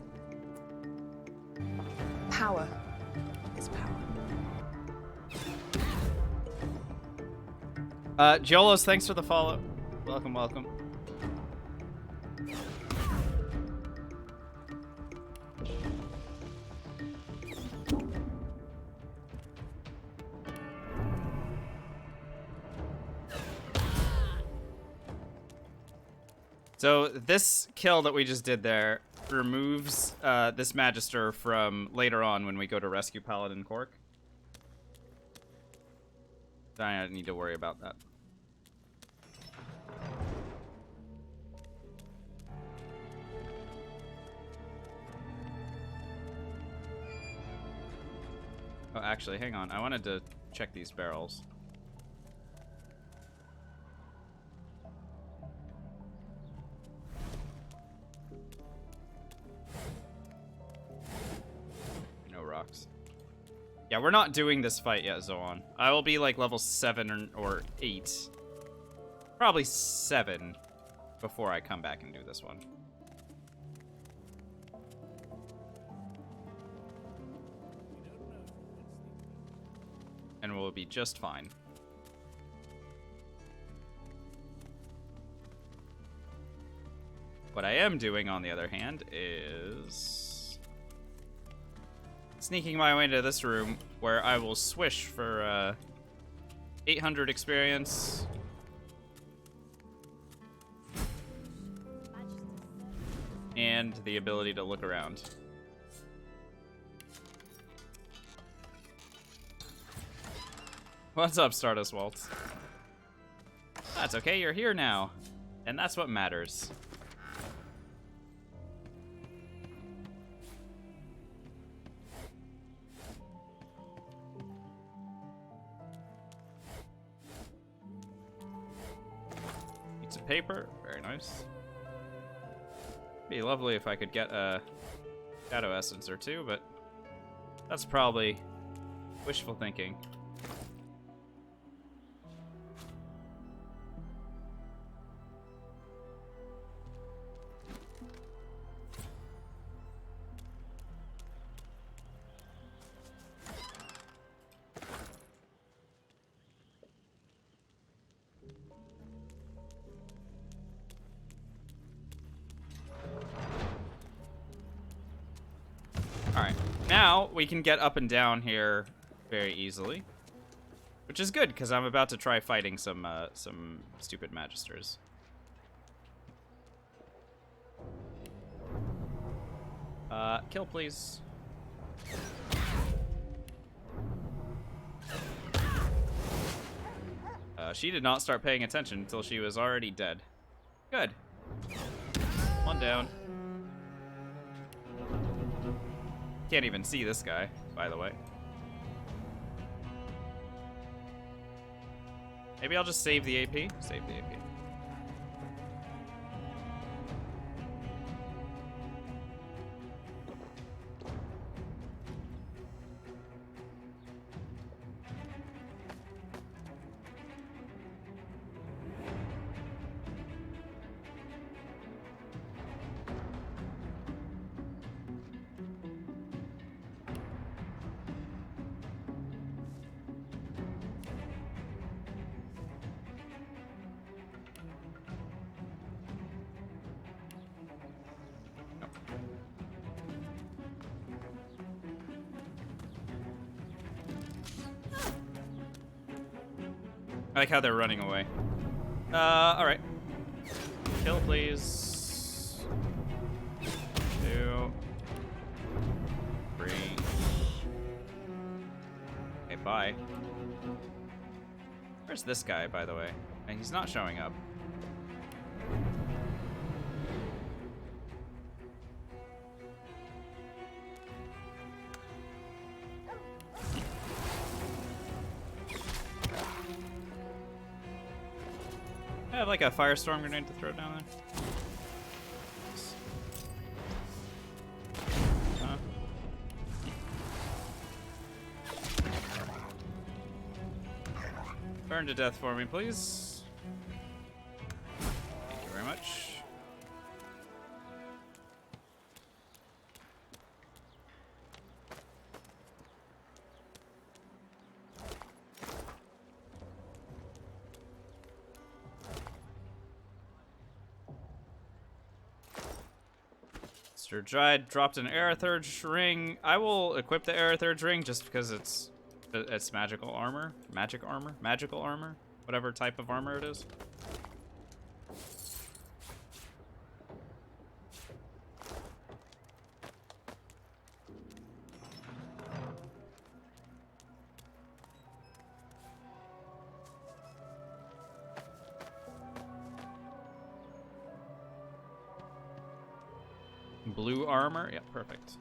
Power is power. Jolos, thanks for the follow. Welcome, welcome. So this kill that we just did there removes this Magister from later on when we go to rescue Paladin Cork. I don't need to worry about that. Oh, actually, hang on. I wanted to check these barrels. No rocks. Yeah, we're not doing this fight yet, Zoan. I will be like level 7 or 8. Probably 7 before I come back and do this one. And we'll be just fine. What I am doing, on the other hand, is sneaking my way into this room where I will swish for 800 experience. And the ability to look around. What's up, Stardust Waltz? That's okay, you're here now. And that's what matters. Piece of paper, very nice. Be lovely if I could get a shadow essence or two, but that's probably wishful thinking. Alright, now we can get up and down here very easily. Which is good, because I'm about to try fighting some stupid Magisters. Kill, please. She did not start paying attention until she was already dead. Good. One down. Can't even see this guy, by the way. Maybe I'll just save the AP? Save the AP. I like how they're running away. Alright. Kill, please. 2. 3. Okay, bye. Where's this guy, by the way? And he's not showing up. I have like a firestorm grenade to throw down there. Burn to death for me, please. Thank you very much. Mr. Dried dropped an Aerithurge ring. I will equip the Aerithurge ring just because it's magical armor. Magical armor. Whatever type of armor it is. Blue armor? Yeah, perfect.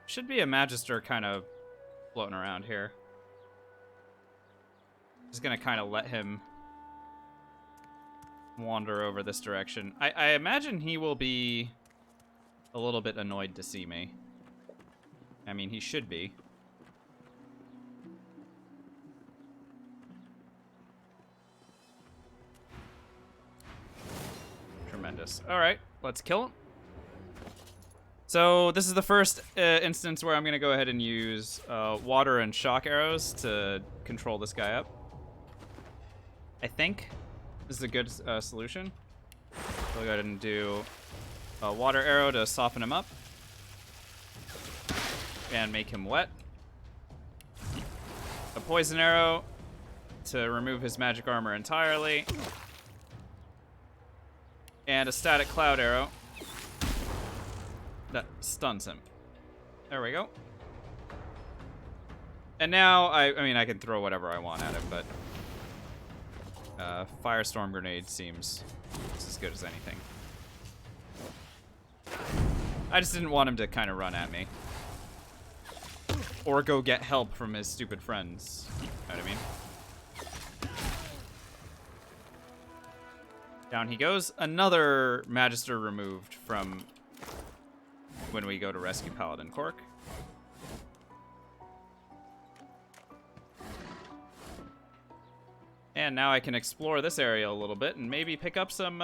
Should be a Magister kind of floating around here. Just gonna kind of let him wander over this direction. I imagine he will be a little bit annoyed to see me. I mean, he should be. Tremendous. All right, let's kill him. So this is the first instance where I'm going to go ahead and use water and shock arrows to control this guy up. I think this is a good solution. So I'll go ahead and do a water arrow to soften him up and make him wet. A poison arrow to remove his magic armor entirely. And a static cloud arrow that stuns him. There we go. And now, I mean, I can throw whatever I want at him, but Firestorm Grenade seems as good as anything. I just didn't want him to kind of run at me. Or go get help from his stupid friends. You know what I mean? Down he goes. Another Magister removed from when we go to rescue Paladin Cork. And now I can explore this area a little bit and maybe pick up some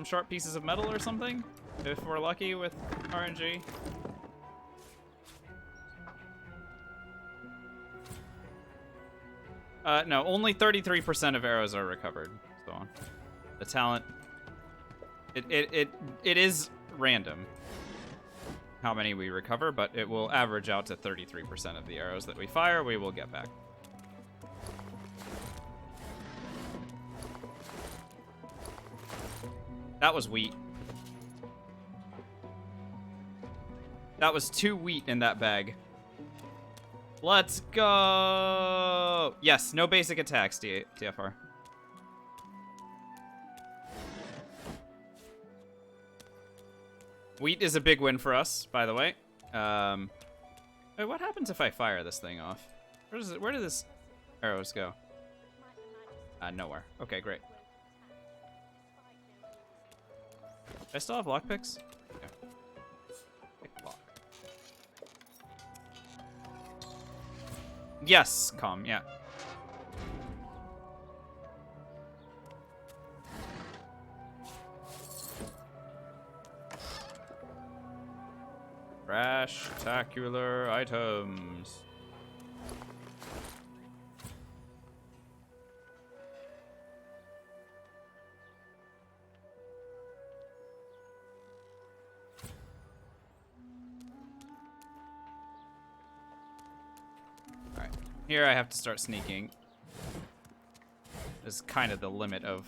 sharp pieces of metal or something, if we're lucky with RNG. No, only 33% of arrows are recovered. So the talent, it is random how many we recover, but it will average out to 33% of the arrows that we fire, we will get back. That was wheat. That was 2 wheat in that bag. Let's go! Yes, no basic attacks, TFR. Wheat is a big win for us, by the way. Wait, what happens if I fire this thing off? Where do this arrows go? Nowhere. Okay, great. Do I still have lockpicks? Okay. Pick lock. Yes, calm, yeah. Trash-tacular items. Alright, here I have to start sneaking. This is kind of the limit of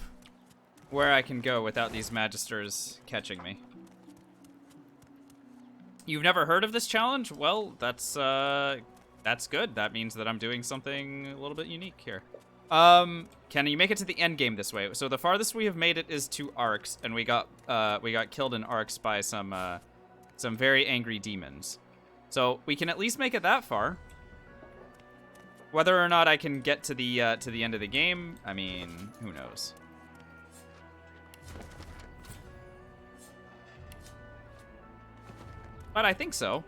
where I can go without these Magisters catching me. You've never heard of this challenge? Well, that's That's good. That means that I'm doing something a little bit unique here. Can you make it to the end game this way? So the farthest we have made it is 2 arcs, and we got killed in arcs by some very angry demons. So we can at least make it that far. Whether or not I can get to the end of the game, I mean, who knows? But I think so.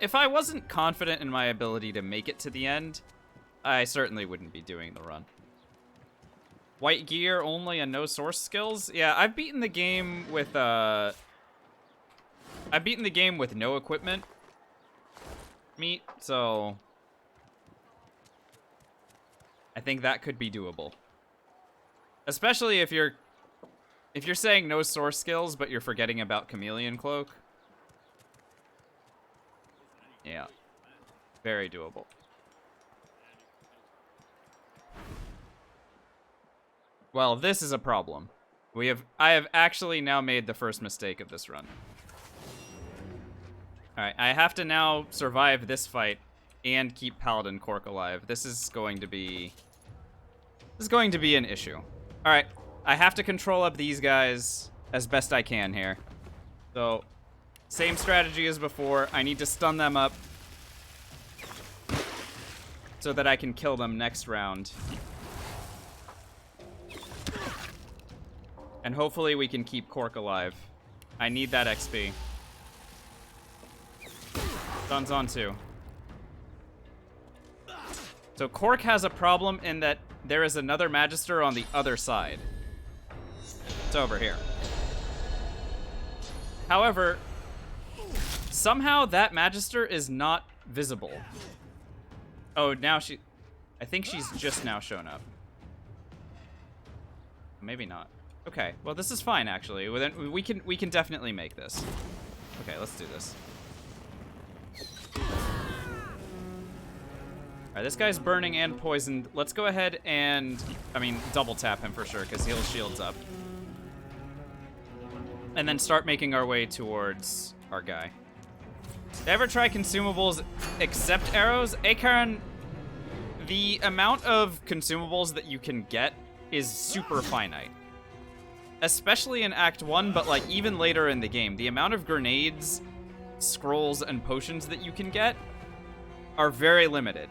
If I wasn't confident in my ability to make it to the end, I certainly wouldn't be doing the run. White gear only and no source skills? Yeah, I've beaten the game with no equipment meat, so I think that could be doable. Especially if you're saying no source skills, but you're forgetting about Chameleon Cloak. Yeah. Very doable. Well, this is a problem. I have actually now made the first mistake of this run. Alright, I have to now survive this fight and keep Paladin Cork alive. This is going to be an issue. Alright, I have to control up these guys as best I can here. So, same strategy as before. I need to stun them up so that I can kill them next round. And hopefully we can keep Cork alive. I need that XP. Stun's on 2. So Cork has a problem in that there is another Magister on the other side. It's over here. However, somehow that Magister is not visible. Oh, now I think she's just now shown up. Maybe not. Okay, well this is fine actually. We can definitely make this. Okay, let's do this. Alright, this guy's burning and poisoned. Let's go ahead and, double tap him for sure, because he'll shields up. And then start making our way towards our guy. Did I ever try consumables except arrows? Karen, the amount of consumables that you can get is super finite. Especially in Act 1, but like even later in the game. The amount of grenades, scrolls, and potions that you can get are very limited.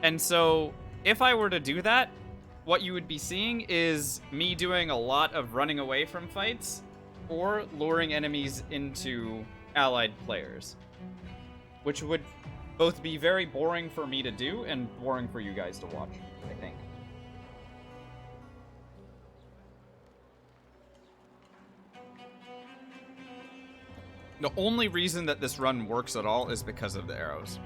And so, if I were to do that, what you would be seeing is me doing a lot of running away from fights or luring enemies into allied players. Which would both be very boring for me to do and boring for you guys to watch, I think. The only reason that this run works at all is because of the arrows.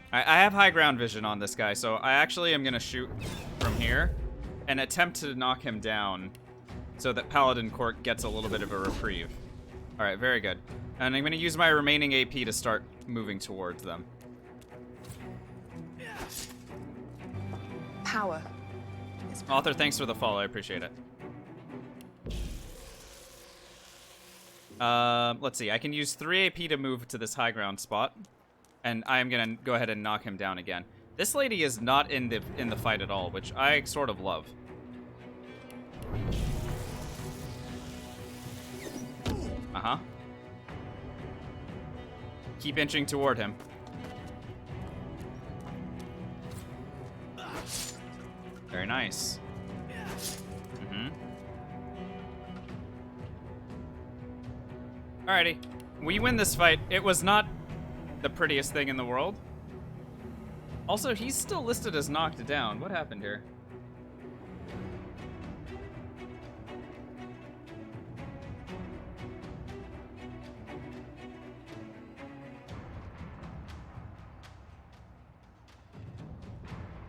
I have high ground vision on this guy, so I actually am going to shoot from here and attempt to knock him down so that Paladin Cork gets a little bit of a reprieve. Alright, very good. And I'm going to use my remaining AP to start moving towards them. Power. Author, thanks for the follow. I appreciate it. Let's see. I can use 3 AP to move to this high ground spot. And I'm going to go ahead and knock him down again. This lady is not in the fight at all, which I sort of love. Uh-huh. Keep inching toward him. Very nice. Mm-hmm. Alrighty. We win this fight. It was not the prettiest thing in the world. Also, he's still listed as knocked down. What happened here?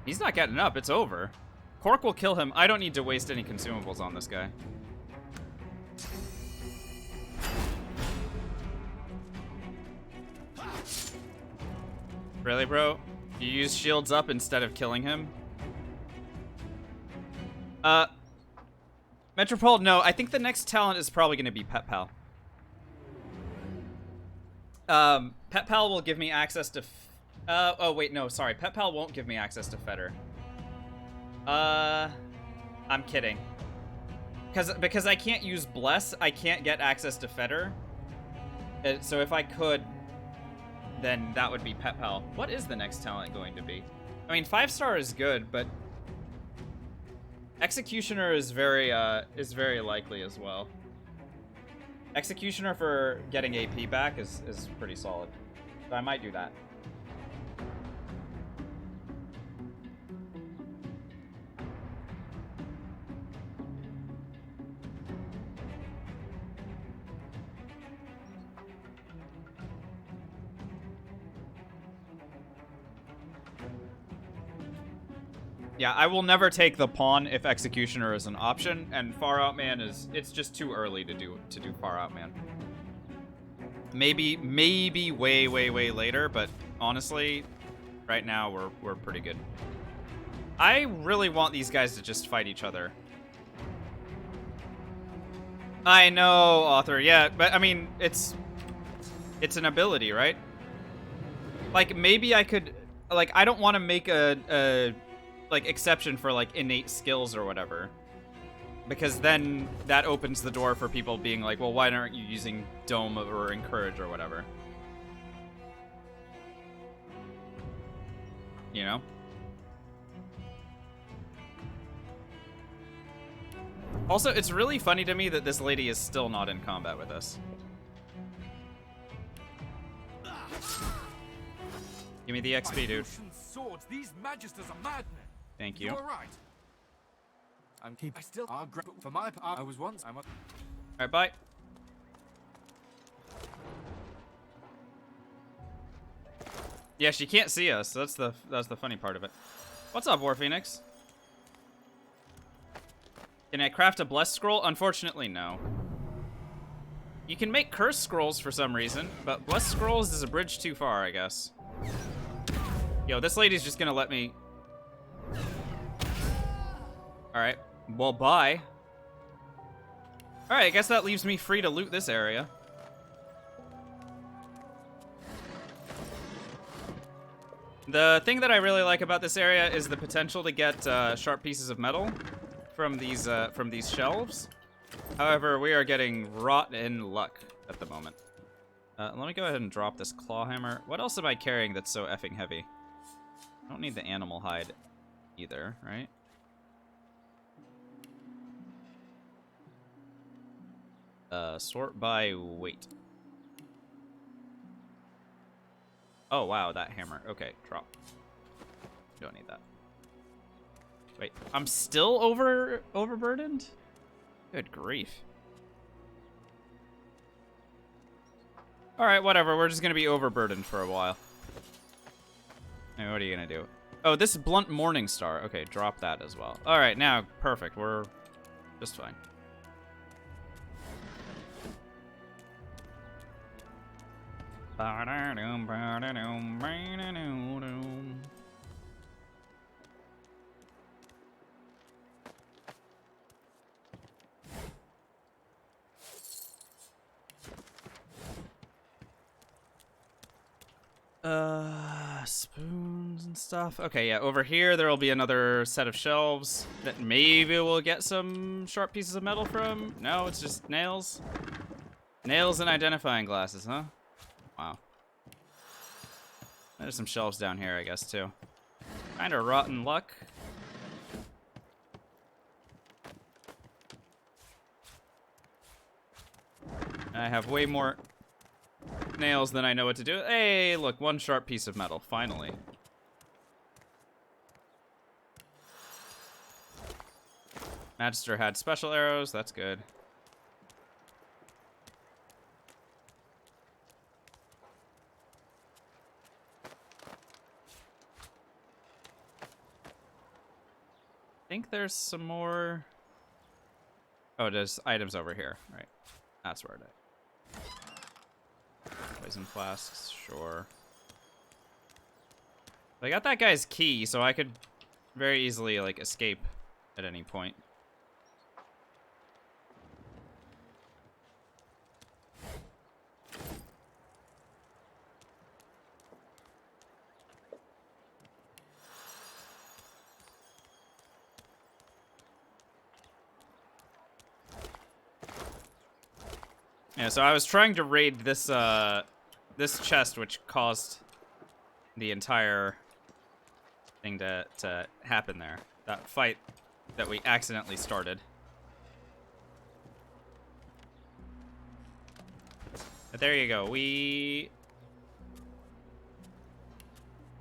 He's not getting up. It's over. Cork will kill him. I don't need to waste any consumables on this guy. Really, bro? You use shields up instead of killing him? Metropole, no. I think the next talent is probably going to be Pet Pal. Pet Pal will give me access to... oh, wait, no, sorry. Pet Pal won't give me access to Fetter. I'm kidding. Because I can't use Bless, I can't get access to Fetter. So if I could, then that would be Pet Pal. What is the next talent going to be? I mean, 5-star is good, but Executioner is very likely as well. Executioner for getting AP back is pretty solid. So I might do that. Yeah, I will never take the pawn if Executioner is an option, and Far Out Man it's just too early to do Far Out Man. Maybe way later, but honestly, right now we're pretty good. I really want these guys to just fight each other. I know, author, yeah, but I mean it's an ability, right? Like maybe I could, like, I don't want to make a like exception for like innate skills or whatever, because then that opens the door for people being like, well, why aren't you using Dome or Encourage or whatever, you know? Also, it's really funny to me that this lady is still not in combat with us. Give me the XP, dude. Swords, these magisters are madmen. Thank you. You're right. I still for my part. I was once. All right, bye. Yeah, she can't see us. So that's the funny part of it. What's up, War Phoenix? Can I craft a Blessed Scroll? Unfortunately, no. You can make Curse Scrolls for some reason, but Blessed Scrolls is a bridge too far, I guess. Yo, this lady's just gonna let me... Alright, well, bye. Alright, I guess that leaves me free to loot this area. The thing that I really like about this area is the potential to get sharp pieces of metal from these shelves. However, we are getting rotten luck at the moment. Let me go ahead and drop this claw hammer. What else am I carrying that's so effing heavy? I don't need the animal hide either, right? Sort by weight. Oh, wow, that hammer. Okay, drop. Don't need that. Wait, I'm still overburdened? Good grief. Alright, whatever. We're just gonna be overburdened for a while. Hey, what are you gonna do? Oh, this blunt Morning Star. Okay, drop that as well. Alright, now, perfect. We're just fine. Spoons and stuff. Okay, yeah, over here there will be another set of shelves that maybe we'll get some sharp pieces of metal from. No, it's just nails. Nails and identifying glasses, huh? Wow. There's some shelves down here, I guess, too. Kinda rotten luck. I have way more nails than I know what to do. Hey, look, one sharp piece of metal, finally. Magister had special arrows, that's good. I think there's some more... Oh, there's items over here, right. That's where it is. Poison flasks, sure. I got that guy's key, so I could very easily, like, escape at any point. Yeah, so I was trying to raid this this chest, which caused the entire thing to happen there. That fight that we accidentally started. But there you go. We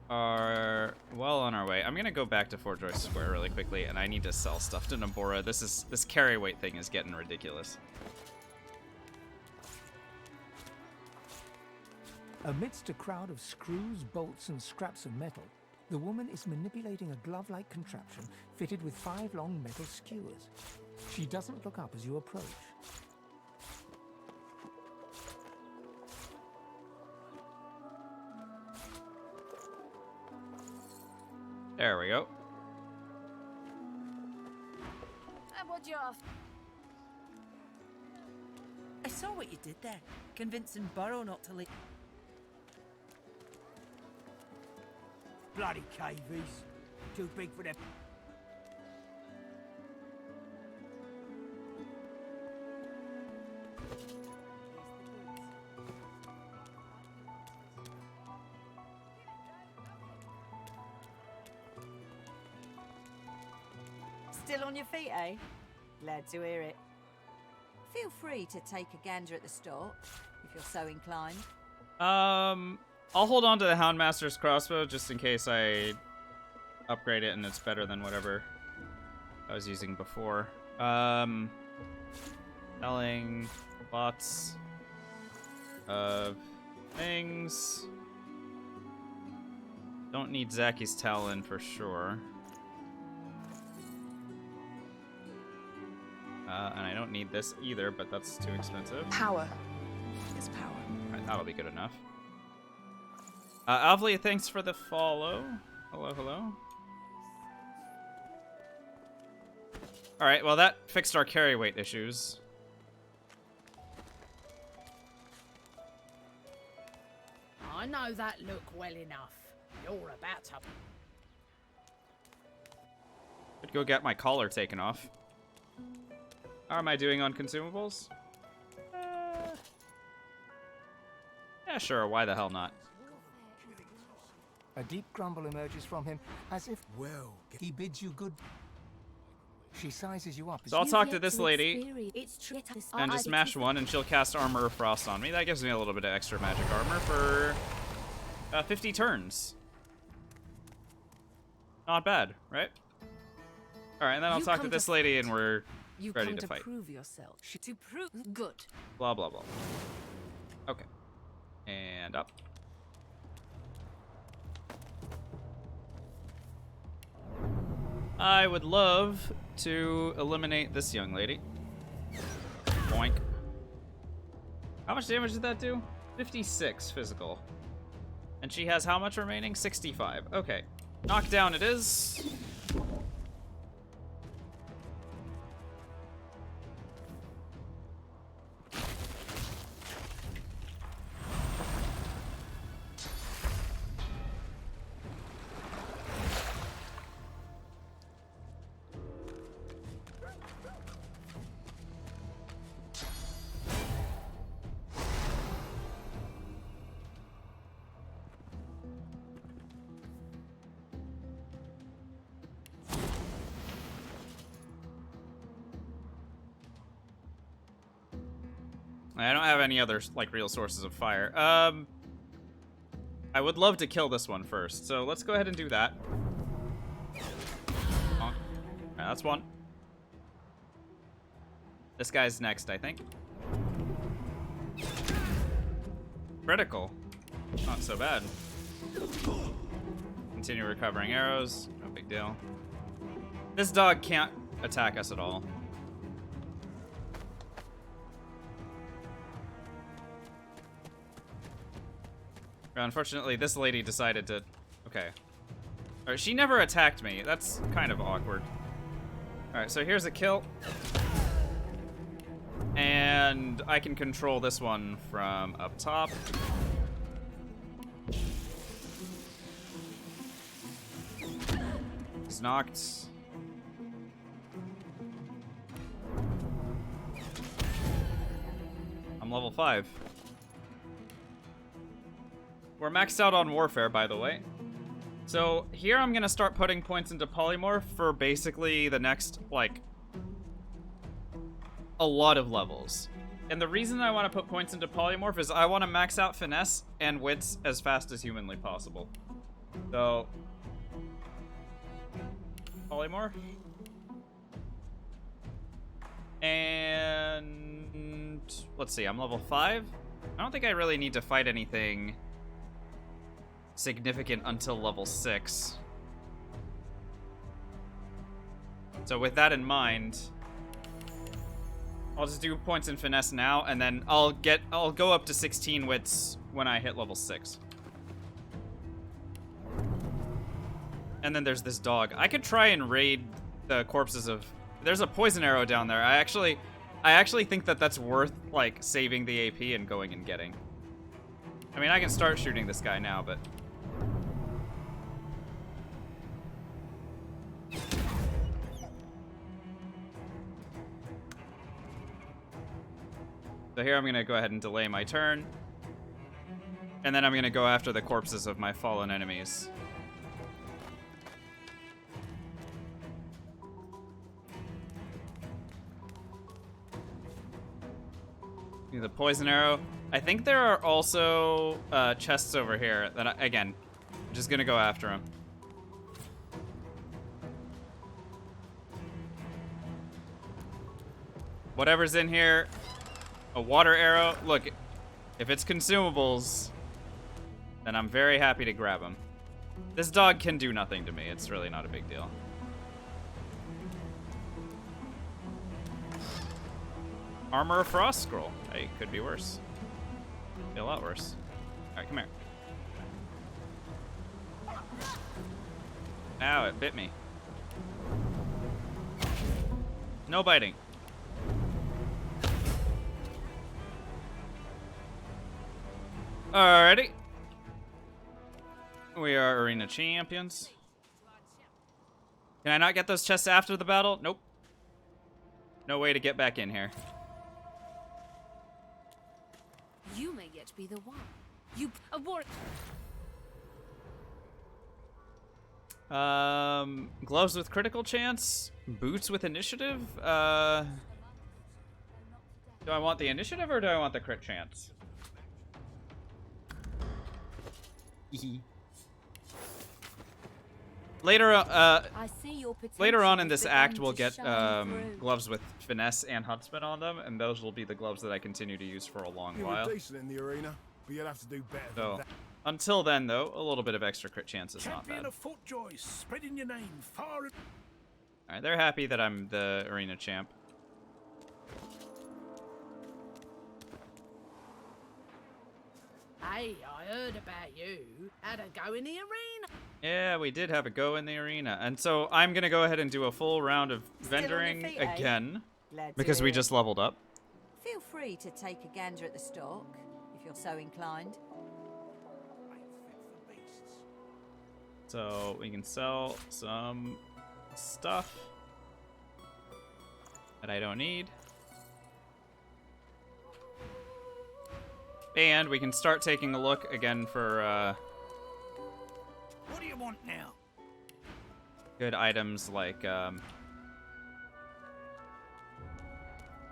are well on our way. I'm gonna go back to Fort Joyce Square really quickly, and I need to sell stuff to Nabora. This carry weight thing is getting ridiculous. Amidst a crowd of screws, bolts, and scraps of metal, the woman is manipulating a glove-like contraption fitted with 5 long metal skewers. She doesn't look up as you approach. There we go. And what you after? I saw what you did there, convincing Burrow not to leave. Bloody cavies. Too big for them. Still on your feet, eh? Glad to hear it. Feel free to take a gander at the store, if you're so inclined. I'll hold on to the Houndmaster's crossbow just in case I upgrade it and it's better than whatever I was using before. Selling lots of things. Don't need Zacky's Talon for sure. And I don't need this either, but that's too expensive. Power is power. Alright, that'll be good enough. Avli, thanks for the follow. Hello, hello. Alright, well that fixed our carry weight issues. I know that look well enough. You're about to... I'd go get my collar taken off. How am I doing on consumables? Yeah, sure, why the hell not? A deep grumble emerges from him, as if, well, he bids you good. She sizes you up. So I'll talk to this lady and just smash one, and she'll cast Armor of Frost on me. That gives me a little bit of extra magic armor for 50 turns. Not bad, right? All right, and then I'll talk to this lady, and we're ready to fight. Prove yourself. To prove good. Blah blah blah. Okay, and up. I would love to eliminate this young lady. Boink. How much damage did that do? 56 physical. And she has how much remaining? 65. Okay. Knockdown it is. I don't have any other, like, real sources of fire. I would love to kill this one first, so let's go ahead and do that. Oh. Right, that's one. This guy's next, I think. Critical. Not so bad. Continue recovering arrows. No big deal. This dog can't attack us at all. Unfortunately, this lady decided to... Okay. Alright, she never attacked me. That's kind of awkward. Alright, so here's a kill. And I can control this one from up top. He's knocked. I'm level 5. We're maxed out on warfare, by the way. So here I'm gonna start putting points into polymorph for basically the next, like, a lot of levels. And the reason I want to put points into polymorph is I want to max out finesse and wits as fast as humanly possible. So, polymorph. And let's see, I'm level 5. I don't think I really need to fight anything significant until level 6. So with that in mind, I'll just do points in finesse now, and then I'll go up to 16 wits when I hit level 6. And then there's this dog. I could try and raid the corpses of... There's a poison arrow down there. I actually think that that's worth, like, saving the AP and going and getting. I mean, I can start shooting this guy now, but... So here I'm going to go ahead and delay my turn. And then I'm going to go after the corpses of my fallen enemies. The poison arrow. I think there are also chests over here that, again, I'm just going to go after them. Whatever's in here. A water arrow. Look, if it's consumables, then I'm very happy to grab them. This dog can do nothing to me. It's really not a big deal. Armor of Frost Scroll. Hey, could be worse. Could be a lot worse. Alright, come here. Ow, it bit me. No biting. Alrighty. We are arena champions. Can I not get those chests after the battle? Nope. No way to get back in here. You may yet be the one. You abort. Gloves with critical chance, boots with initiative. Do I want the initiative or do I want the crit chance? Later, later on in this act, we'll get gloves with finesse and huntsman on them, and those will be the gloves that I continue to use for a long while. You were decent in the arena, but you'll have to do better than that. Until then, though, a little bit of extra crit chance is not bad. Champion of Footjoy, spreading your name far. All right, they're happy that I'm the arena champ. Hey, I heard about you. Had a go in the arena. Yeah, we did have a go in the arena. And so I'm going to go ahead and do a full round of vendoring again. Because we just leveled up. Feel free to take a gander at the stock, if you're so inclined. So we can sell some stuff that I don't need. And we can start taking a look again for What do you want now? good items like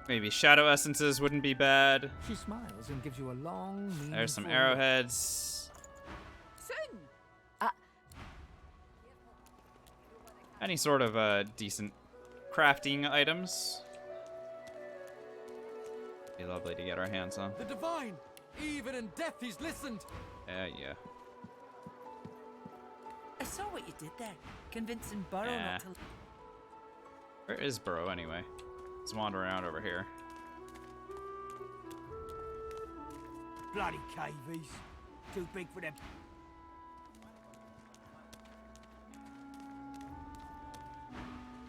maybe shadow essences wouldn't be bad. She smiles and gives you a long, There's some arrowheads. Soon. Any sort of decent crafting items. Be lovely to get our hands on. The divine, even in death, he's listened. Yeah. I saw what you did there, convincing Burrow not to... Where is Burrow anyway? Let's wander around over here. Bloody cavies. Too big for them.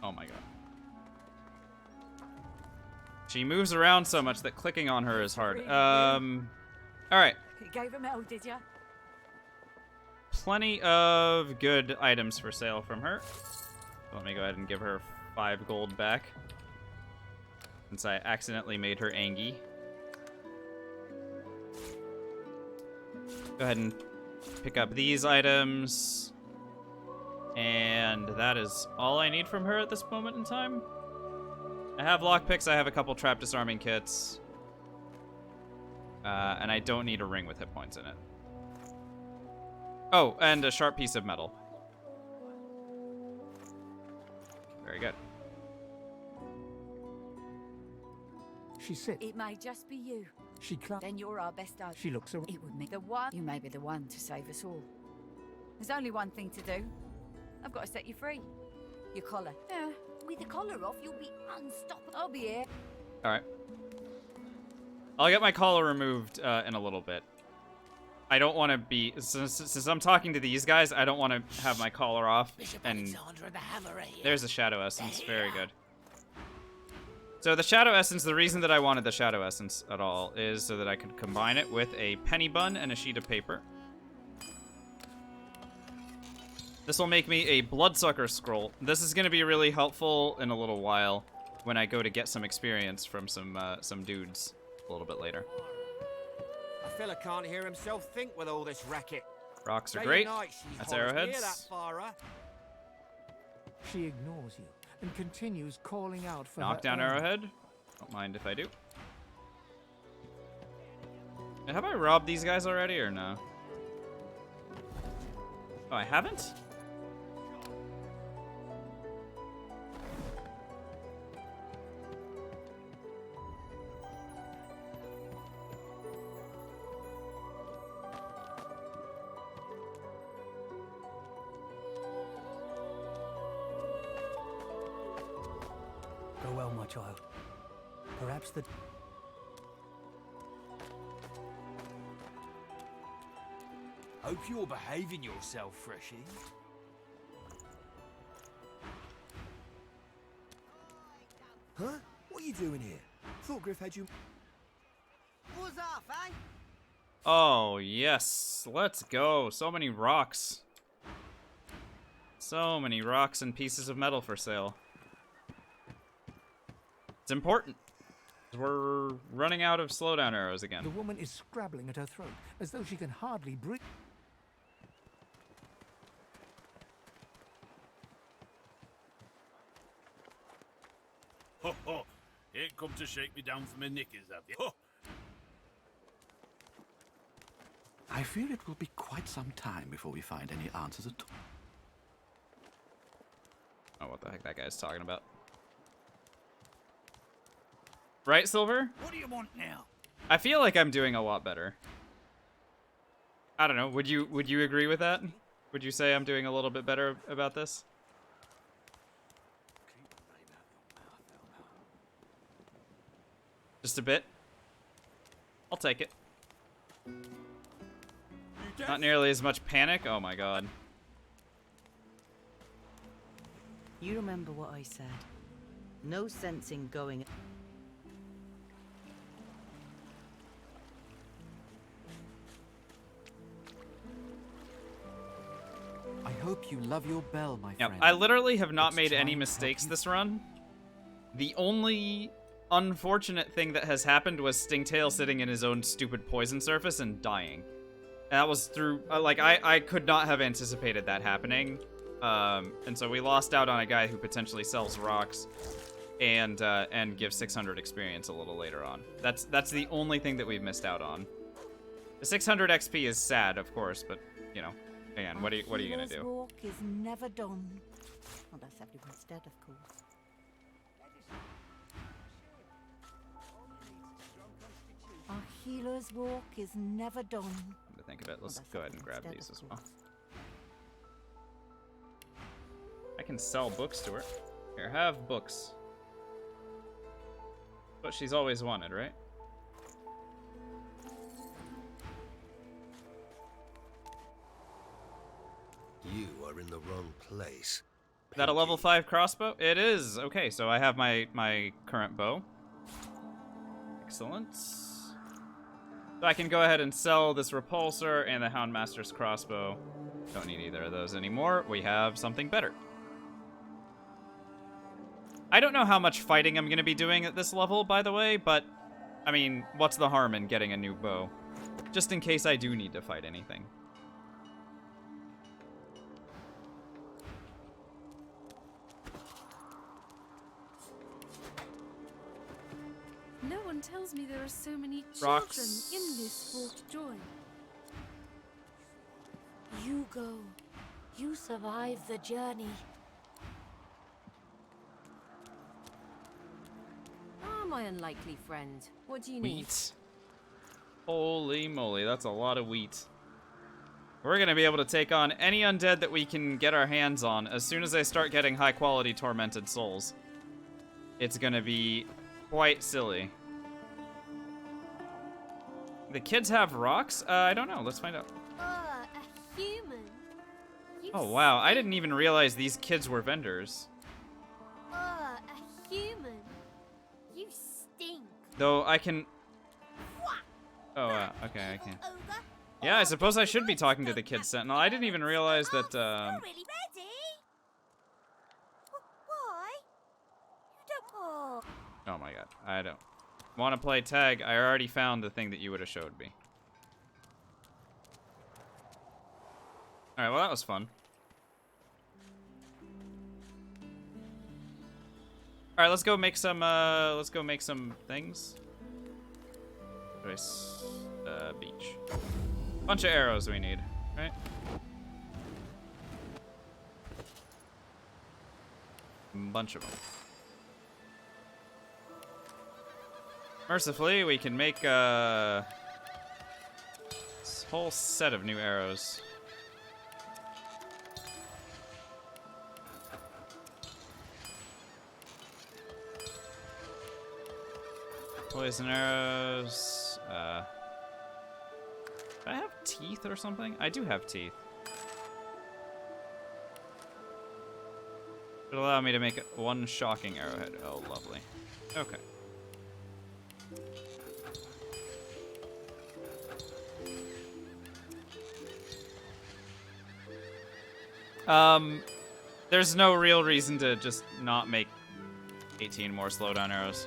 Oh my god. She moves around so much that clicking on her is hard. Alright. You gave him hell, did you? Plenty of good items for sale from her. Let me go ahead and give her 5 gold back. Since I accidentally made her Angie. Go ahead and pick up these items. And that is all I need from her at this moment in time. I have lockpicks, I have a couple trap disarming kits. And I don't need a ring with hit points in it. Oh, and a sharp piece of metal. Very good. She sits. It may just be you. She Then you're our best hope. She looks around. It would make the one. You may be the one to save us all. There's only one thing to do. I've got to set you free. Your collar. Yeah. With the collar off, you'll be unstoppable. I'll be here. All right. I'll get my collar removed in a little bit. I don't want to be... Since I'm talking to these guys, I don't want to have my collar off. And there's a Shadow Essence. Very good. So the Shadow Essence, the reason that I wanted the Shadow Essence at all is so that I could combine it with a penny bun and a sheet of paper. This will make me a Bloodsucker Scroll. This is going to be really helpful in a little while when I go to get some experience from some dudes a little bit later. A fella can't hear himself think with all this racket. Rocks are Day great. and night she That's hollers, arrowheads. "Hear that, Farah?" She ignores you and continues calling out for Knockdown her own. arrowhead. Don't mind if I do. Have I robbed these guys already or no? Oh, I haven't? Go well, my child. Perhaps the... Hope you're behaving yourself, Freshie. Huh? What are you doing here? Thought Griff had you... What's up, eh? Oh, yes. Let's go. So many rocks. So many rocks and pieces of metal for sale. It's important. We're running out of slowdown arrows again. The woman is scrabbling at her throat, as though she can hardly breathe. Ho ho! Ain't come to shake me down for my knickers, have you? Ho! I fear it will be quite some time before we find any answers at all. Oh, what the heck that guy's talking about. Right, Silver? What do you want now? I feel like I'm doing a lot better. I don't know. Would you agree with that? Would you say I'm doing a little bit better about this? Just a bit? I'll take it. Not nearly as much panic? Oh my god. You remember what I said. No sense in going... I hope you love your bell, my Yeah, friend. I literally have not It's made any time to mistakes help you. this run. The only unfortunate thing that has happened was Stingtail sitting in his own stupid poison surface and dying. And that was through, like, I could not have anticipated that happening. And so we lost out on a guy who potentially sells rocks and gives 600 experience a little later on. That's the only thing that we've missed out on. The 600 XP is sad, of course, but, you know, again, what are you gonna do? Walk is never done. Well, that's everyone's dead, of course. Our healer's walk is never done. Come to think of it, let's go ahead and grab these as well. I can sell books to her. Here, have books. What she's always wanted, right? You are in the wrong place. Is that a level 5 crossbow? It is! Okay, so I have my current bow. Excellent. So I can go ahead and sell this repulsor and the Houndmaster's crossbow. Don't need either of those anymore. We have something better. I don't know how much fighting I'm going to be doing at this level, by the way, but, I mean, what's the harm in getting a new bow? Just in case I do need to fight anything. No one tells me there are so many Rocks. children in this Fort Joy. You go. You survive the journey. Ah, my unlikely friend. What do you need? Wheat. Holy moly, that's a lot of wheat. We're gonna be able to take on any undead that we can get our hands on as soon as I start getting high quality tormented souls. It's gonna be quite silly. The kids have rocks? I don't know. Let's find out. A human? You Oh, wow. I didn't even realize these kids were vendors. a human? You stink. Though I can... Oh, okay, I can. Yeah, I suppose I should be talking to the kid sentinel. I didn't even realize that, Really ready? Why? You don't... Oh. Oh my god, I don't want to play tag. I already found the thing that you would have showed me. Alright, well that was fun. Alright, let's go make some things. Choice, beach. Bunch of arrows we need, right? Bunch of them. Mercifully, we can make this whole set of new arrows. Poison arrows. Do I have teeth or something? I do have teeth. It'll allow me to make one shocking arrowhead. Oh, lovely. Okay. There's no real reason to just not make 18 more slowdown arrows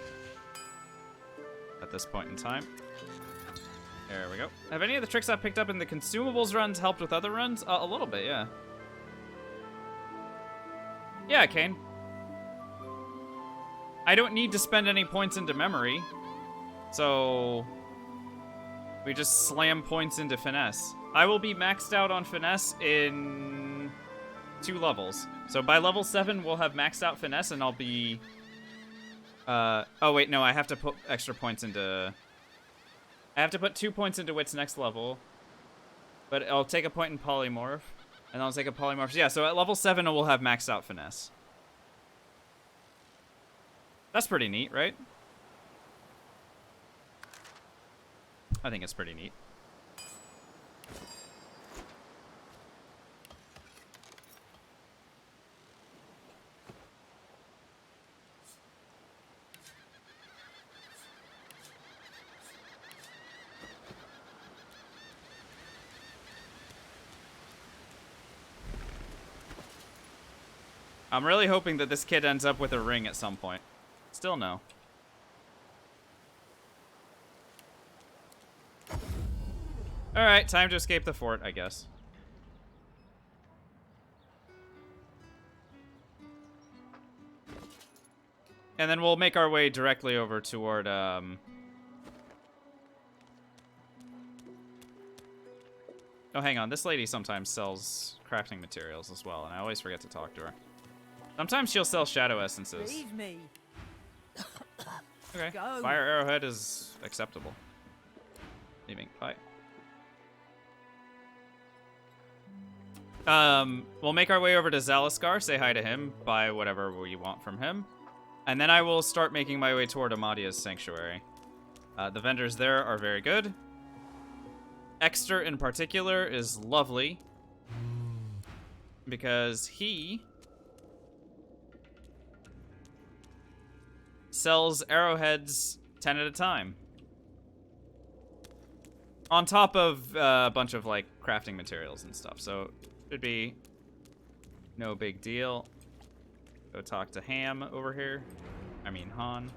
at this point in time. There we go. Have any of the tricks I picked up in the consumables runs helped with other runs? A little bit, yeah. Yeah, Kane. I don't need to spend any points into memory, so we just slam points into finesse. I will be maxed out on finesse in 2 levels. So by level 7, we'll have maxed out finesse, and I'll be... oh wait, no, I have to put extra points into... I have to put 2 points into wit's next level, but I'll take a point in polymorph, and I'll take a polymorph. Yeah, so at level 7, we'll have maxed out finesse. That's pretty neat, right? I think it's pretty neat. I'm really hoping that this kid ends up with a ring at some point. Still no. Alright, time to escape the fort, I guess. And then we'll make our way directly over toward, Oh, hang on. This lady sometimes sells crafting materials as well, and I always forget to talk to her. Sometimes she'll sell shadow essences. Leave me. Okay. Go. Fire arrowhead is acceptable. Leaving. Bye. We'll make our way over to Zaliskar, say hi to him, buy whatever we want from him. And then I will start making my way toward Amadia's sanctuary. The vendors there are very good. Exter in particular is lovely. Because he sells arrowheads 10 at a time. On top of a bunch of, like, crafting materials and stuff. So, should be no big deal. Go talk to Ham over here. I mean, Han.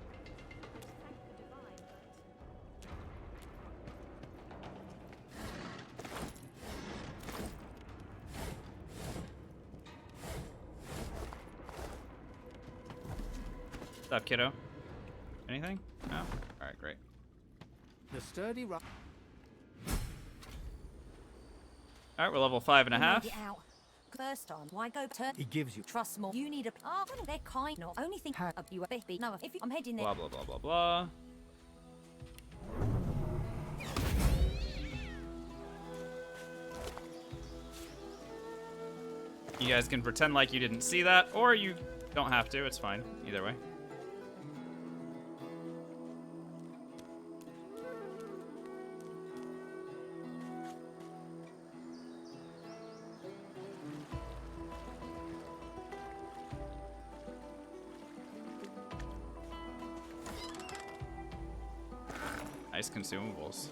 Stop, kiddo. Anything? No? Alright, great. The sturdy rock. Alright, we're level 5.5. First time, why go turn? He gives you. Trust more. You need a. Oh, they're kind. Not only think of you a baby. No, if I'm heading there. Blah, blah, blah, blah, blah. You guys can pretend like you didn't see that, or you don't have to. It's fine. Either way. Nice consumables.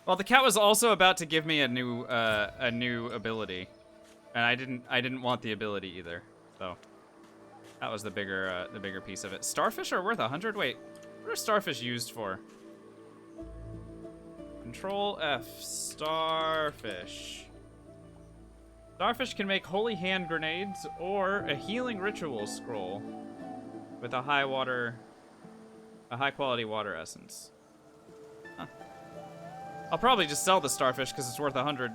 Well, the cat was also about to give me a new ability, and I didn't want the ability either. So that was the bigger piece of it. Starfish are worth 100. Wait, what are starfish used for? Control F. Starfish. Starfish can make holy hand grenades or a healing ritual scroll with a high quality water essence. Huh. I'll probably just sell the starfish because it's worth 100.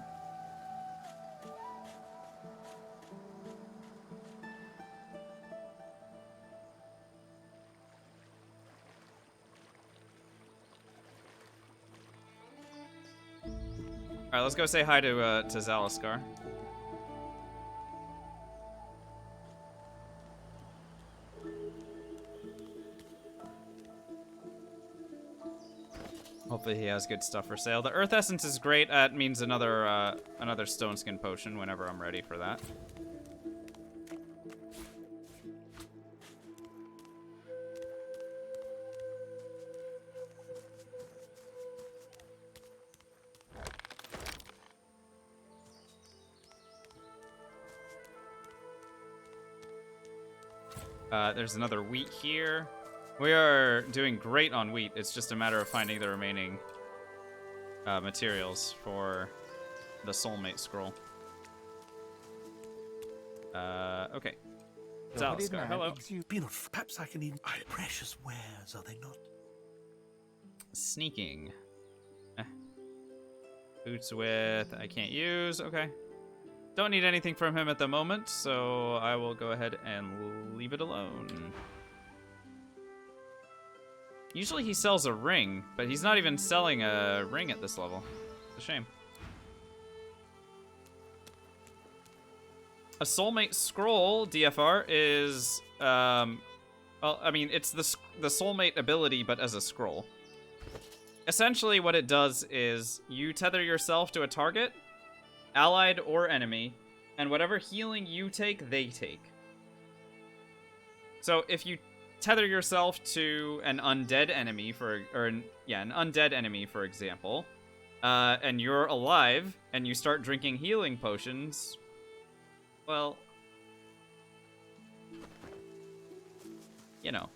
Alright, let's go say hi to Zaliskar. Hopefully he has good stuff for sale. The Earth Essence is great. That means another Stone Skin Potion whenever I'm ready for that. There's another wheat here. We are doing great on wheat. It's just a matter of finding the remaining materials for the soulmate scroll. Okay. Zaliskar, hello. Perhaps I can even. Precious wares, are they not? Sneaking. Boots with I can't use. Okay. Don't need anything from him at the moment, so I will go ahead and leave it alone. Usually he sells a ring, but he's not even selling a ring at this level. It's a shame. A soulmate scroll, DFR, is, well, I mean, it's the soulmate ability, but as a scroll. Essentially what it does is you tether yourself to a target, allied or enemy, and whatever healing you take, they take. So if you tether yourself to an undead enemy an undead enemy, for example, and you're alive, and you start drinking healing potions, well, you know.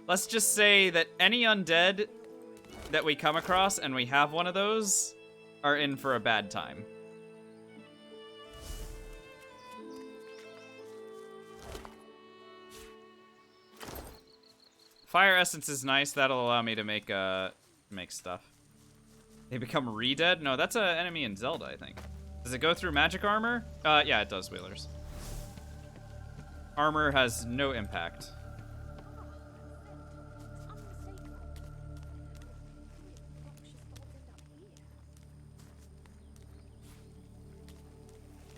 Let's just say that any undead that we come across, and we have one of those, are in for a bad time. Fire essence is nice. That'll allow me to make stuff. They become re-dead? No, that's an enemy in Zelda, I think. Does it go through magic armor? Yeah, it does, Wheelers. Armor has no impact.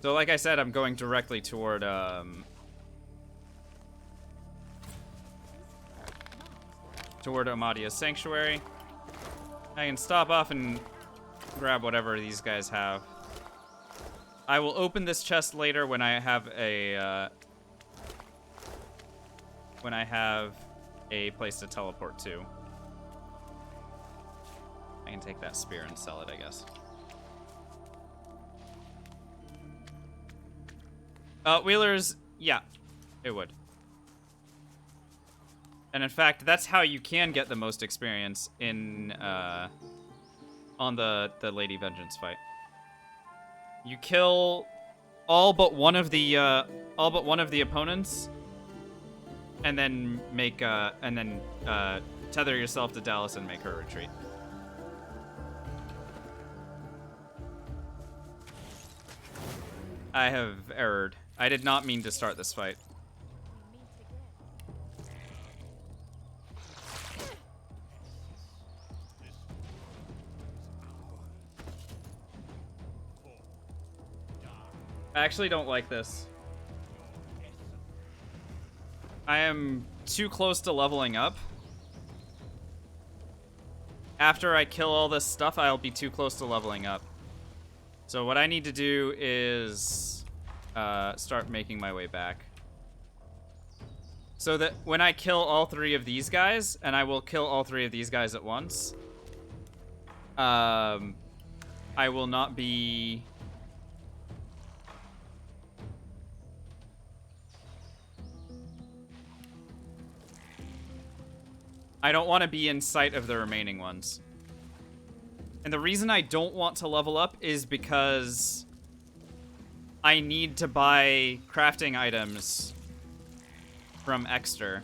So like I said, I'm going directly toward, toward Amadia's Sanctuary. I can stop off and grab whatever these guys have. I will open this chest later when I have a, place to teleport to. I can take that spear and sell it, I guess. Wheelers, yeah, it would. And in fact, that's how you can get the most experience in, on the Lady Vengeance fight. You kill all but one of the opponents, and then make, tether yourself to Dallas and make her retreat. I have erred. I did not mean to start this fight. I actually don't like this. I am too close to leveling up. After I kill all this stuff, I'll be too close to leveling up. So what I need to do is start making my way back. So that when I kill all 3 of these guys, and I will kill all 3 of these guys at once, I will not be... I don't want to be in sight of the remaining ones. And the reason I don't want to level up is because I need to buy crafting items from Exter.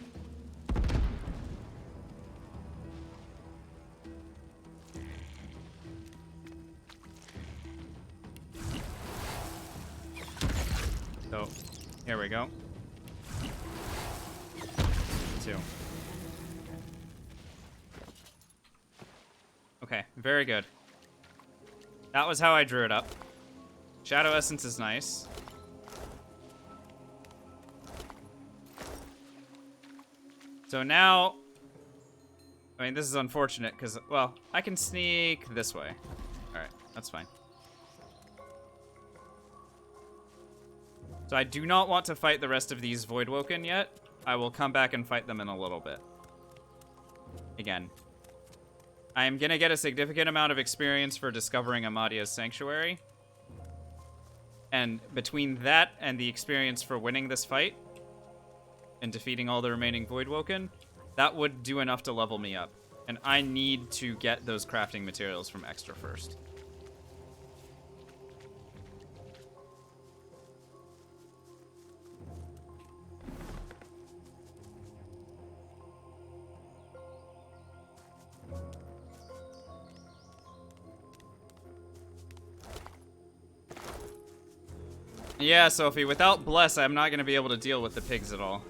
So, here we go. 2. Okay, very good. That was how I drew it up. Shadow Essence is nice. So now... I mean, this is unfortunate, because, well, I can sneak this way. Alright, that's fine. So I do not want to fight the rest of these Voidwoken yet. I will come back and fight them in a little bit. Again. I am going to get a significant amount of experience for discovering Amadia's Sanctuary. And between that and the experience for winning this fight and defeating all the remaining Voidwoken, that would do enough to level me up. And I need to get those crafting materials from Extra first. Yeah, Sophie, without Bless, I'm not going to be able to deal with the pigs at all.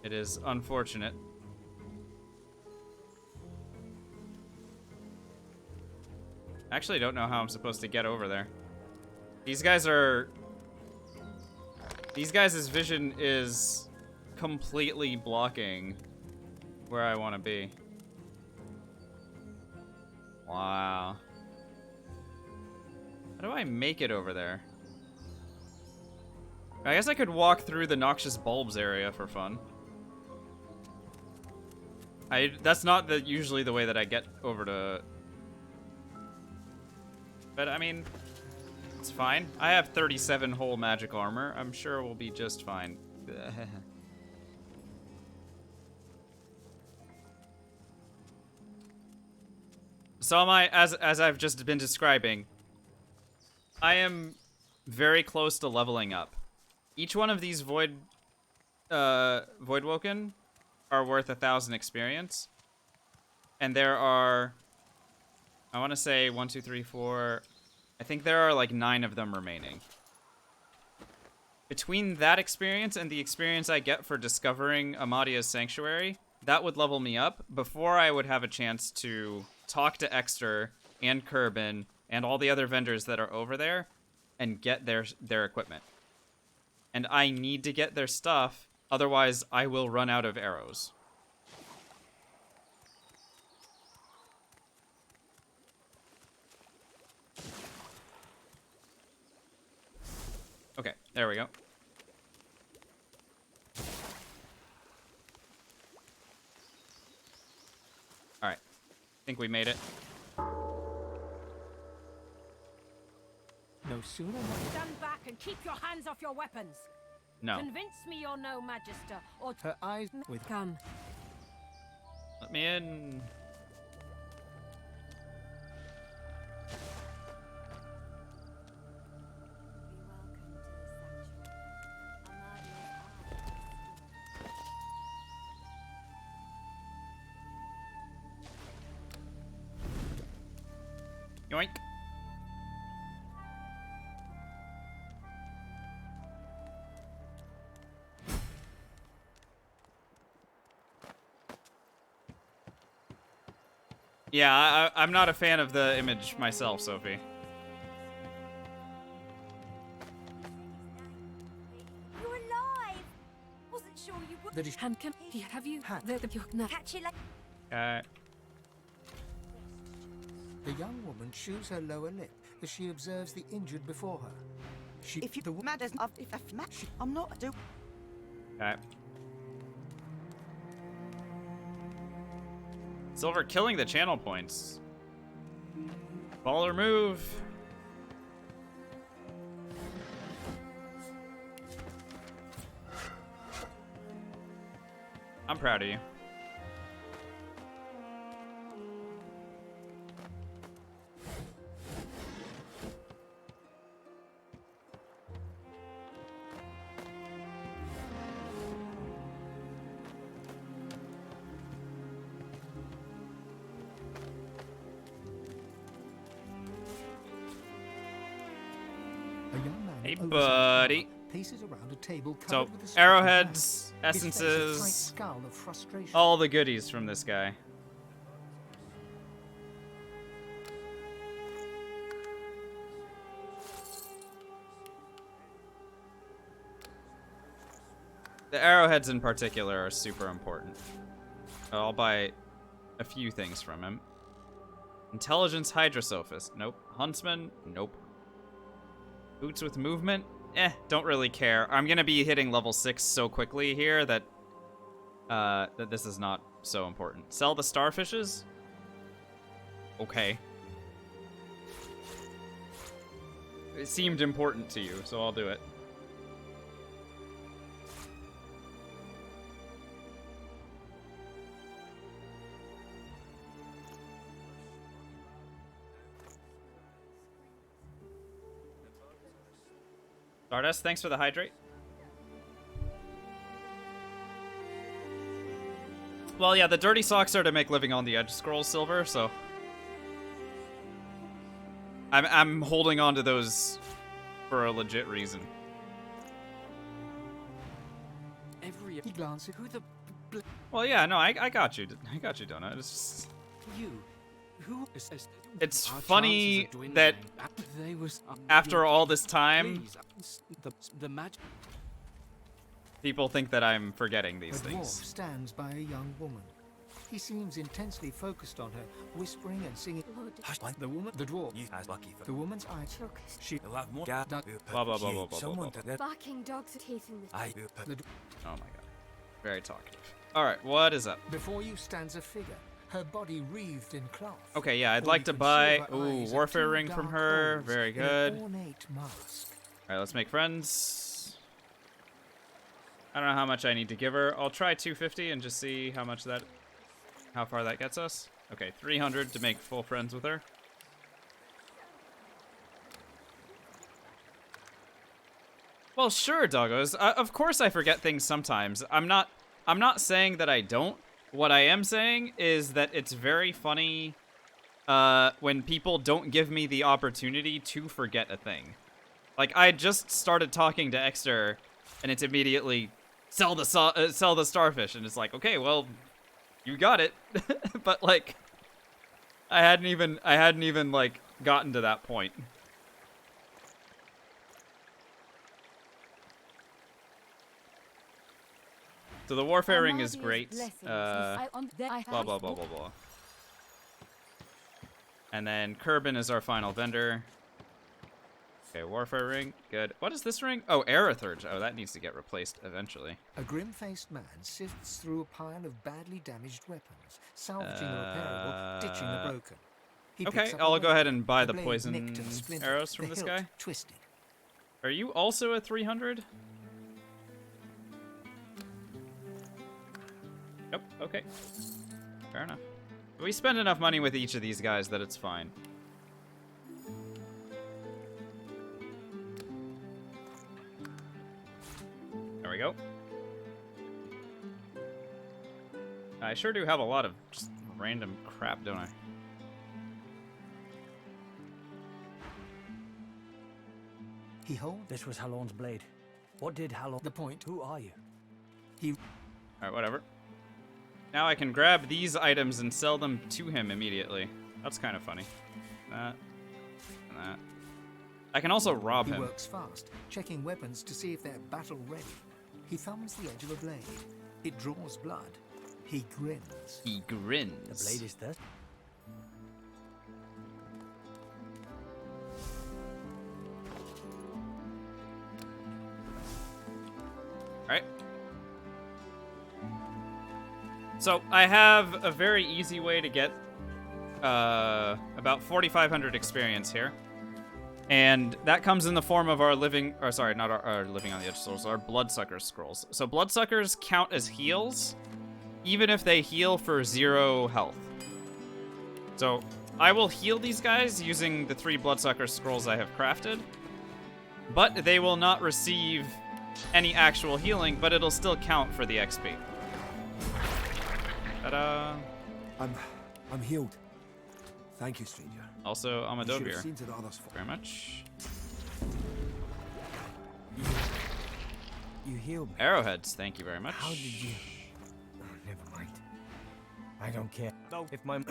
It is unfortunate. I actually don't know how I'm supposed to get over there. These guys are... These guys' vision is completely blocking where I want to be. Wow. How do I make it over there? I guess I could walk through the Noxious Bulbs area for fun. That's not usually the way that I get over to... But, I mean, it's fine. I have 37 whole magic armor. I'm sure we'll be just fine. So am I, as I've just been describing, I am very close to leveling up. Each one of these Voidwoken are worth 1,000 experience. And there are, I want to say 1, 2, 3, 4, I think there are like 9 of them remaining. Between that experience and the experience I get for discovering Amadia's Sanctuary, that would level me up before I would have a chance to talk to Exter and Kerbin and all the other vendors that are over there and get their equipment. And I need to get their stuff, otherwise I will run out of arrows. Okay, there we go. think we made it. No sooner Stand back and keep your hands off your weapons. No. Convince me you're no magister, or her eyes with come. Let me in. Yoink. Yeah, I'm not a fan of the image myself, Sophie. You're alive! Wasn't sure you would. that is Handcam, have you Catch you later. the young woman chews her lower lip as she observes the injured before her. She If you the mad as if match, I'm not a do. Okay. Silver killing the channel points. Baller move. I'm proud of you. Hey, buddy. Paces around a table So, covered with a arrowheads, His face a tight essences, scowl of frustration. all the goodies from this guy. The arrowheads in particular are super important. I'll buy a few things from him. Intelligence Hydrosophist. Nope. Huntsman. Nope. Boots with movement. Don't really care. I'm gonna be hitting level 6 so quickly here that that this is not so important. Sell the starfishes? Okay. It seemed important to you, so I'll do it. Stardust, thanks for the hydrate. Well, yeah, the dirty socks are to make living on the edge scrolls silver, so I'm holding on to those for a legit reason. He glances. Who the? Well, yeah, no, I got you. I got you, Donut. It's just... You. Who is? It's funny that after all this time, the magic. People think that I'm forgetting these A dwarf things. stands by a young woman. He seems intensely focused on her, whispering and singing. The woman, the dwarf, the woman's eyes. She Blah, blah, blah, blah, blah, blah, blah. Barking dogs are teasing this. Oh my god. Very talkative. Alright, what is up? Before you stands a figure, her body wreathed in cloth. Okay, yeah, I'd All like you to can buy... see of her Ooh, eyes are warfare two ring from dark her. holes Very in an good. ornate mask. Alright, let's make friends. I don't know how much I need to give her. I'll try 250 and just see how much that... How far that gets us. Okay, 300 to make full friends with her. Well, sure, doggos. Of course I forget things sometimes. I'm not saying that I don't. What I am saying is that it's very funny when people don't give me the opportunity to forget a thing. Like, I just started talking to Exter, and it's immediately sell the starfish, and it's like, okay, well, you got it. But like, I hadn't even like gotten to that point. So the warfare ring is great. Blah, blah, blah, blah, blah. And then Kerbin is our final vendor. Okay, warfare ring. Good. What is this ring? Oh, Aerithurge. Oh, that needs to get replaced eventually. A grim-faced man sifts through a pile of badly damaged weapons, salvaging the repairable, ditching the broken. He Okay, picks up a I'll go ahead weapon, and buy the blade poison nicked and splintered, arrows from the this hilt guy. twisted. Are you also a 300? Yep, okay. Fair enough. We spend enough money with each of these guys that it's fine. There we go. I sure do have a lot of just random crap, don't I? He holds. This was Halorn's blade. What did Halorn? The point. Who are you? He. Alright, whatever. Now I can grab these items and sell them to him immediately. That's kind of funny. That. And that. I can also rob him. He works fast, checking weapons to see if they're battle ready. He thumbs the edge of a blade. It draws blood. He grins. He grins. The blade is there. Alright. So, I have a very easy way to get about 4,500 experience here. And that comes in the form of our living, or sorry, not our living on the edge scrolls, our bloodsucker scrolls. So bloodsuckers count as heals, even if they heal for 0 health. So I will heal these guys using the 3 bloodsucker scrolls I have crafted, but they will not receive any actual healing, but it'll still count for the XP. Ta-da! I'm healed. Thank you, stranger. Also, Amadobir. Very much. You healed me. Arrowheads, thank you very much. How did you? Oh, never mind. I don't care. No, if my. In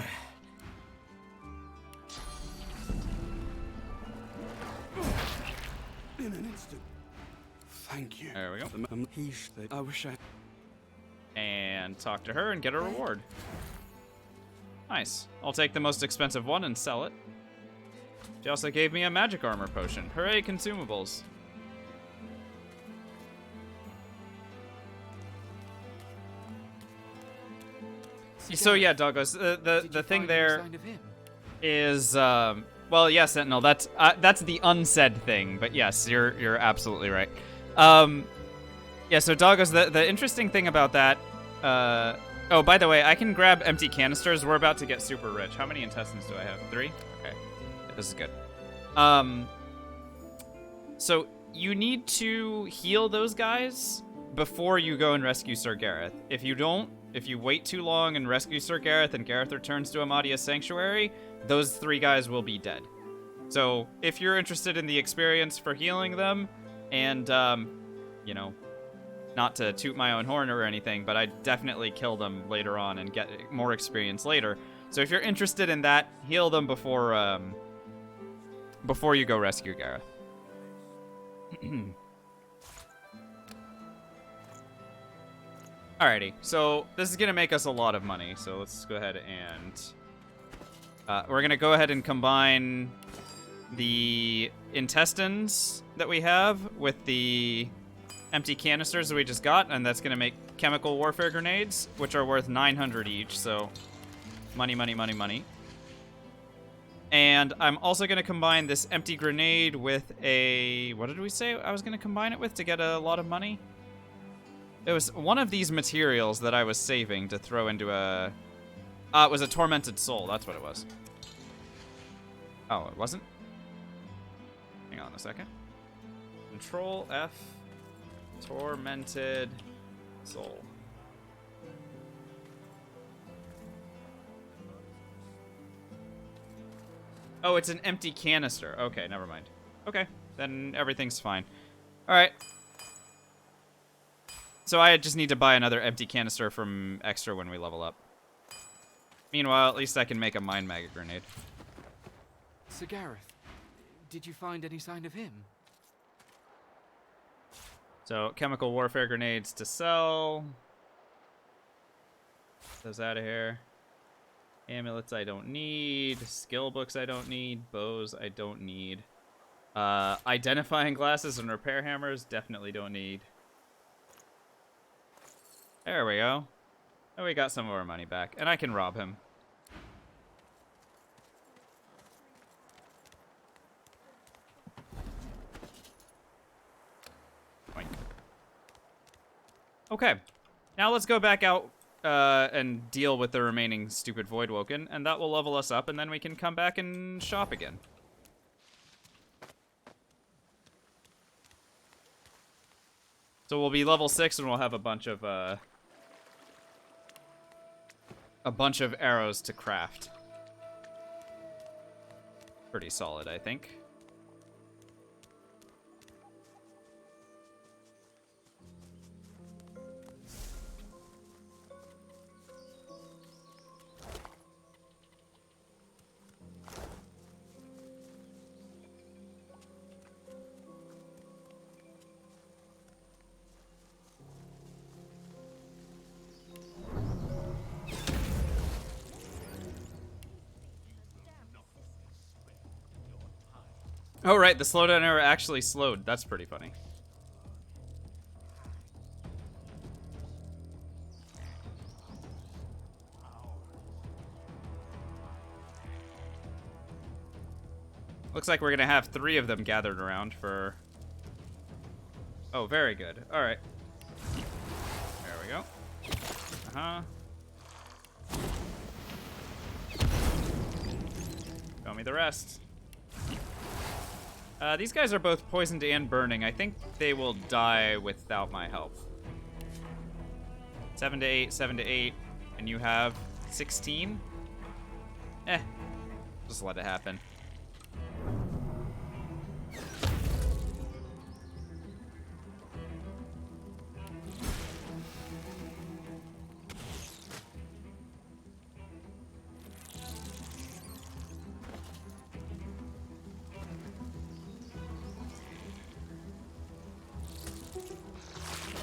an instant. Thank you. There we go. I wish I. And talk to her and get a reward. Nice. I'll take the most expensive one and sell it. She also gave me a magic armor potion. Hooray, consumables. So yeah, Douglas, the thing there is, well, yeah, Sentinel, that's the unsaid thing, but yes, you're absolutely right. Yeah, so Douglas, the interesting thing about that, oh, by the way, I can grab empty canisters. We're about to get super rich. How many intestines do I have? 3? Okay. Yeah, this is good. So you need to heal those guys before you go and rescue Sir Gareth. If you don't, if you wait too long and rescue Sir Gareth and Gareth returns to Amadia's Sanctuary, those 3 guys will be dead. So if you're interested in the experience for healing them, and, you know, not to toot my own horn or anything, but I definitely kill them later on and get more experience later. So if you're interested in that, heal them before you go rescue Gareth. Alrighty, so this is gonna make us a lot of money, so let's go ahead and we're gonna go ahead and combine the intestines that we have with the empty canisters that we just got, and that's gonna make chemical warfare grenades, which are worth 900 each, so money, money, money, money. And I'm also gonna combine this empty grenade with a, what did we say I was gonna combine it with to get a lot of money? It was one of these materials that I was saving to throw into a, it was a tormented soul, that's what it was. Oh, it wasn't? Hang on a second. Control F. Tormented soul. Oh, it's an empty canister. Okay, never mind. Okay, then everything's fine. Alright. So I just need to buy another empty canister from extra when we level up. Meanwhile, at least I can make a mind maggot grenade. Sir Gareth, did you find any sign of him? So, chemical warfare grenades to sell. Those out of here. Amulets I don't need. Skill books I don't need. Bows I don't need. Identifying glasses and repair hammers, definitely don't need. There we go. And we got some of our money back, and I can rob him. Boink. Okay, now let's go back out and deal with the remaining stupid Voidwoken, and that will level us up, and then we can come back and shop again. So we'll be level 6, and we'll have a bunch of arrows to craft. Pretty solid, I think. Oh, right, the slowdown arrow actually slowed. That's pretty funny. Looks like we're gonna have 3 of them gathered around for... Oh, very good. All right. There we go. Uh-huh. Show me the rest. These guys are both poisoned and burning. I think they will die without my help. 7 to 8, 7 to 8, and you have 16? Just let it happen.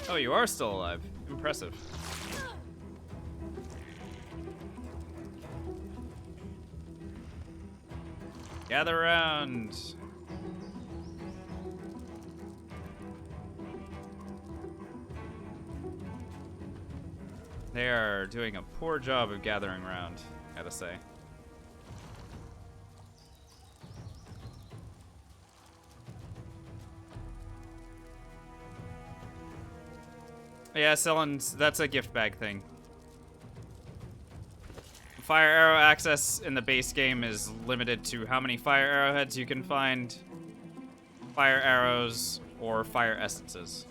Oh, you are still alive. Impressive. Gather around. They are doing a poor job of gathering around, I gotta say. Yeah, selling, that's a gift bag thing. Fire arrow access in the base game is limited to how many fire arrowheads you can find, fire arrows, or fire essences.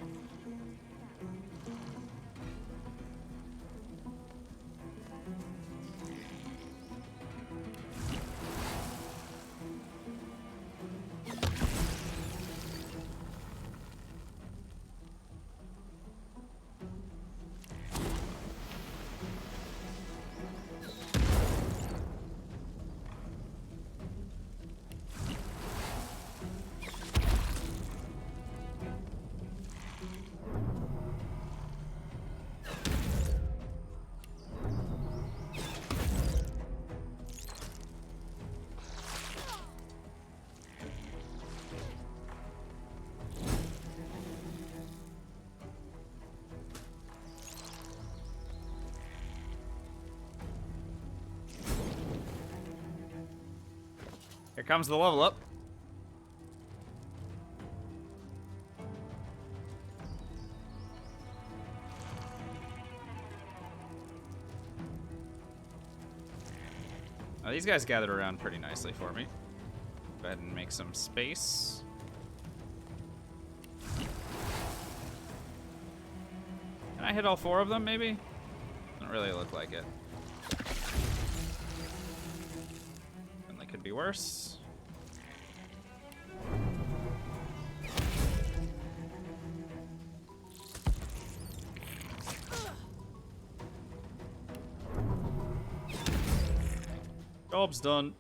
Here comes the level up. Oh, these guys gathered around pretty nicely for me. Go ahead and make some space. Can I hit all 4 of them, maybe? Doesn't really look like it. Certainly could be worse. Job's done.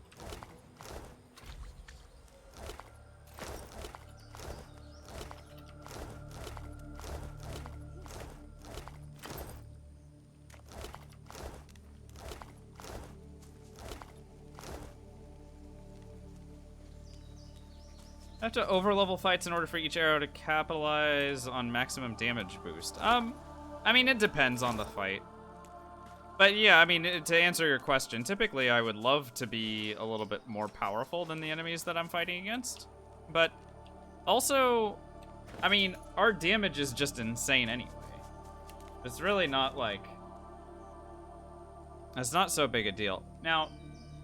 I have to overlevel fights in order for each arrow to capitalize on maximum damage boost. I mean, it depends on the fight. But yeah, I mean, to answer your question, typically I would love to be a little bit more powerful than the enemies that I'm fighting against. But also, I mean, our damage is just insane anyway. It's really not like... It's not so big a deal. Now,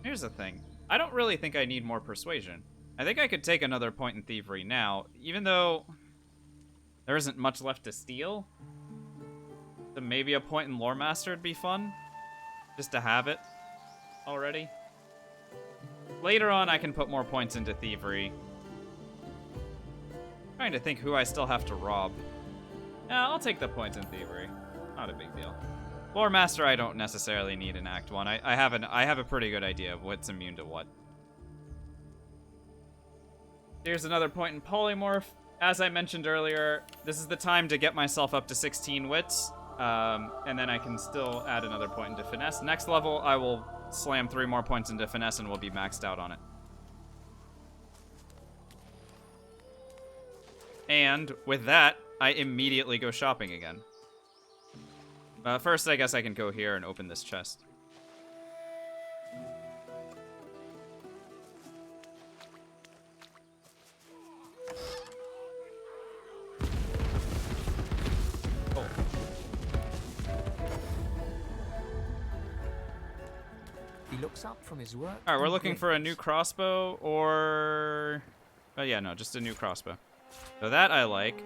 here's the thing. I don't really think I need more persuasion. I think I could take another point in thievery now, even though there isn't much left to steal. So maybe a point in lore master would be fun, just to have it already. Later on, I can put more points into thievery. Trying to think who I still have to rob. Yeah, I'll take the points in thievery. Not a big deal. Lore master, I don't necessarily need in Act 1. I have a pretty good idea of what's immune to what. Here's another point in polymorph. As I mentioned earlier, this is the time to get myself up to 16 wits. And then I can still add another point into finesse. Next level, I will slam 3 more points into finesse and we'll be maxed out on it. And with that, I immediately go shopping again. First, I guess I can go here and open this chest. Oh. He looks up from his work. All right, we're looking for a new crossbow or... Oh yeah, no, just a new crossbow. So that I like.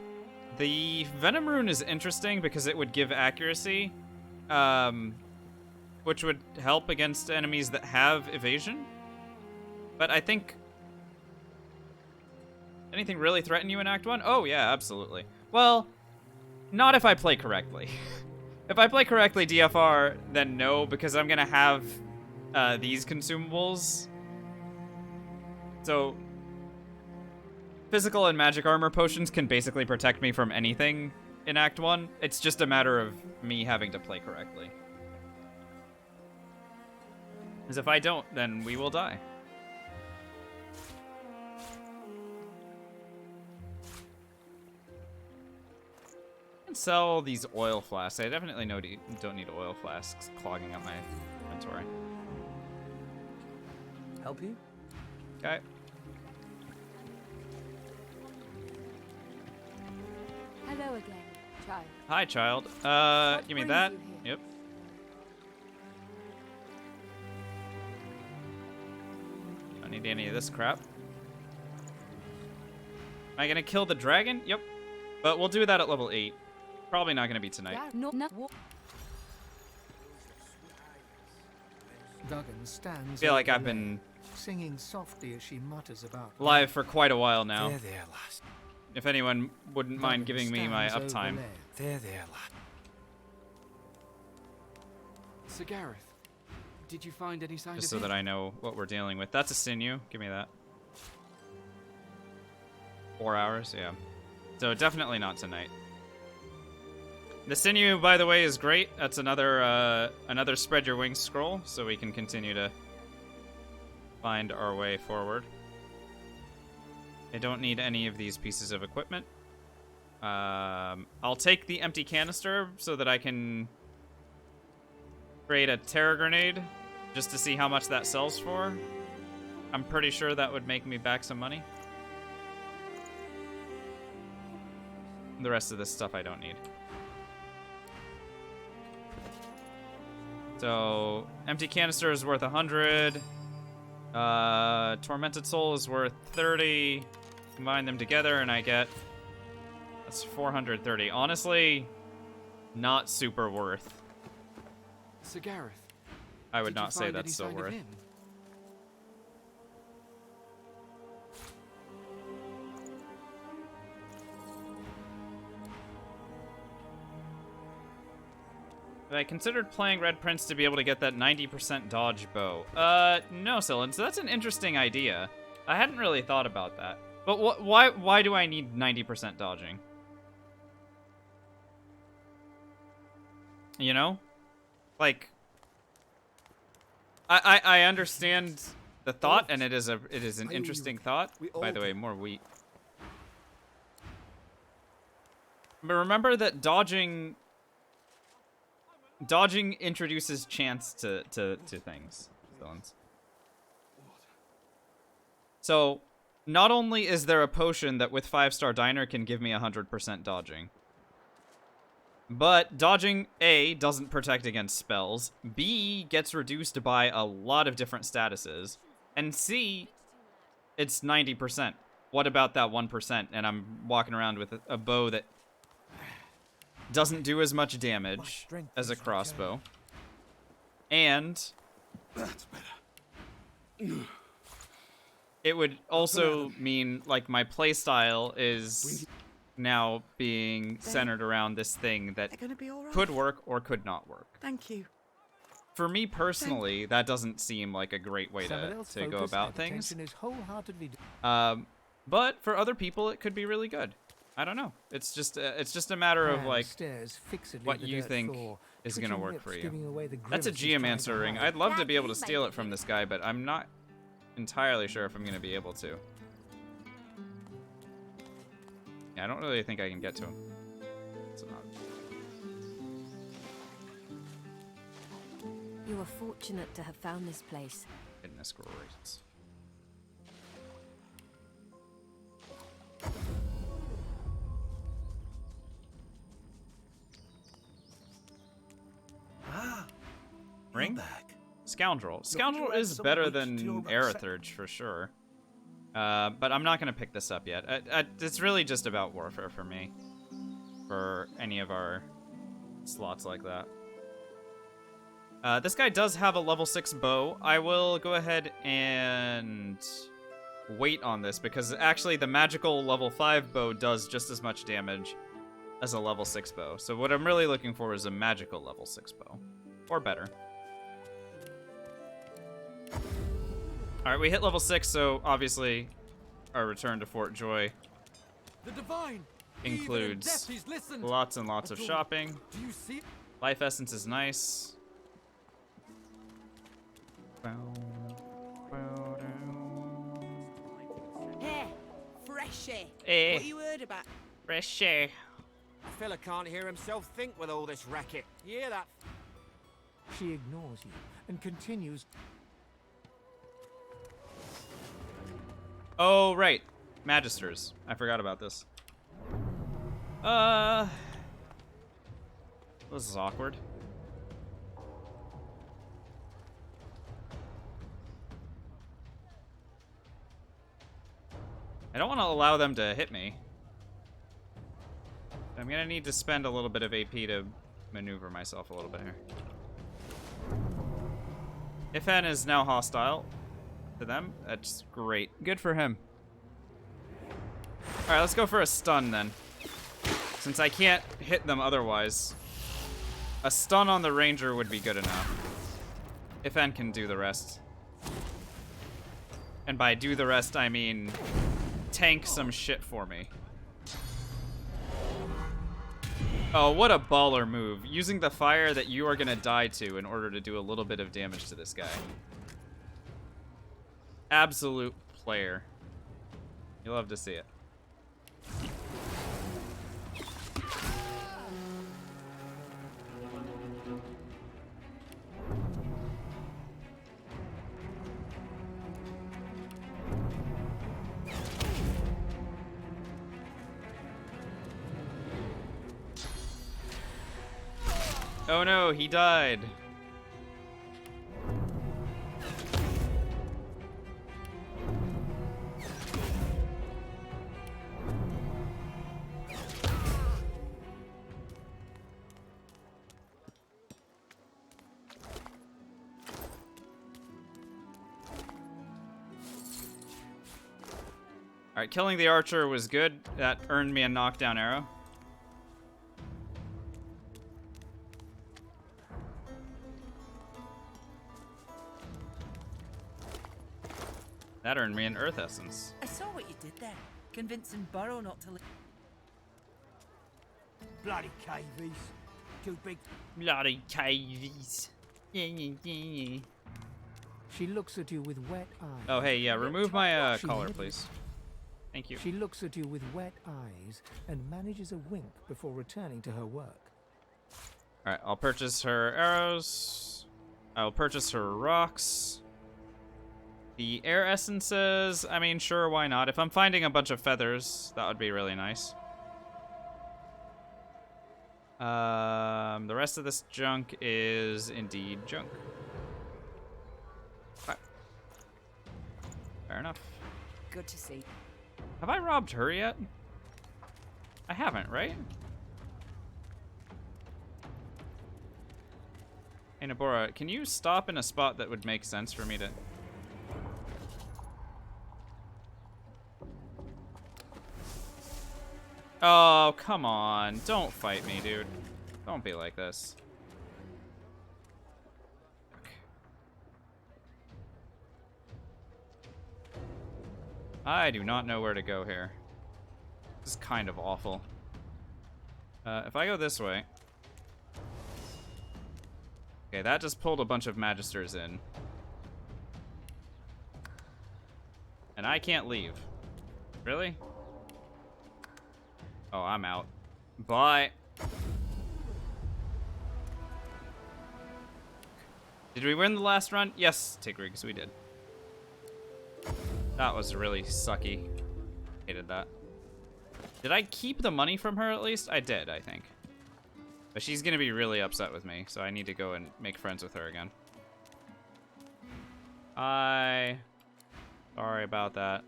The Venom Rune is interesting because it would give accuracy, which would help against enemies that have evasion. But I think... Anything really threaten you in Act 1? Oh yeah, absolutely. Well, not if I play correctly. If I play correctly DFR, then no, because I'm gonna have these consumables. So... Physical and magic armor potions can basically protect me from anything in Act 1. It's just a matter of me having to play correctly. Because if I don't, then we will die. I can sell these oil flasks. I definitely don't need oil flasks clogging up my inventory. Help you? Okay. Hello again, child. Hi, child. Give me that. Yep. Don't need any of this crap. Am I gonna kill the dragon? Yep. But we'll do that at level 8. Probably not gonna be tonight. Duggan stands. I feel like over I've been singing softly as she mutters about live for quite a while now. There, lass. If anyone wouldn't mind giving me my uptime. There, lad. Sir Gareth, did you find any sign Just of so that I know what we're dealing with. That's a sinew. Give me that. 4 hours, yeah. So definitely not tonight. The sinew, by the way, is great. That's another another spread your wings scroll, so we can continue to find our way forward. I don't need any of these pieces of equipment. I'll take the empty canister so that I can create a terror grenade just to see how much that sells for. I'm pretty sure that would make me back some money. The rest of this stuff I don't need. So, empty canister is worth 100. Tormented Soul is worth 30. Combine them together and I get... That's 430. Honestly, not super worth. Sir Gareth, I would not say that's so worth. I considered playing Red Prince to be able to get that 90% dodge bow. No, Cyllin, so that's an interesting idea. I hadn't really thought about that. But why do I need 90% dodging? You know? Like, I understand the thought, and it is an interesting thought. By the way, more wheat. But remember that dodging introduces chance to things, villains. So, not only is there a potion that with 5-star diner can give me 100% dodging, but dodging, A, doesn't protect against spells, B, gets reduced by a lot of different statuses, and C, it's 90%. What about that 1%? And I'm walking around with a bow that doesn't do as much damage as a crossbow. And That's better. it would also mean, like, my playstyle is now being centered around this thing that could work or could not work. Thank you. For me personally, that doesn't seem like a great way to go about things. But for other people, it could be really good. I don't know. It's just a matter of like what you think is gonna work for you. That's a geomancer ring. I'd love to be able to steal it from this guy, but I'm not entirely sure if I'm gonna be able to. Yeah, I don't really think I can get to him. So not. You are fortunate to have found this place. Goodness gracious. Ring? Scoundrel. Scoundrel is better than Aerithurge for sure. But I'm not going to pick this up yet. It's really just about warfare for me. For any of our slots like that. This guy does have a level 6 bow. I will go ahead and wait on this because actually the magical level 5 bow does just as much damage as a level 6 bow. So what I'm really looking for is a magical level 6 bow. Or better. Alright, we hit level 6, so obviously our return to Fort Joy includes lots and lots of shopping. Life essence is nice. Hey, fresh air. Hey. What you heard about? Fresh air. A fella can't hear himself think with all this racket. You hear that? She ignores you and continues. Oh, right. Magisters. I forgot about this. This is awkward. I don't want to allow them to hit me. I'm gonna need to spend a little bit of AP to maneuver myself a little bit here. Ifan is now hostile to them. That's great. Good for him. Alright, let's go for a stun then. Since I can't hit them otherwise. A stun on the ranger would be good enough. Ifan can do the rest. And by do the rest, I mean tank some shit for me. Oh, what a baller move. Using the fire that you are gonna die to in order to do a little bit of damage to this guy. Absolute player. You love to see it. Oh no, he died. Alright, killing the archer was good. That earned me a knockdown arrow. That earned me an earth essence. I saw what you did there, convincing Burrow not to. Bloody cavies. Too big. Bloody cavies. She looks at you with wet eyes. Oh, hey, yeah, remove my collar, please. Thank you. She looks at you with wet eyes and manages a wink before returning to her work. Alright, I'll purchase her arrows. I'll purchase her rocks. The air essences, I mean, sure, why not? If I'm finding a bunch of feathers, that would be really nice. The rest of this junk is indeed junk. Okay. Fair enough. Good to see. Have I robbed her yet? I haven't, right? Hey, Nabora, can you stop in a spot that would make sense for me to... Oh, come on. Don't fight me, dude. Don't be like this. I do not know where to go here. This is kind of awful. If I go this way... Okay, that just pulled a bunch of Magisters in. And I can't leave. Really? Oh, I'm out. Bye. Did we win the last run? Yes, Tigrigs, we did. That was really sucky. Hated that. Did I keep the money from her at least? I did, I think. But she's gonna be really upset with me, so I need to go and make friends with her again. Hi. Sorry about that.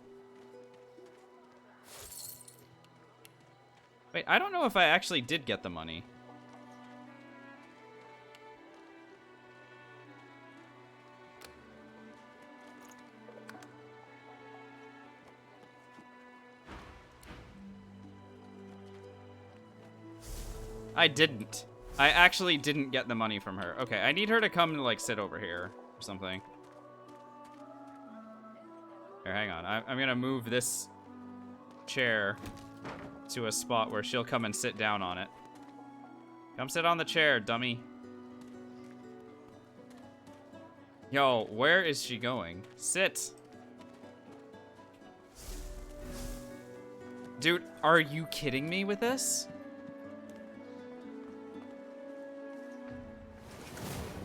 Wait, I don't know if I actually did get the money. I didn't. I actually didn't get the money from her. Okay, I need her to come and like sit over here or something. Here, hang on. I'm gonna move this chair to a spot where she'll come and sit down on it. Come sit on the chair, dummy. Yo, where is she going? Sit. Dude, are you kidding me with this?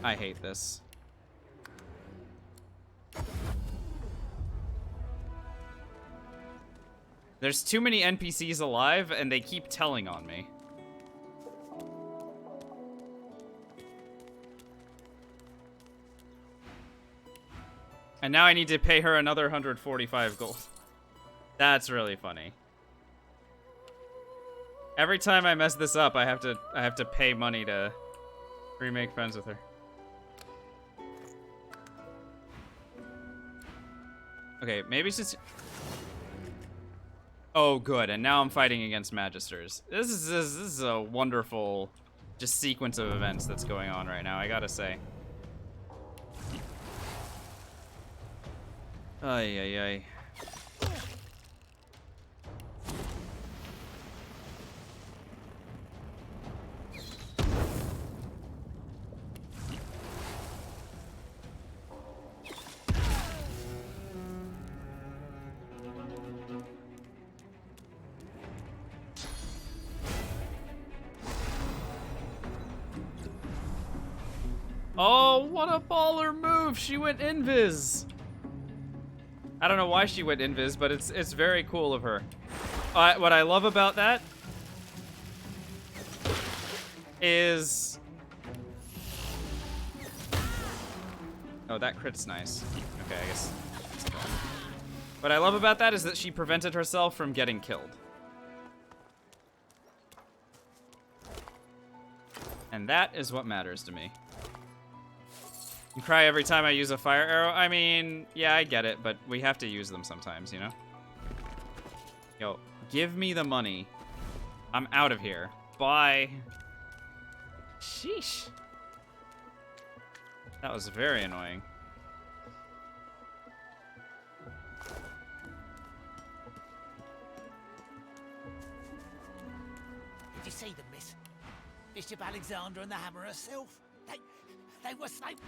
I hate this. There's too many NPCs alive, and they keep telling on me. And now I need to pay her another 145 gold. That's really funny. Every time I mess this up, I have to pay money to remake friends with her. Okay, maybe it's just... Oh, good. And now I'm fighting against Magisters. This is a wonderful just sequence of events that's going on right now, I gotta say. Ay, ay, ay. Oh, what a baller move! She went invis! I don't know why she went invis, but it's very cool of her. What I love about that is... Oh, that crit's nice. Okay, I guess. What I love about that is that she prevented herself from getting killed. And that is what matters to me. You cry every time I use a fire arrow? I mean, yeah, I get it, but we have to use them sometimes, you know? Yo, give me the money. I'm out of here. Bye. Sheesh. That was very annoying. Did you see them, miss? Bishop Alexander and the Hammer herself? They were sniped.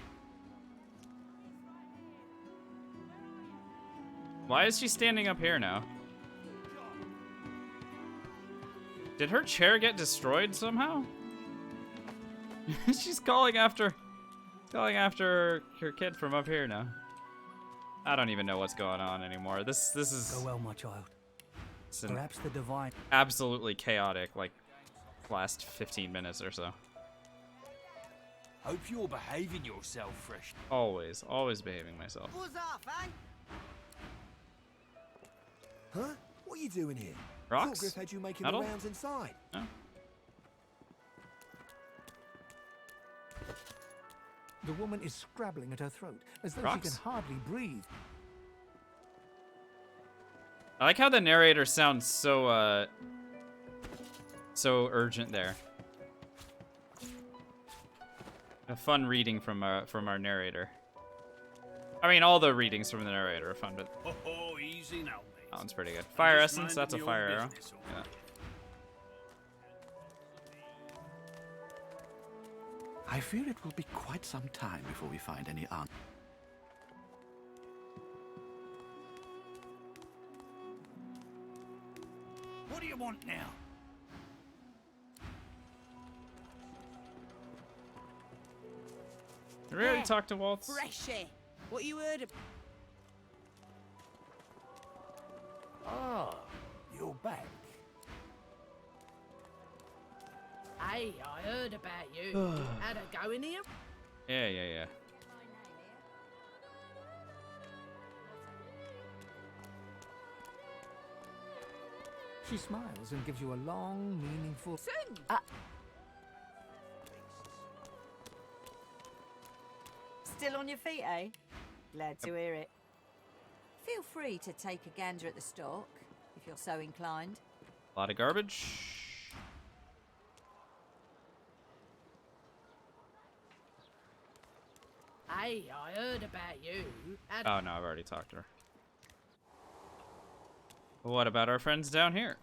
Why is she standing up here now? Did her chair get destroyed somehow? She's calling after her kid from up here now. I don't even know what's going on anymore. This is Go well, my child. Perhaps the divine. Absolutely chaotic, like last 15 minutes or so. Hope you're behaving yourself, Fresh. Always behaving myself. Buzz off, eh? Huh? What are you doing here? Rocks? Thought Griff had you making Metal? the rounds inside. Oh. The woman is scrabbling at her throat, as though Rocks? she can hardly breathe. I like how the narrator sounds so urgent there. A fun reading from our narrator. I mean, all the readings from the narrator are fun, but Oh, easy now, mate. that one's pretty good. Fire Just essence, minding that's a your fire arrow. business, Yeah. I fear it will be quite some time before we find any answer. What do you want now? Did we already talk to Waltz? Fresh air. What you heard of? Oh, you're back. Hey, I heard about you. Had a go in here? Yeah. She smiles and gives you a long, meaningful... Still on your feet, eh? Glad to hear it. Feel free to take a gander at the stock, if you're so inclined. A lot of garbage. Hey, I heard about you. Had Oh no, I've already talked to her. What about our friends down here?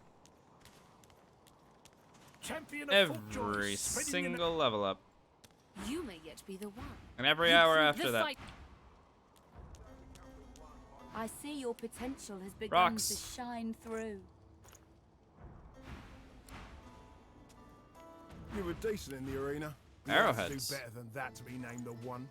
Champion of Every single level up. You may yet be the one. And every You hour prove after the that. fight- I see your potential has begun Rocks. to shine through. You were decent in the arena. You have to Arrowheads. do better than that to be named a one.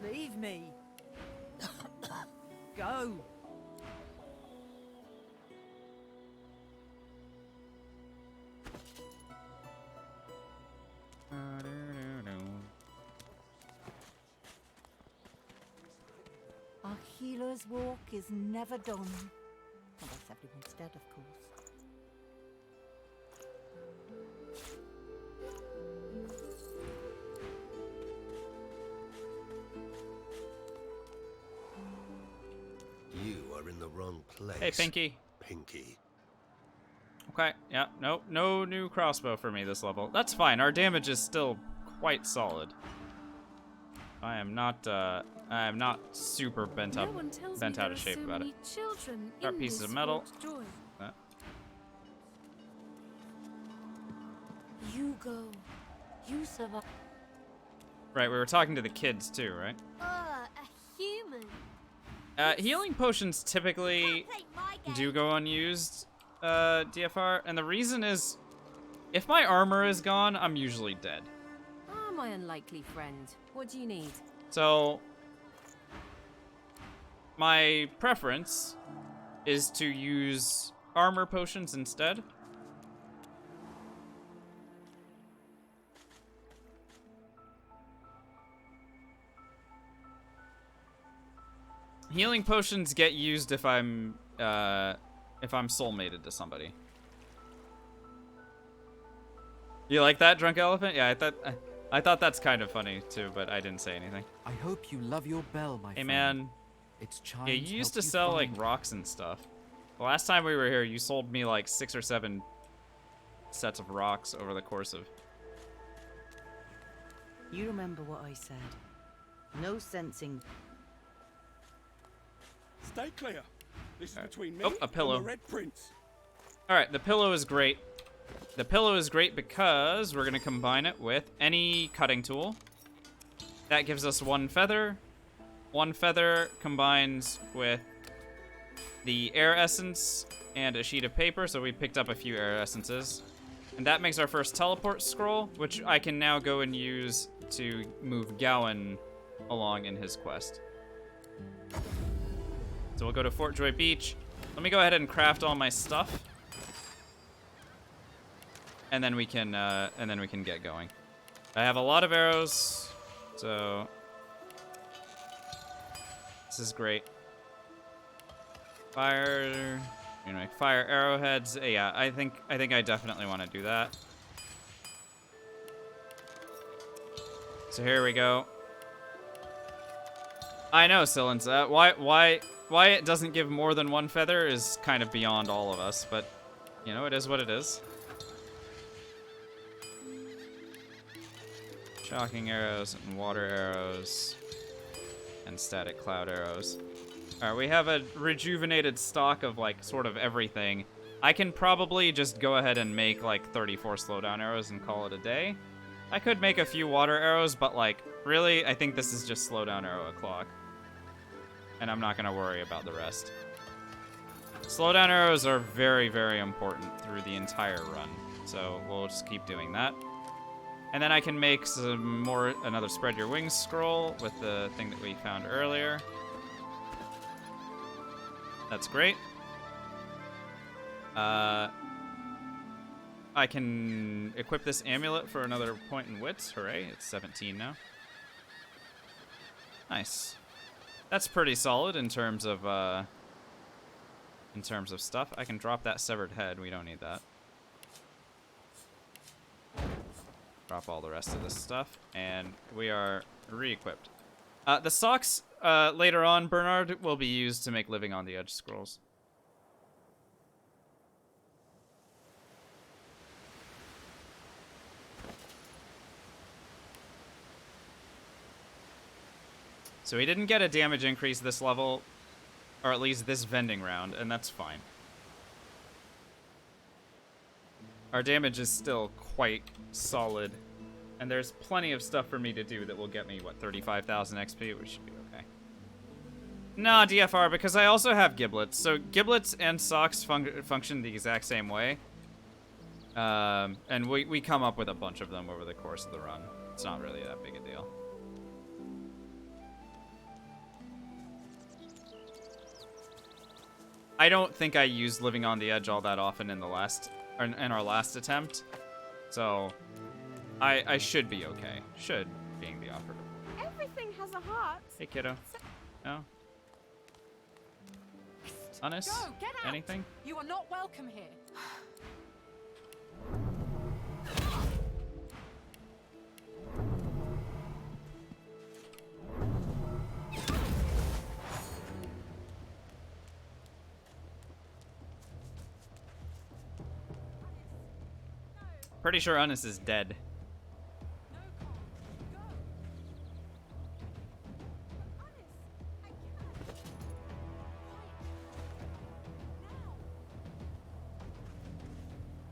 Leave me. Go. Our healer's walk is never done. Unless everyone's dead, of course. You are in the wrong place. Hey, Pinky. Pinky. Okay, yeah, nope, no new crossbow for me this level. That's fine, our damage is still quite solid. I am not super bent out of shape about it. Sharp pieces of metal. You go. You survive. Right, we were talking to the kids too, right? A human. Healing potions typically do go unused, DFR, and the reason is, if my armor is gone, I'm usually dead. Ah, my unlikely friend. What do you need? So, my preference is to use armor potions instead. Healing potions get used if I'm soulmated to somebody. You like that, drunk elephant? Yeah, I thought that's kind of funny too, but I didn't say anything. I hope you love your bell, my Hey friend. man, Its chimes yeah, you used to help you sell like find- rocks and stuff. The last time we were here, you sold me like 6 or 7 sets of rocks over the course of You remember what I said. No sensing. Stay clear. This is between me Oh, a pillow. and the Red Prince. Alright, the pillow is great. The pillow is great because we're going to combine it with any cutting tool. That gives us 1 feather. 1 feather combines with the air essence and a sheet of paper, so we picked up a few air essences. And that makes our first teleport scroll, which I can now go and use to move Gowan along in his quest. So we'll go to Fort Joy Beach. Let me go ahead and craft all my stuff. And then we can get going. I have a lot of arrows, so this is great. Fire, you know, fire arrowheads. Yeah, I think I definitely want to do that. So here we go. I know, Silenza. Why it doesn't give more than 1 feather is kind of beyond all of us, but you know, it is what it is. Shocking arrows and water arrows and static cloud arrows. Alright, we have a rejuvenated stock of like sort of everything. I can probably just go ahead and make like 34 slowdown arrows and call it a day. I could make a few water arrows, but like really, I think this is just slowdown arrow o'clock. And I'm not gonna worry about the rest. Slowdown arrows are very, very important through the entire run. So we'll just keep doing that. And then I can make another spread your wings scroll with the thing that we found earlier. That's great. I can equip this amulet for another point in wits. Hooray, it's 17 now. Nice. That's pretty solid in terms of stuff. I can drop that severed head. We don't need that. Drop all the rest of this stuff, and we are re-equipped. The socks, later on, Bernard, will be used to make Living on the Edge scrolls. So we didn't get a damage increase this level, or at least this vending round, and that's fine. Our damage is still quite solid, and there's plenty of stuff for me to do that will get me, what, 35,000 XP, which should be okay. Nah, DFR, because I also have giblets. So giblets and socks function the exact same way. And we come up with a bunch of them over the course of the run. It's not really that big a deal. I don't think I used Living on the Edge all that often in our last attempt, so I should be okay. Should, being the operative. Everything has a heart. Hey, kiddo. No? Honest? Go, get out. Anything? You are not welcome here. Pretty sure Unis is dead.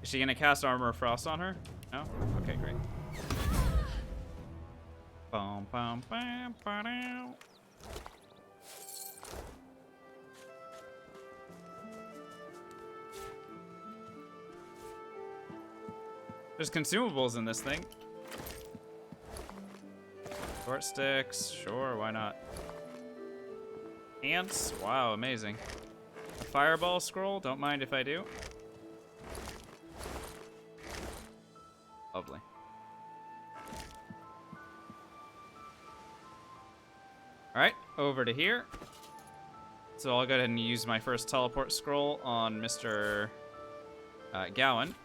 Is she gonna cast Armor of Frost on her? No? Okay, great. Bum, bum, bum, ba-dow. There's consumables in this thing. Short sticks, sure, why not? Ants, wow, amazing. A fireball scroll, don't mind if I do. Lovely. Alright, over to here. So I'll go ahead and use my first teleport scroll on Mr. Gowan.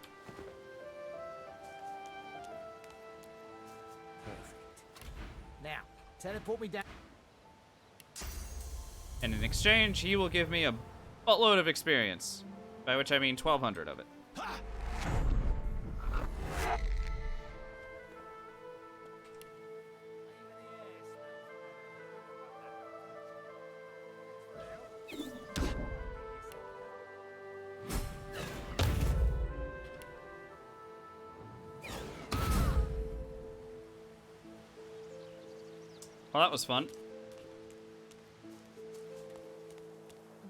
Now, teleport me down. And in exchange, he will give me a buttload of experience. By which I mean 1,200 of it. Well, that was fun.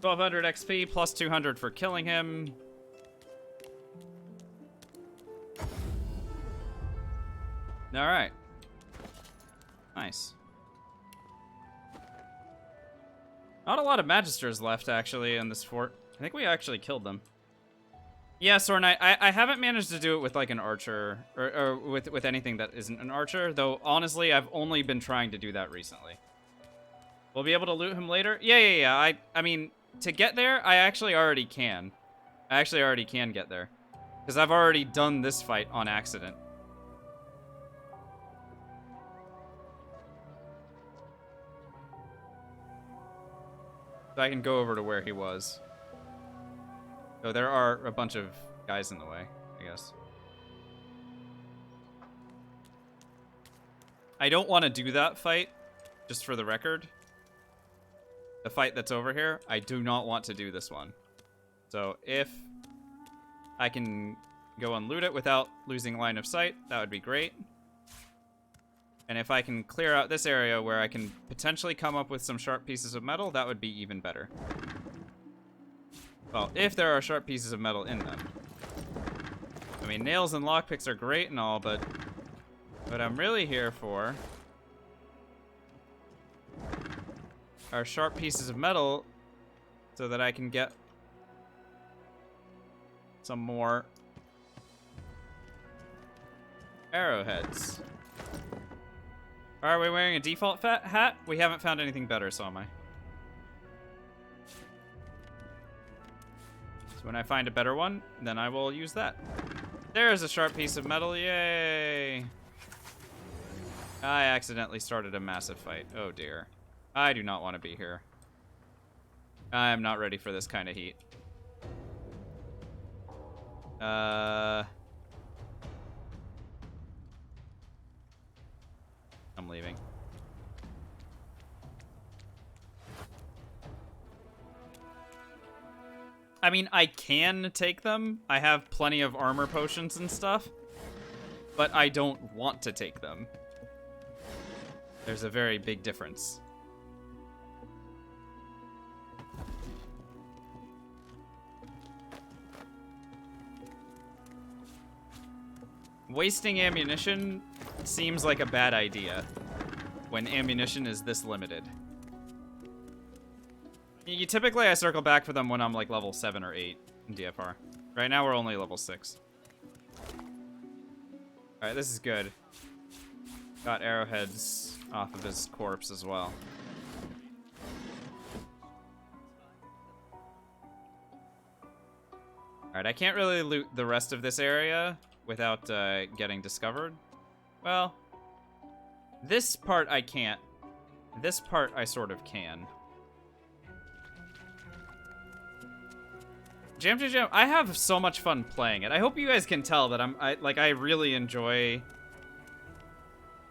1200 XP plus 200 for killing him. Alright. Nice. Not a lot of Magisters left, actually, in this fort. I think we actually killed them. Yeah, Sword Knight. I haven't managed to do it with, like, an archer, or with anything that isn't an archer, though, honestly, I've only been trying to do that recently. We'll be able to loot him later? Yeah. I mean, to get there, I actually already can. I actually already can get there. Because I've already done this fight on accident. So I can go over to where he was. So there are a bunch of guys in the way, I guess. I don't want to do that fight, just for the record. The fight that's over here, I do not want to do this one. So if I can go and loot it without losing line of sight, that would be great. And if I can clear out this area where I can potentially come up with some sharp pieces of metal, that would be even better. Well, if there are sharp pieces of metal in them. I mean, nails and lockpicks are great and all, but what I'm really here for are sharp pieces of metal so that I can get some more arrowheads. Are we wearing a default hat? We haven't found anything better, so am I. So when I find a better one, then I will use that. There's a sharp piece of metal, yay! I accidentally started a massive fight, oh dear. I do not want to be here. I am not ready for this kind of heat. I'm leaving. I mean, I can take them. I have plenty of armor potions and stuff. But I don't want to take them. There's a very big difference. Wasting ammunition seems like a bad idea when ammunition is this limited. Typically, I circle back for them when I'm like level 7 or 8 in DFR. Right now, we're only level 6. Alright, this is good. Got arrowheads off of his corpse as well. Alright, I can't really loot the rest of this area without getting discovered. Well, this part I can't. This part I sort of can. Jam to Jam, I have so much fun playing it. I hope you guys can tell that I really enjoy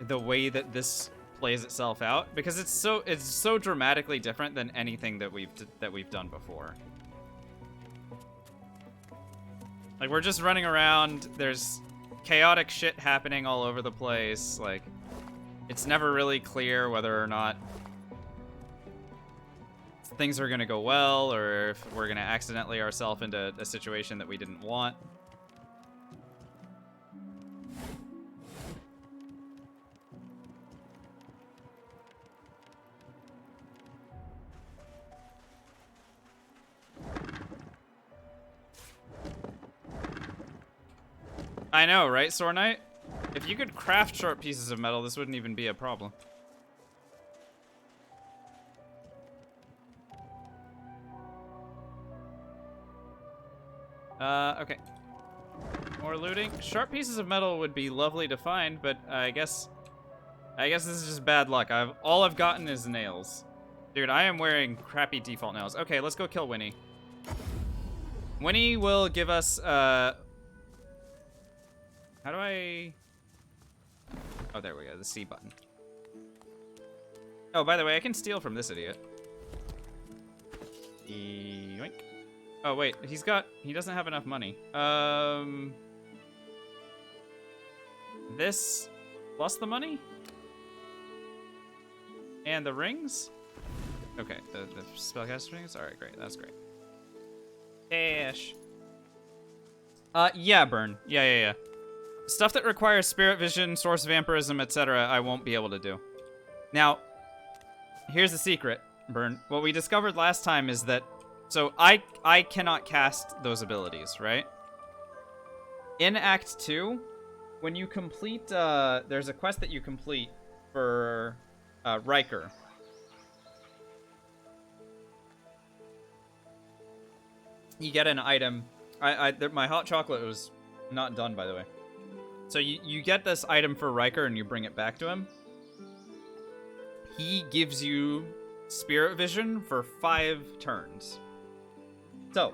the way that this plays itself out because it's so dramatically different than anything that we've done before. Like, we're just running around, there's chaotic shit happening all over the place, like, it's never really clear whether or not things are gonna go well, or if we're gonna accidentally ourselves into a situation that we didn't want. I know, right, Sword Knight? If you could craft sharp pieces of metal, this wouldn't even be a problem. Okay. More looting. Sharp pieces of metal would be lovely to find, but I guess this is just bad luck. All I've gotten is nails. Dude, I am wearing crappy default nails. Okay, let's go kill Winnie. Winnie will give us, how do I... Oh, there we go, the C button. Oh, by the way, I can steal from this idiot. Yoink. Oh, wait, he doesn't have enough money. This plus the money? And the rings? Okay, the spellcaster rings? Alright, great. That's great. Cash. Yeah, Burn. Yeah. Stuff that requires spirit vision, source vampirism, etc., I won't be able to do. Now, here's the secret, Burn. What we discovered last time is that... So, I cannot cast those abilities, right? In Act 2, when you complete... there's a quest that you complete for Riker. You get an item. My hot chocolate was not done, by the way. So you get this item for Riker and you bring it back to him. He gives you spirit vision for 5 turns. So,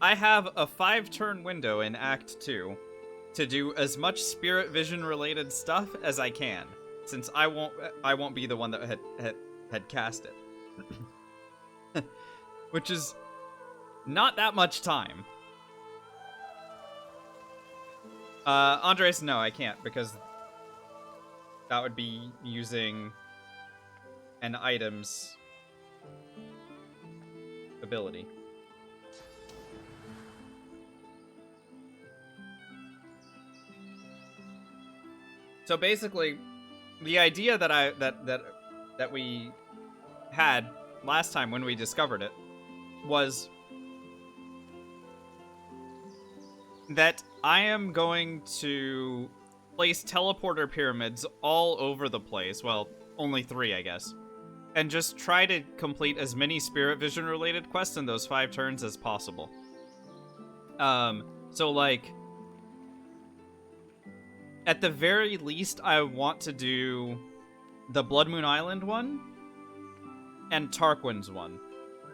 I have a 5-turn window in Act 2 to do as much spirit vision related stuff as I can, since I won't be the one that had cast it. Which is not that much time. Andres, no, I can't, because that would be using an item's ability. So basically, the idea that we had last time when we discovered it was that I am going to place teleporter pyramids all over the place. Well, only 3, I guess. And just try to complete as many spirit vision related quests in those 5 turns as possible. So like, at the very least, I want to do the Blood Moon Island one and Tarquin's one.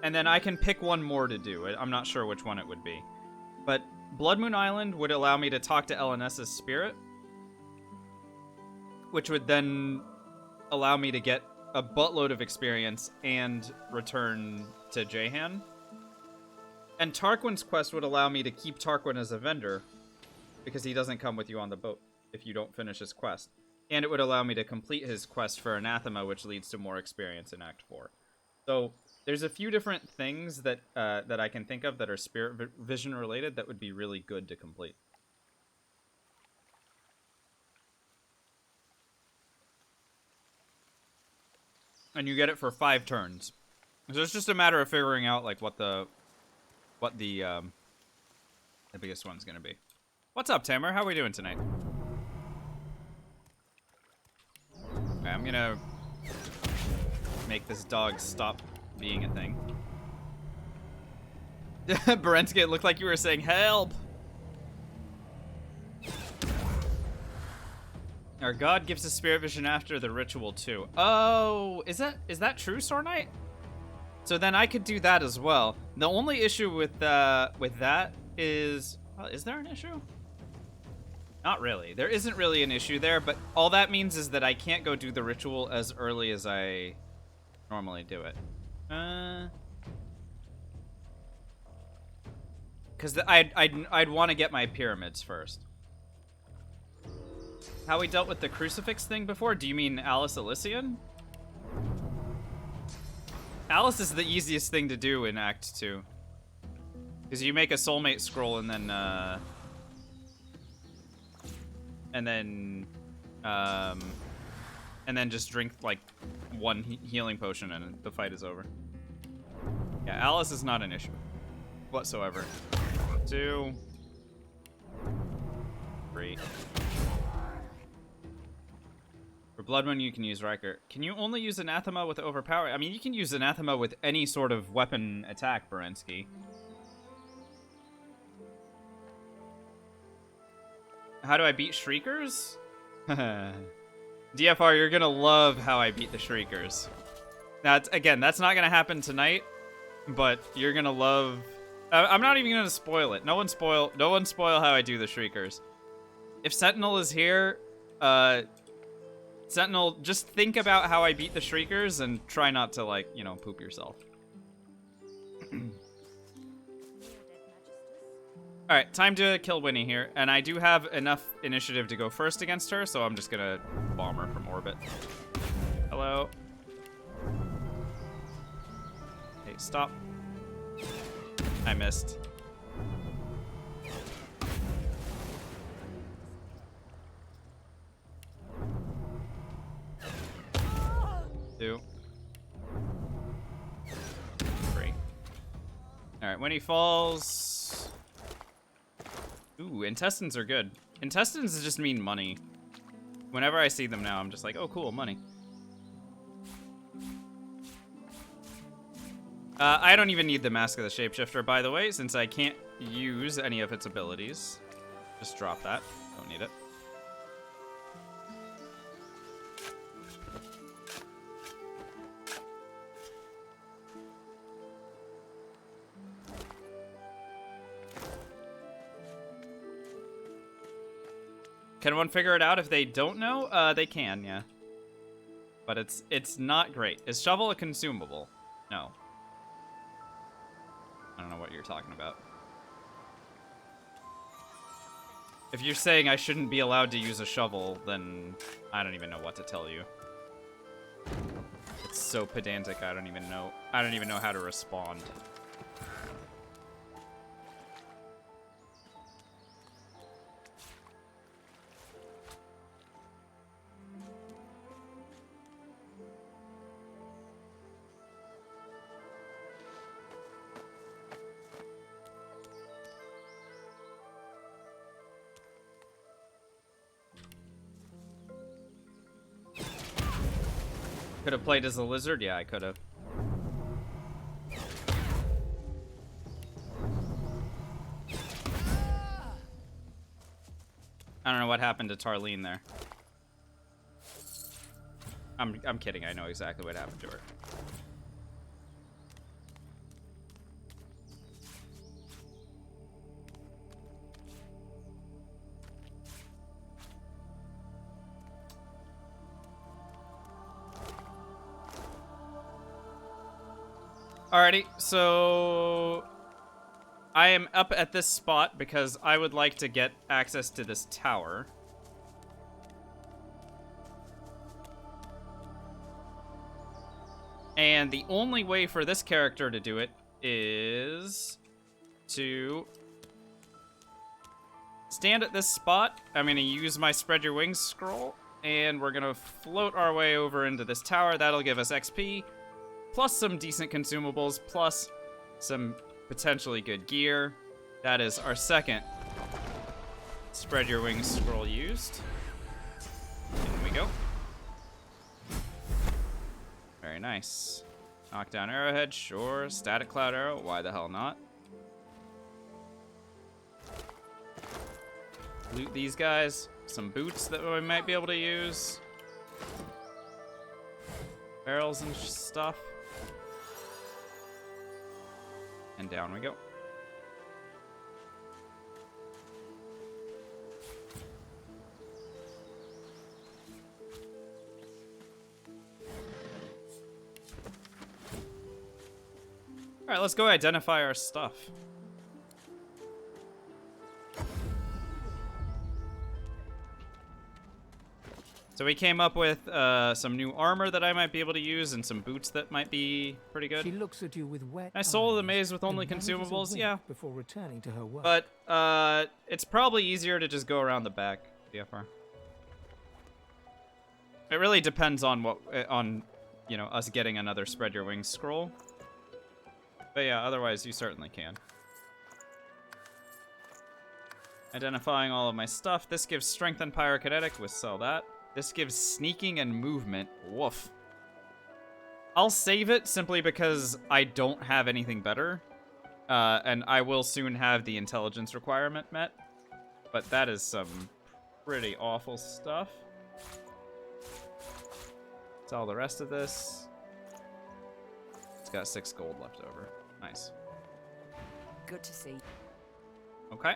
And then I can pick one more to do. I'm not sure which one it would be. But Blood Moon Island would allow me to talk to LNS's spirit, which would then allow me to get a buttload of experience and return to Jahan. And Tarquin's quest would allow me to keep Tarquin as a vendor, because he doesn't come with you on the boat if you don't finish his quest. And it would allow me to complete his quest for Anathema, which leads to more experience in Act 4. So there's a few different things that that I can think of that are spirit vision related that would be really good to complete. And you get it for 5 turns. So it's just a matter of figuring out like what the biggest one's gonna be. What's up, Tamer? How are we doing tonight? Okay, I'm gonna make this dog stop being a thing. Berensky, it looked like you were saying help. Our god gives us spirit vision after the ritual too. Oh, is that true, Sore Knight? So then I could do that as well. The only issue with that is, well, is there an issue? Not really. There isn't really an issue there, but all that means is that I can't go do the ritual as early as I normally do it. Because I'd want to get my pyramids first. How we dealt with the crucifix thing before? Do you mean Alice Elysian? Alice is the easiest thing to do in Act 2. Because you make a soulmate scroll and then just drink like 1 healing potion and the fight is over. Yeah, Alice is not an issue whatsoever. 2, 3. For Blood Moon, you can use Riker. Can you only use Anathema with Overpower? I mean, you can use Anathema with any sort of weapon attack, Berensky. How do I beat Shriekers? DFR, you're gonna love how I beat the Shriekers. That's not gonna happen tonight, but you're gonna love... I'm not even gonna spoil it. No one spoil how I do the Shriekers. If Sentinel is here, Sentinel, just think about how I beat the Shriekers and try not to, like, you know, poop yourself. Alright, time to kill Winnie here. And I do have enough initiative to go first against her, so I'm just gonna bomb her from orbit. Hello. Hey, stop. I missed. Two. Three. Alright, when he falls... Ooh, intestines are good. Intestines just mean money. Whenever I see them now, I'm just like, oh, cool, money. I don't even need the Mask of the Shapeshifter, by the way, since I can't use any of its abilities. Just drop that. Don't need it. Can one figure it out if they don't know? They can, yeah. But it's not great. Is shovel a consumable? No. I don't know what you're talking about. If you're saying I shouldn't be allowed to use a shovel, then I don't even know what to tell you. It's so pedantic, I don't even know how to respond. Could have played as a lizard? Yeah, I could have. I don't know what happened to Tarlene there. I'm kidding. I know exactly what happened to her. Alrighty, so I am up at this spot because I would like to get access to this tower. And the only way for this character to do it is to stand at this spot. I'm going to use my Spread Your Wings scroll, and we're going to float our way over into this tower. That'll give us XP. Plus some decent consumables, plus some potentially good gear. That is our second Spread Your Wings scroll used. In we go. Very nice. Knockdown arrowhead, sure. Static cloud arrow, why the hell not? Loot these guys. Some boots that we might be able to use. Barrels and stuff. And down we go. Alright, let's go identify our stuff. So we came up with some new armor that I might be able to use and some boots that might be pretty good. She looks at you with wet I sold the eyes maze with only and manages a consumables, wink yeah. before returning to her work. But it's probably easier to just go around the back, DFR. It really depends on what you know, us getting another Spread Your Wings scroll. But yeah, otherwise you certainly can. Identifying all of my stuff. This gives strength and pyrokinetic. We'll sell that. This gives sneaking and movement. Woof. I'll save it simply because I don't have anything better. And I will soon have the intelligence requirement met. But that is some pretty awful stuff. Sell the rest of this. It's got 6 gold left over. Nice. Good to see. Okay.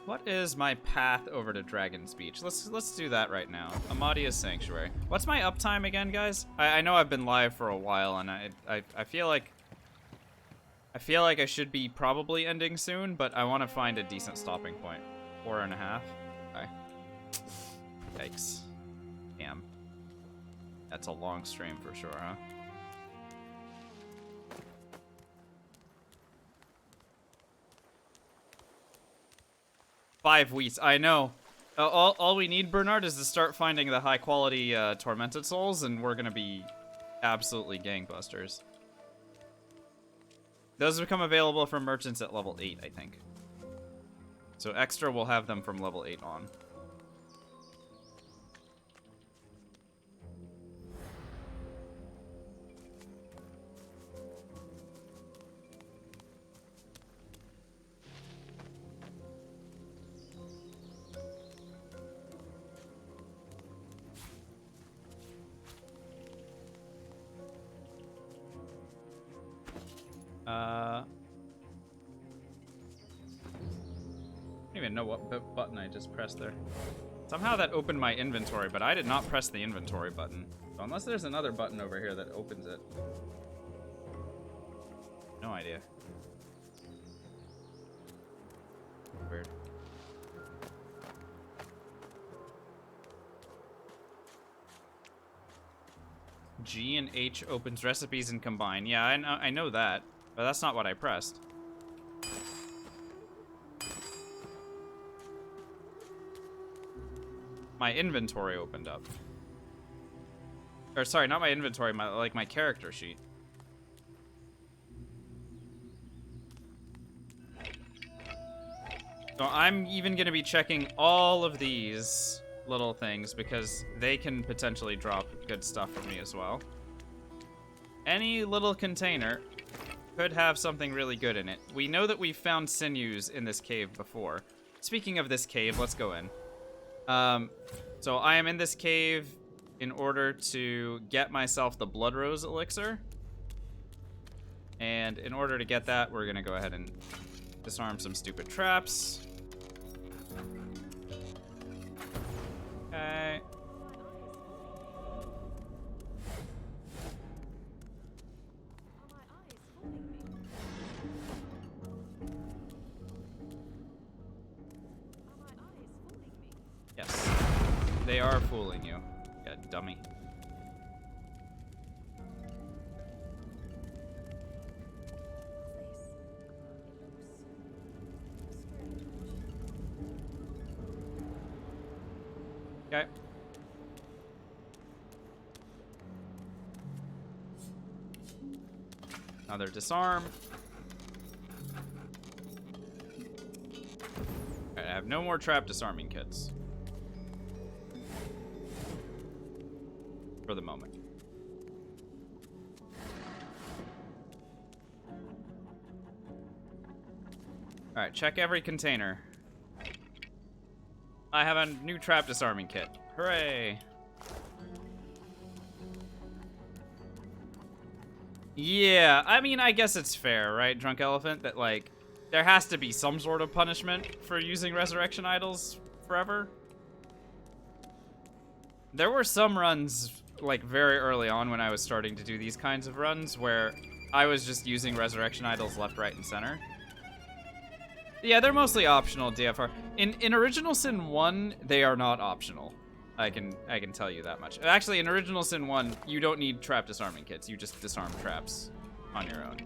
What is my path over to Dragon's Beach? Let's do that right now. Amadia's Sanctuary. What's my uptime again, guys? I know I've been live for a while, and I feel like I should be probably ending soon, but I want to find a decent stopping point. 4.5. Okay. Yikes. Damn. That's a long stream for sure, huh? Five weeks. I know. All we need, Bernard, is to start finding the high-quality tormented souls, and we're gonna be absolutely gangbusters. Those become available from merchants at level 8, I think. So extra, we'll have them from level 8 on. I don't even know what button I just pressed there. Somehow that opened my inventory, but I did not press the inventory button. So unless there's another button over here that opens it. No idea. Weird. G and H opens recipes and combine. Yeah, I know that, but that's not what I pressed. My inventory opened up. Or sorry, not my inventory, my character sheet. So I'm even gonna be checking all of these little things because they can potentially drop good stuff for me as well. Any little container could have something really good in it. We know that we found sinews in this cave before. Speaking of this cave, let's go in. So I am in this cave in order to get myself the Blood Rose elixir. And in order to get that, we're gonna go ahead and disarm some stupid traps. Okay. Yes. They are fooling you. Yeah, dummy. Okay. Another disarm. I have no more trap disarming kits. For the moment. Alright, check every container. I have a new trap disarming kit. Hooray! Yeah, I mean, I guess it's fair, right, Drunk Elephant? That, like, there has to be some sort of punishment for using resurrection idols forever. There were some runs, like, very early on when I was starting to do these kinds of runs where I was just using resurrection idols left, right, and center. Yeah, they're mostly optional DFR. In Original Sin 1, they are not optional. I can tell you that much. Actually, in Original Sin 1, you don't need trap disarming kits. You just disarm traps on your own.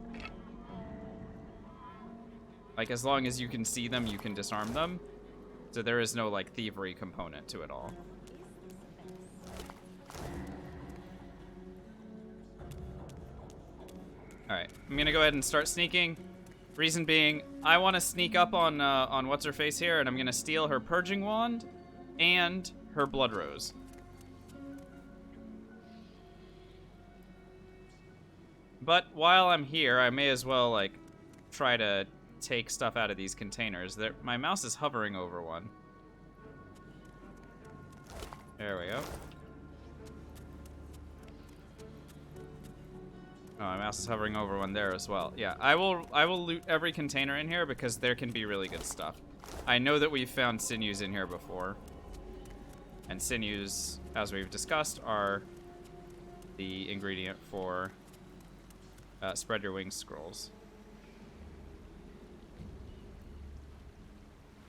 Like, as long as you can see them, you can disarm them. So there is no, like, thievery component to it all. Alright, I'm gonna go ahead and start sneaking. Reason being, I want to sneak up on what's-her-face here, and I'm gonna steal her Purging Wand and her Blood Rose. But while I'm here, I may as well, like, try to take stuff out of these containers. My mouse is hovering over one. There we go. Oh, my mouse is hovering over one there as well. Yeah, I will loot every container in here because there can be really good stuff. I know that we've found sinews in here before. And sinews, as we've discussed, are the ingredient for Spread Your Wings scrolls.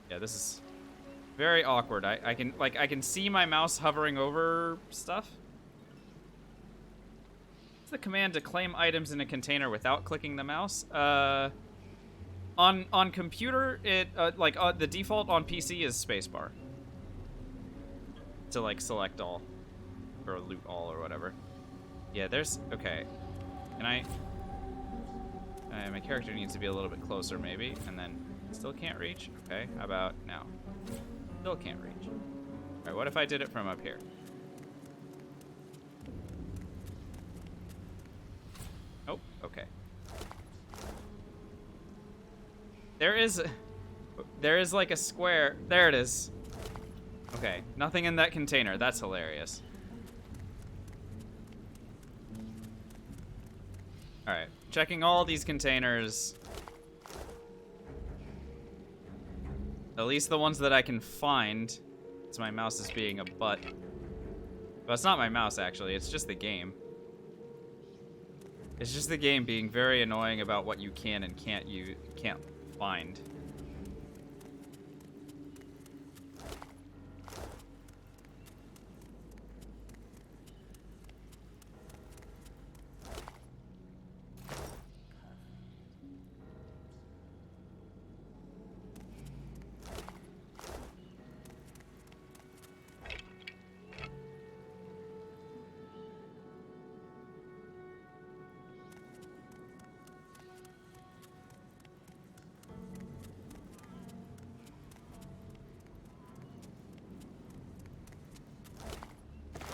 Yeah, this Very awkward. I can see my mouse hovering over stuff. What's the command to claim items in a container without clicking the mouse? On computer, it the default on PC is spacebar to like select all or loot all or whatever. Yeah, there's okay. Can I? My character needs to be a little bit closer, maybe, and then still can't reach. Okay, how about now? Still can't reach. All right, what if I did it from up here? Oh, okay. There is like a square. There it is. Okay, nothing in that container. That's hilarious. All right, checking all these containers. At least the ones that I can find. It's my mouse is being a butt. Well, it's not my mouse, actually. It's just the game. It's just the game being very annoying about what you can and can't find.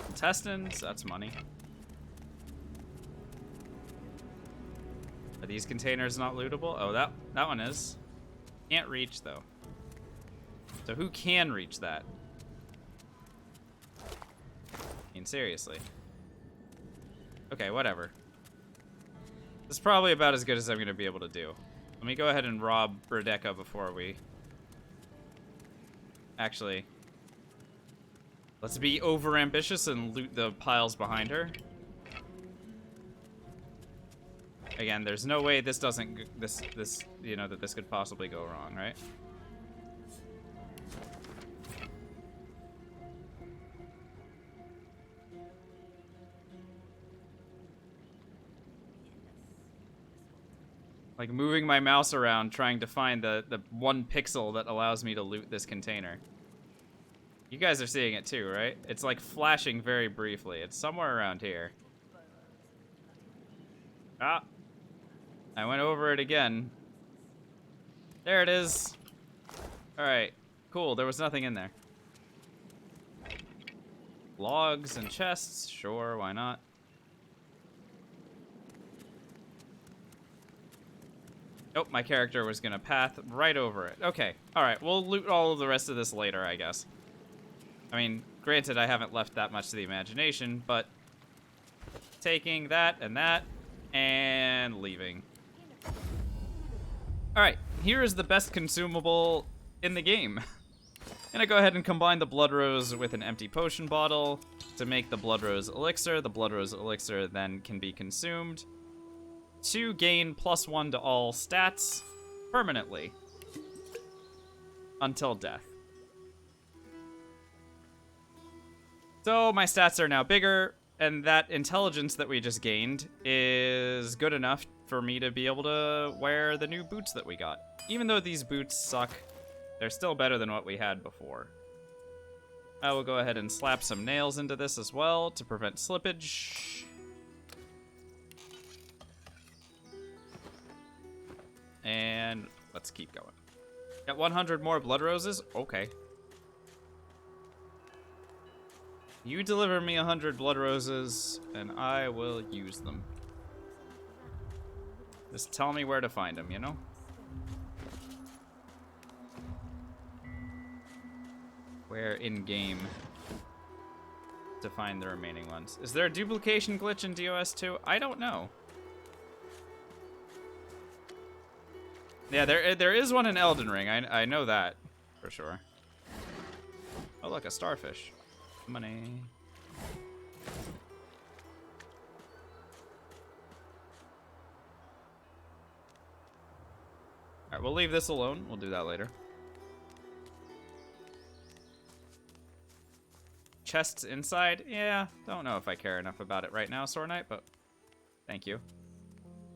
Intestines, that's money. Are these containers not lootable? Oh, that one is. Can't reach though. So who can reach that? I mean, seriously. Okay, whatever. This is probably about as good as I'm gonna be able to do. Let me go ahead and rob Rebecca before we... Actually... Let's be over-ambitious and loot the piles behind her. Again, there's no way this doesn't... This you know, that this could possibly go wrong, right? Like, moving my mouse around, trying to find the 1 pixel that allows me to loot this container. You guys are seeing it too, right? It's like flashing very briefly. It's somewhere around here. Ah. I went over it again. There it is. Alright. Cool, there was nothing in there. Logs and chests, sure, why not? Nope, my character was gonna path right over it. Okay, alright, we'll loot all of the rest of this later, I guess. I mean, granted, I haven't left that much to the imagination, but taking that, and leaving. Alright, here is the best consumable in the game. I'm gonna go ahead and combine the Blood Rose with an empty potion bottle to make the Blood Rose Elixir. The Blood Rose Elixir then can be consumed to gain +1 to all stats permanently until death. So my stats are now bigger, and that intelligence that we just gained is good enough for me to be able to wear the new boots that we got. Even though these boots suck, they're still better than what we had before. I will go ahead and slap some nails into this as well to prevent slippage. And let's keep going. Got 100 more blood roses? Okay. You deliver me 100 blood roses, and I will use them. Just tell me where to find them, you know? Where in-game to find the remaining ones. Is there a duplication glitch in DOS 2? I don't know. Yeah, there is one in Elden Ring. I know that for sure. Oh, look, a starfish. Money. Alright, we'll leave this alone. We'll do that later. chests inside? Yeah, don't know if I care enough about it right now, Sword Knight, but thank you.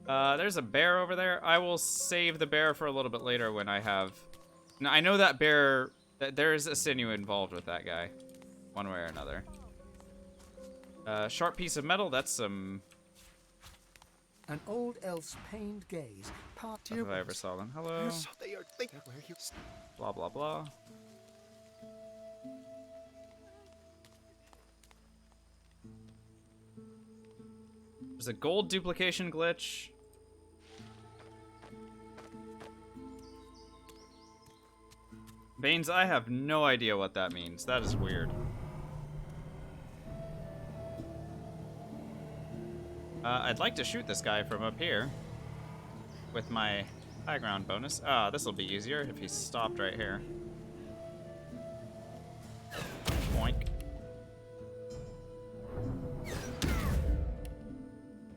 There's a bear over there. I will save the bear for a little bit later when I have... Now, I know that bear... There's a sinew involved with that guy. One way or another. Sharp piece of metal. That's some... An old elf's pained gaze. If I ever saw them. Hello. Blah, blah, blah. There's a gold duplication glitch. Baines, I have no idea what that means. That is weird. I'd like to shoot this guy from up here with my high ground bonus. Ah, this will be easier if he stopped right here. Boink.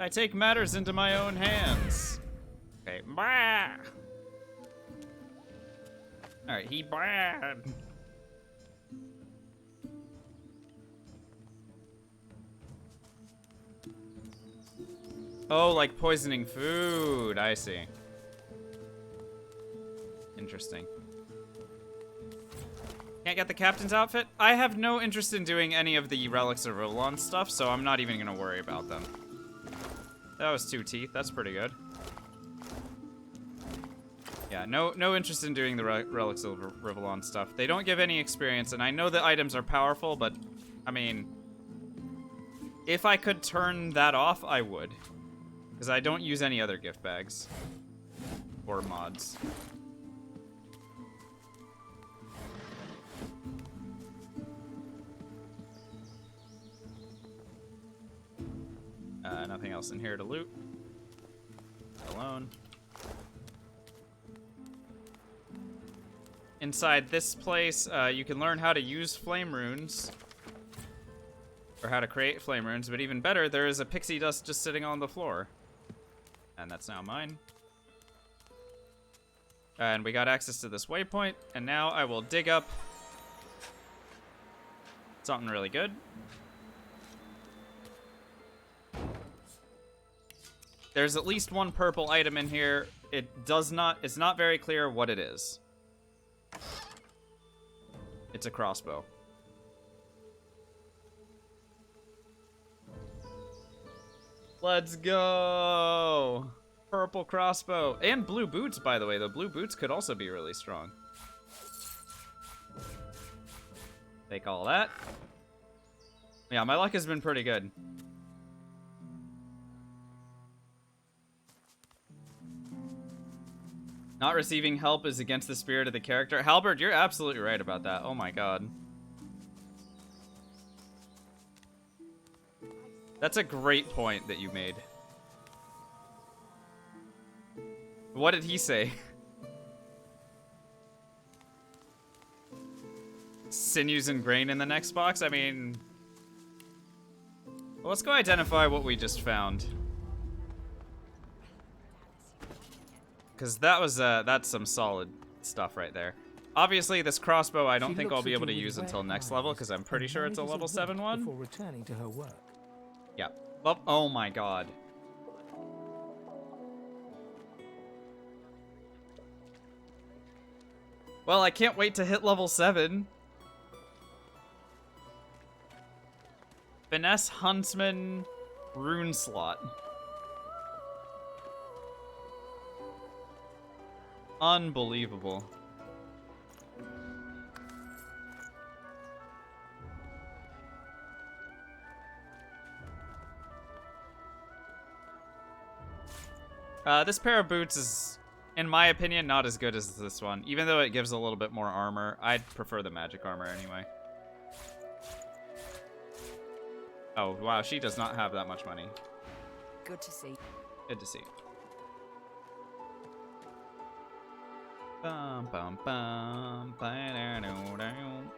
I take matters into my own hands. Okay. Bah! Alright, he bad. Oh, like poisoning food. I see. Interesting. Can't get the captain's outfit? I have no interest in doing any of the Relics of Rivellon stuff, so I'm not even gonna worry about them. That was 2 teeth. That's pretty good. Yeah, no interest in doing the Relics of Rivellon stuff. They don't give any experience, and I know the items are powerful, but, I mean, if I could turn that off, I would. Because I don't use any other gift bags. Or mods. Nothing else in here to loot. Alone. Inside this place, you can learn how to use flame runes. Or how to create flame runes, but even better, there is a pixie dust just sitting on the floor. And that's now mine. And we got access to this waypoint, and now I will dig up something really good. There's at least one purple item in here. It's not very clear what it is. It's a crossbow. Let's go! Purple crossbow. And blue boots, by the way. The blue boots could also be really strong. Take all that. Yeah, my luck has been pretty good. Not receiving help is against the spirit of the character. Halberd, you're absolutely right about that. Oh my god. That's a great point that you made. What did he say? Sinews and grain in the next box? I mean... Well, let's go identify what we just found. Because that was, that's some solid stuff right there. Obviously, this crossbow I don't think I'll be able to use until next level, because I'm pretty sure it's a level 7 one. Before returning to her work. Yeah. Oh my god. Well, I can't wait to hit level 7. Finesse Huntsman Rune Slot. Unbelievable. This pair of boots is, in my opinion, not as good as this one. Even though it gives a little bit more armor, I'd prefer the magic armor anyway. Oh, wow, she does not have that much money. Good to see. Good to see. Bum, bum, bum, ba-da-do-do.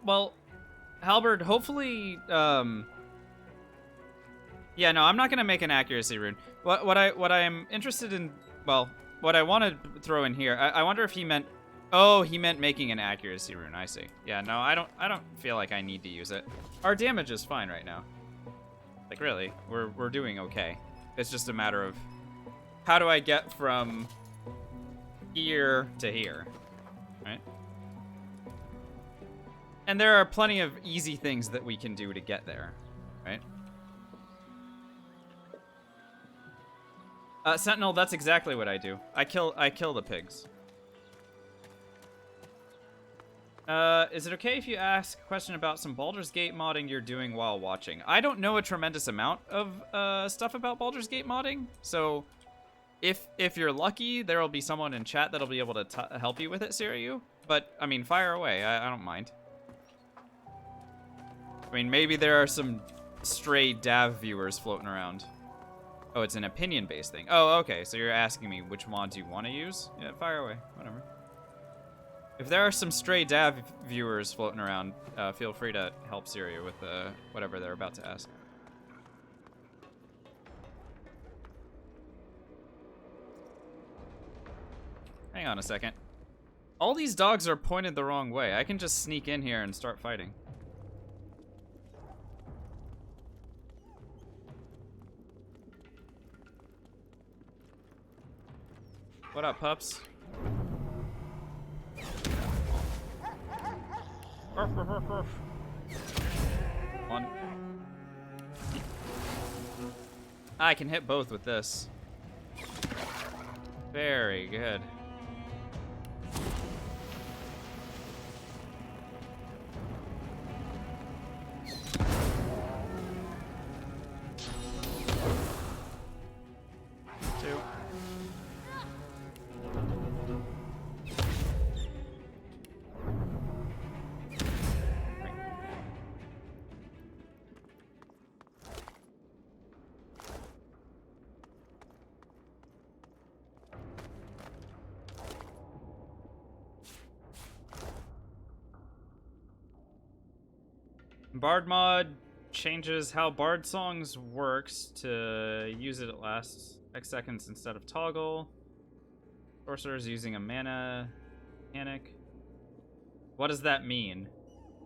Well, Halberd, hopefully, yeah, no, I'm not gonna make an accuracy rune. What I am interested in, well, what I want to throw in here, I wonder if he meant, oh, he meant making an accuracy rune. I see. Yeah, no, I don't feel like I need to use it. Our damage is fine right now. Like really, we're doing okay. It's just a matter of how do I get from here to here, right? And there are plenty of easy things that we can do to get there, right? Sentinel, that's exactly what I do. I kill the pigs. Is it okay if you ask a question about some Baldur's Gate modding you're doing while watching? I don't know a tremendous amount of stuff about Baldur's Gate modding, so if you're lucky, there'll be someone in chat that'll be able to help you with it, Siriu. But, I mean, fire away. I don't mind. I mean, maybe there are some stray Dav viewers floating around. Oh, it's an opinion-based thing. Oh, okay, so you're asking me which mods you want to use? Yeah, fire away. Whatever. If there are some stray Dav viewers floating around, feel free to help Syria with whatever they're about to ask. Hang on a second. All these dogs are pointed the wrong way. I can just sneak in here and start fighting. What up, pups? One. I can hit both with this. Very good. Two. Bard mod changes how Bard songs works to use it at last X seconds instead of toggle. Sorcerer's using a mana mechanic. What does that mean?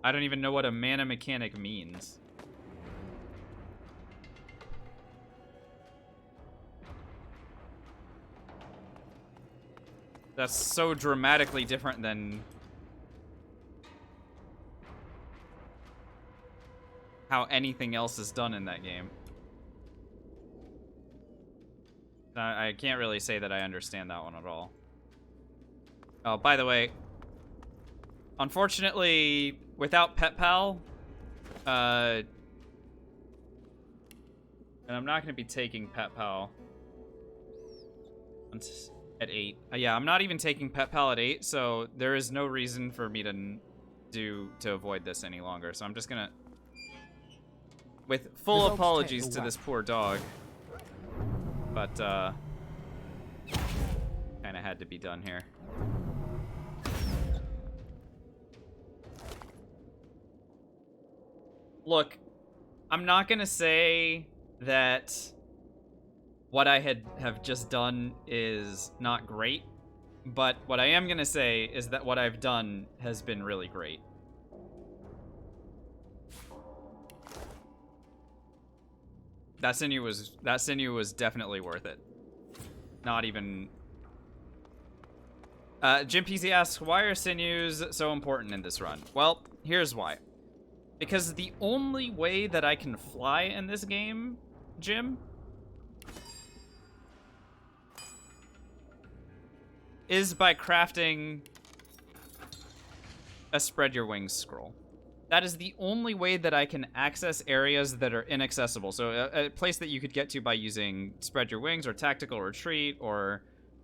I don't even know what a mana mechanic means. That's so dramatically different than how anything else is done in that game. I can't really say that I understand that one at all. Oh, by the way, unfortunately, without Pet Pal, and I'm not going to be taking Pet Pal at 8. Yeah, I'm not even taking Pet Pal at 8, so there is no reason for me to avoid this any longer. So I'm just going to, with full apologies to this poor dog, but kind of had to be done here. Look, I'm not gonna say that what I have just done is not great, but what I am gonna say is that what I've done has been really great. That sinew was definitely worth it. Not even. Jim PC asks, why are sinews so important in this run? Well, here's why. Because the only way that I can fly in this game, Jim, is by crafting a spread your wings scroll. That is the only way that I can access areas that are inaccessible. So a place that you could get to by using spread your wings or tactical retreat or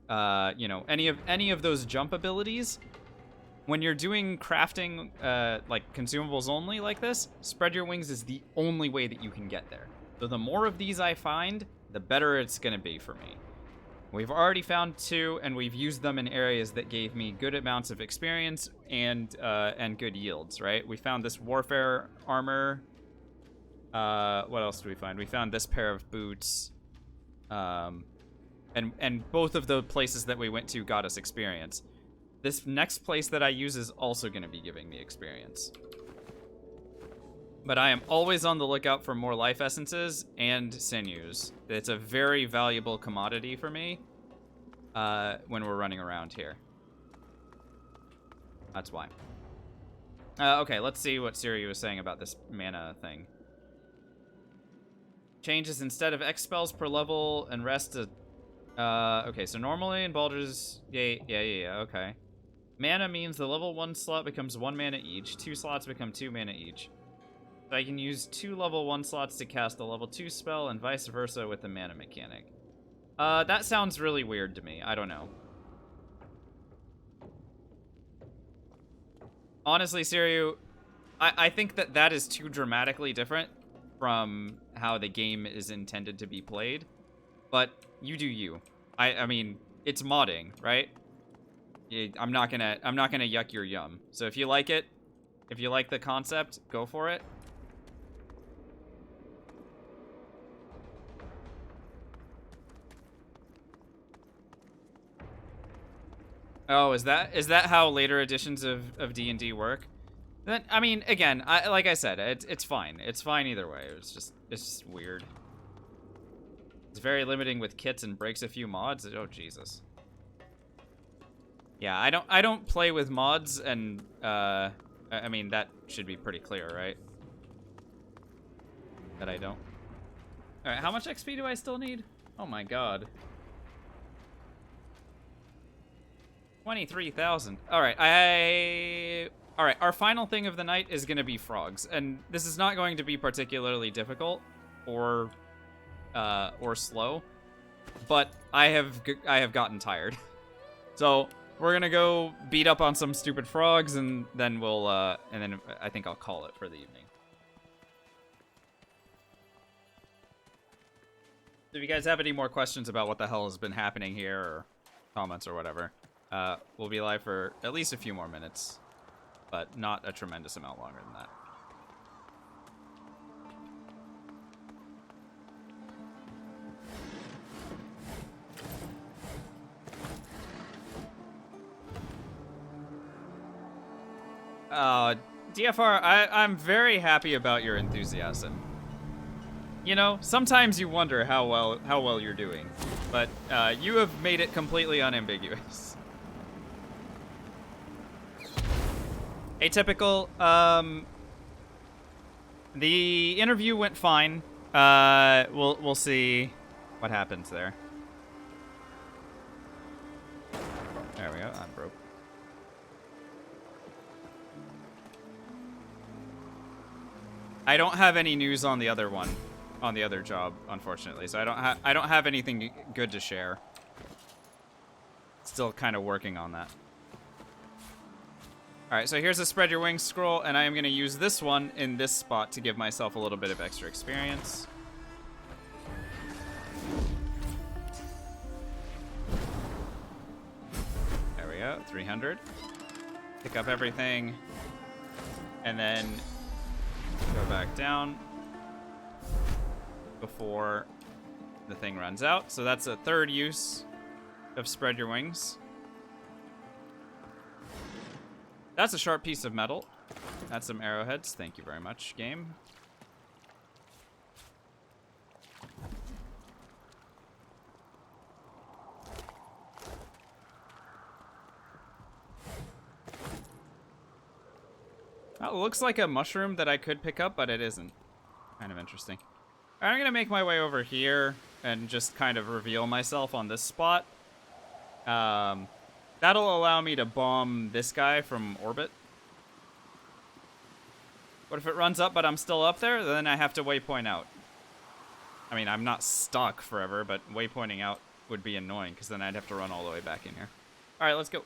you know, any of those jump abilities. When you're doing crafting like consumables only like this, spread your wings is the only way that you can get there. So the more of these I find, the better it's gonna be for me. We've already found 2, and we've used them in areas that gave me good amounts of experience and good yields, right? We found this warfare armor. What else did we find? We found this pair of boots. And both of the places that we went to got us experience. This next place that I use is also going to be giving me experience. But I am always on the lookout for more life essences and sinews. It's a very valuable commodity for me when we're running around here. That's why. Okay, let's see what Siri was saying about this mana thing. Changes instead of X spells per level and rest to... okay, so normally in Baldur's... Yeah, okay. Mana means the level 1 slot becomes 1 mana each. 2 slots become 2 mana each. So I can use 2 level 1 slots to cast a level 2 spell and vice versa with the mana mechanic. That sounds really weird to me. I don't know. Honestly, Siriu, I think that is too dramatically different from how the game is intended to be played. But you do you. I mean, it's modding, right? I'm not gonna yuck your yum. So if you like it, if you like the concept, go for it. Oh, is that how later editions of D&D work? Then I mean, again, like I said, it's fine. It's fine either way. It's just weird. It's very limiting with kits and breaks a few mods. Oh Jesus. Yeah, I don't play with mods, and I mean that should be pretty clear, right? That I don't. All right, how much XP do I still need? Oh my God. 23,000. All right, all right, our final thing of the night is going to be frogs, and this is not going to be particularly difficult or slow, but I have gotten tired. So we're gonna go beat up on some stupid frogs, and then we'll I think I'll call it for the evening. If you guys have any more questions about what the hell has been happening here, or comments or whatever, we'll be live for at least a few more minutes, but not a tremendous amount longer than that. DFR, I'm very happy about your enthusiasm. You know, sometimes you wonder how well you're doing, but you have made it completely unambiguous. Atypical, the interview went fine. We'll see what happens there. There we go, I'm broke. I don't have any news on the other one, on the other job, unfortunately. So I don't have anything good to share. Still kind of working on that. All right, so here's a spread your wings scroll, and I am going to use this one in this spot to give myself a little bit of extra experience. There we go, 300. Pick up everything, and then go back down before the thing runs out. So that's a third use of spread your wings. That's a sharp piece of metal. That's some arrowheads. Thank you very much, game. That looks like a mushroom that I could pick up, but it isn't. Kind of interesting. All right, I'm gonna make my way over here and just kind of reveal myself on this spot. That'll allow me to bomb this guy from orbit. What if it runs up, but I'm still up there? Then I have to waypoint out. I mean, I'm not stuck forever, but waypointing out would be annoying, because then I'd have to run all the way back in here. All right, let's go.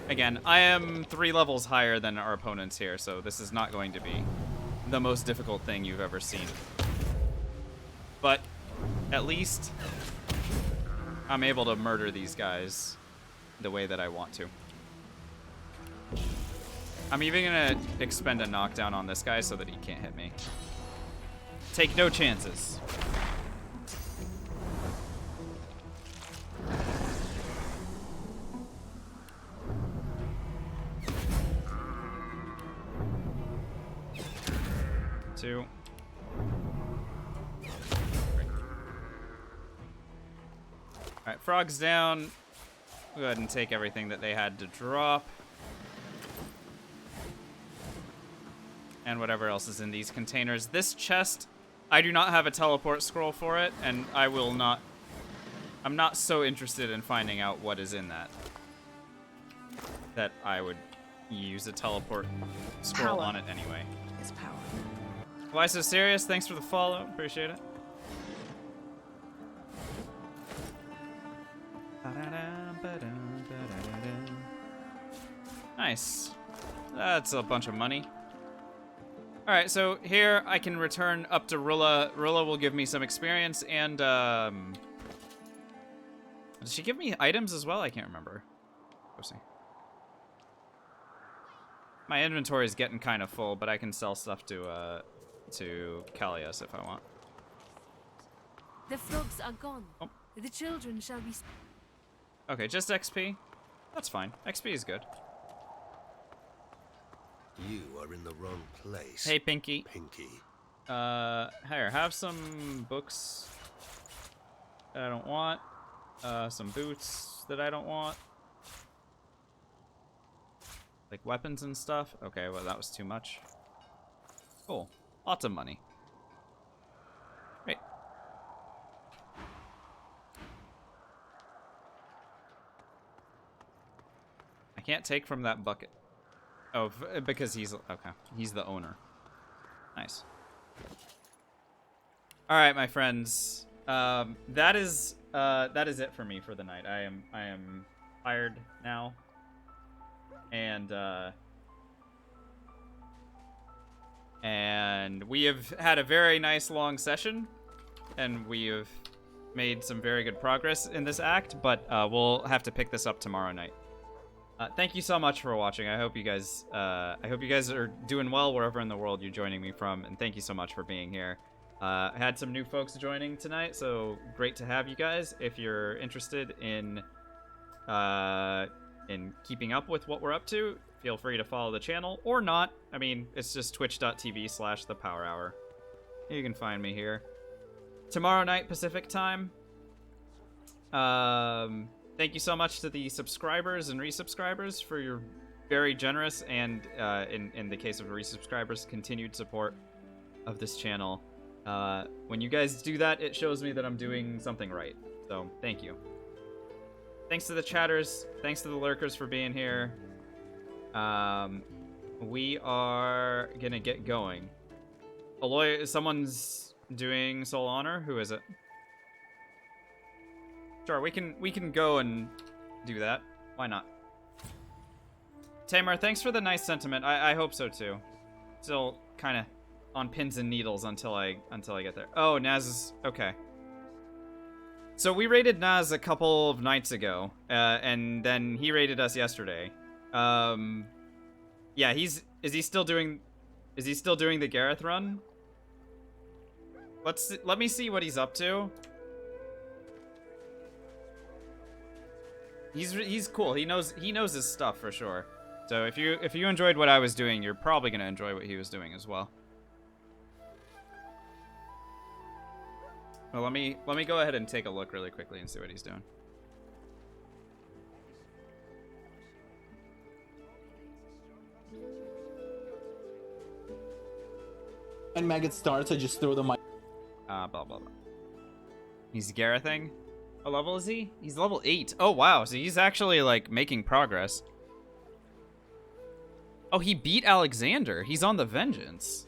Again, I am 3 levels higher than our opponents here, so this is not going to be the most difficult thing you've ever seen. But at least I'm able to murder these guys the way that I want to. I'm even gonna expend a knockdown on this guy so that he can't hit me. Take no chances. Two. Alright, frogs down. Go ahead and take everything that they had to drop. And whatever else is in these containers. This chest, I do not have a teleport scroll for it, and I will not... I'm not so interested in finding out what is in that I would use a teleport scroll on it anyway. It's power. Why so serious? Thanks for the follow. Appreciate it. Nice. That's a bunch of money. Alright, so here I can return up to Rilla. Rilla will give me some experience and, does she give me items as well? I can't remember. Go see. My inventory is getting kind of full, but I can sell stuff to Callias if I want. The frogs are gone. Oh. The children shall be... Okay, just XP. That's fine. XP is good. You are in the wrong place. Hey, Pinky. Pinky. Here, have some books that I don't want. Some boots that I don't want. Like weapons and stuff. Okay, well, that was too much. Cool. Lots of money. Great. I can't take from that bucket. Oh, because he's... Okay. He's the owner. Nice. Alright, my friends. That is it for me for the night. I am tired now. And we have had a very nice long session, and we have made some very good progress in this act, but we'll have to pick this up tomorrow night. Thank you so much for watching. I hope you guys are doing well wherever in the world you're joining me from, and thank you so much for being here. I had some new folks joining tonight, so great to have you guys. If you're interested in keeping up with what we're up to, feel free to follow the channel, or not. I mean, it's just twitch.tv/thepowerhour. You can find me here. Tomorrow night, Pacific time. Thank you so much to the subscribers and resubscribers for your very generous and, in the case of resubscribers, continued support of this channel. When you guys do that, it shows me that I'm doing something right. So, thank you. Thanks to the chatters. Thanks to the lurkers for being here. We are gonna get going. Aloy, someone's doing Soul Honor? Who is it? Sure, we can go and do that. Why not? Tamar, thanks for the nice sentiment. I hope so too. Still kind of on pins and needles until I get there. Oh, Naz is okay. So we raided Naz a couple of nights ago, and then he raided us yesterday. Yeah, is he still doing the Gareth run? Let me see what he's up to. He's cool. He knows his stuff for sure. So if you enjoyed what I was doing, you're probably gonna enjoy what he was doing as well. Well, let me go ahead and take a look really quickly and see what he's doing. And Maggot starts, I just throw the mic. Blah blah blah. He's Garething. What level is he? He's level 8. Oh wow, so he's actually like making progress. Oh, he beat Alexander. He's on the Vengeance.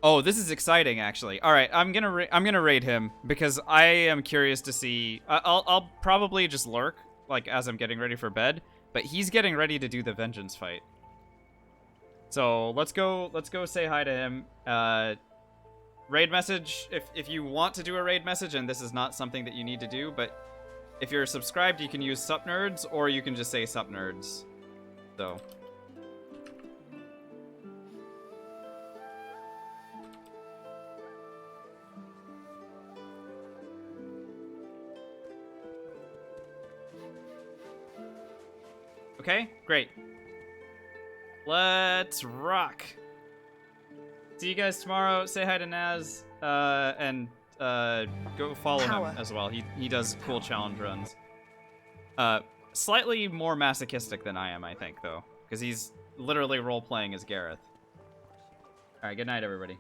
Oh, this is exciting, actually. All right, I'm gonna raid him because I am curious to see. I'll probably just lurk like as I'm getting ready for bed, but he's getting ready to do the Vengeance fight. So let's go say hi to him. raid message, if you want to do a raid message, and this is not something that you need to do, but if you're subscribed, you can use sup nerds, or you can just say sup nerds. So. Okay, great. Let's rock. See you guys tomorrow. Say hi to Naz, and go follow him as well. He does cool challenge runs. Slightly more masochistic than I am, I think, though, because he's literally role-playing as Gareth. All right, good night, everybody.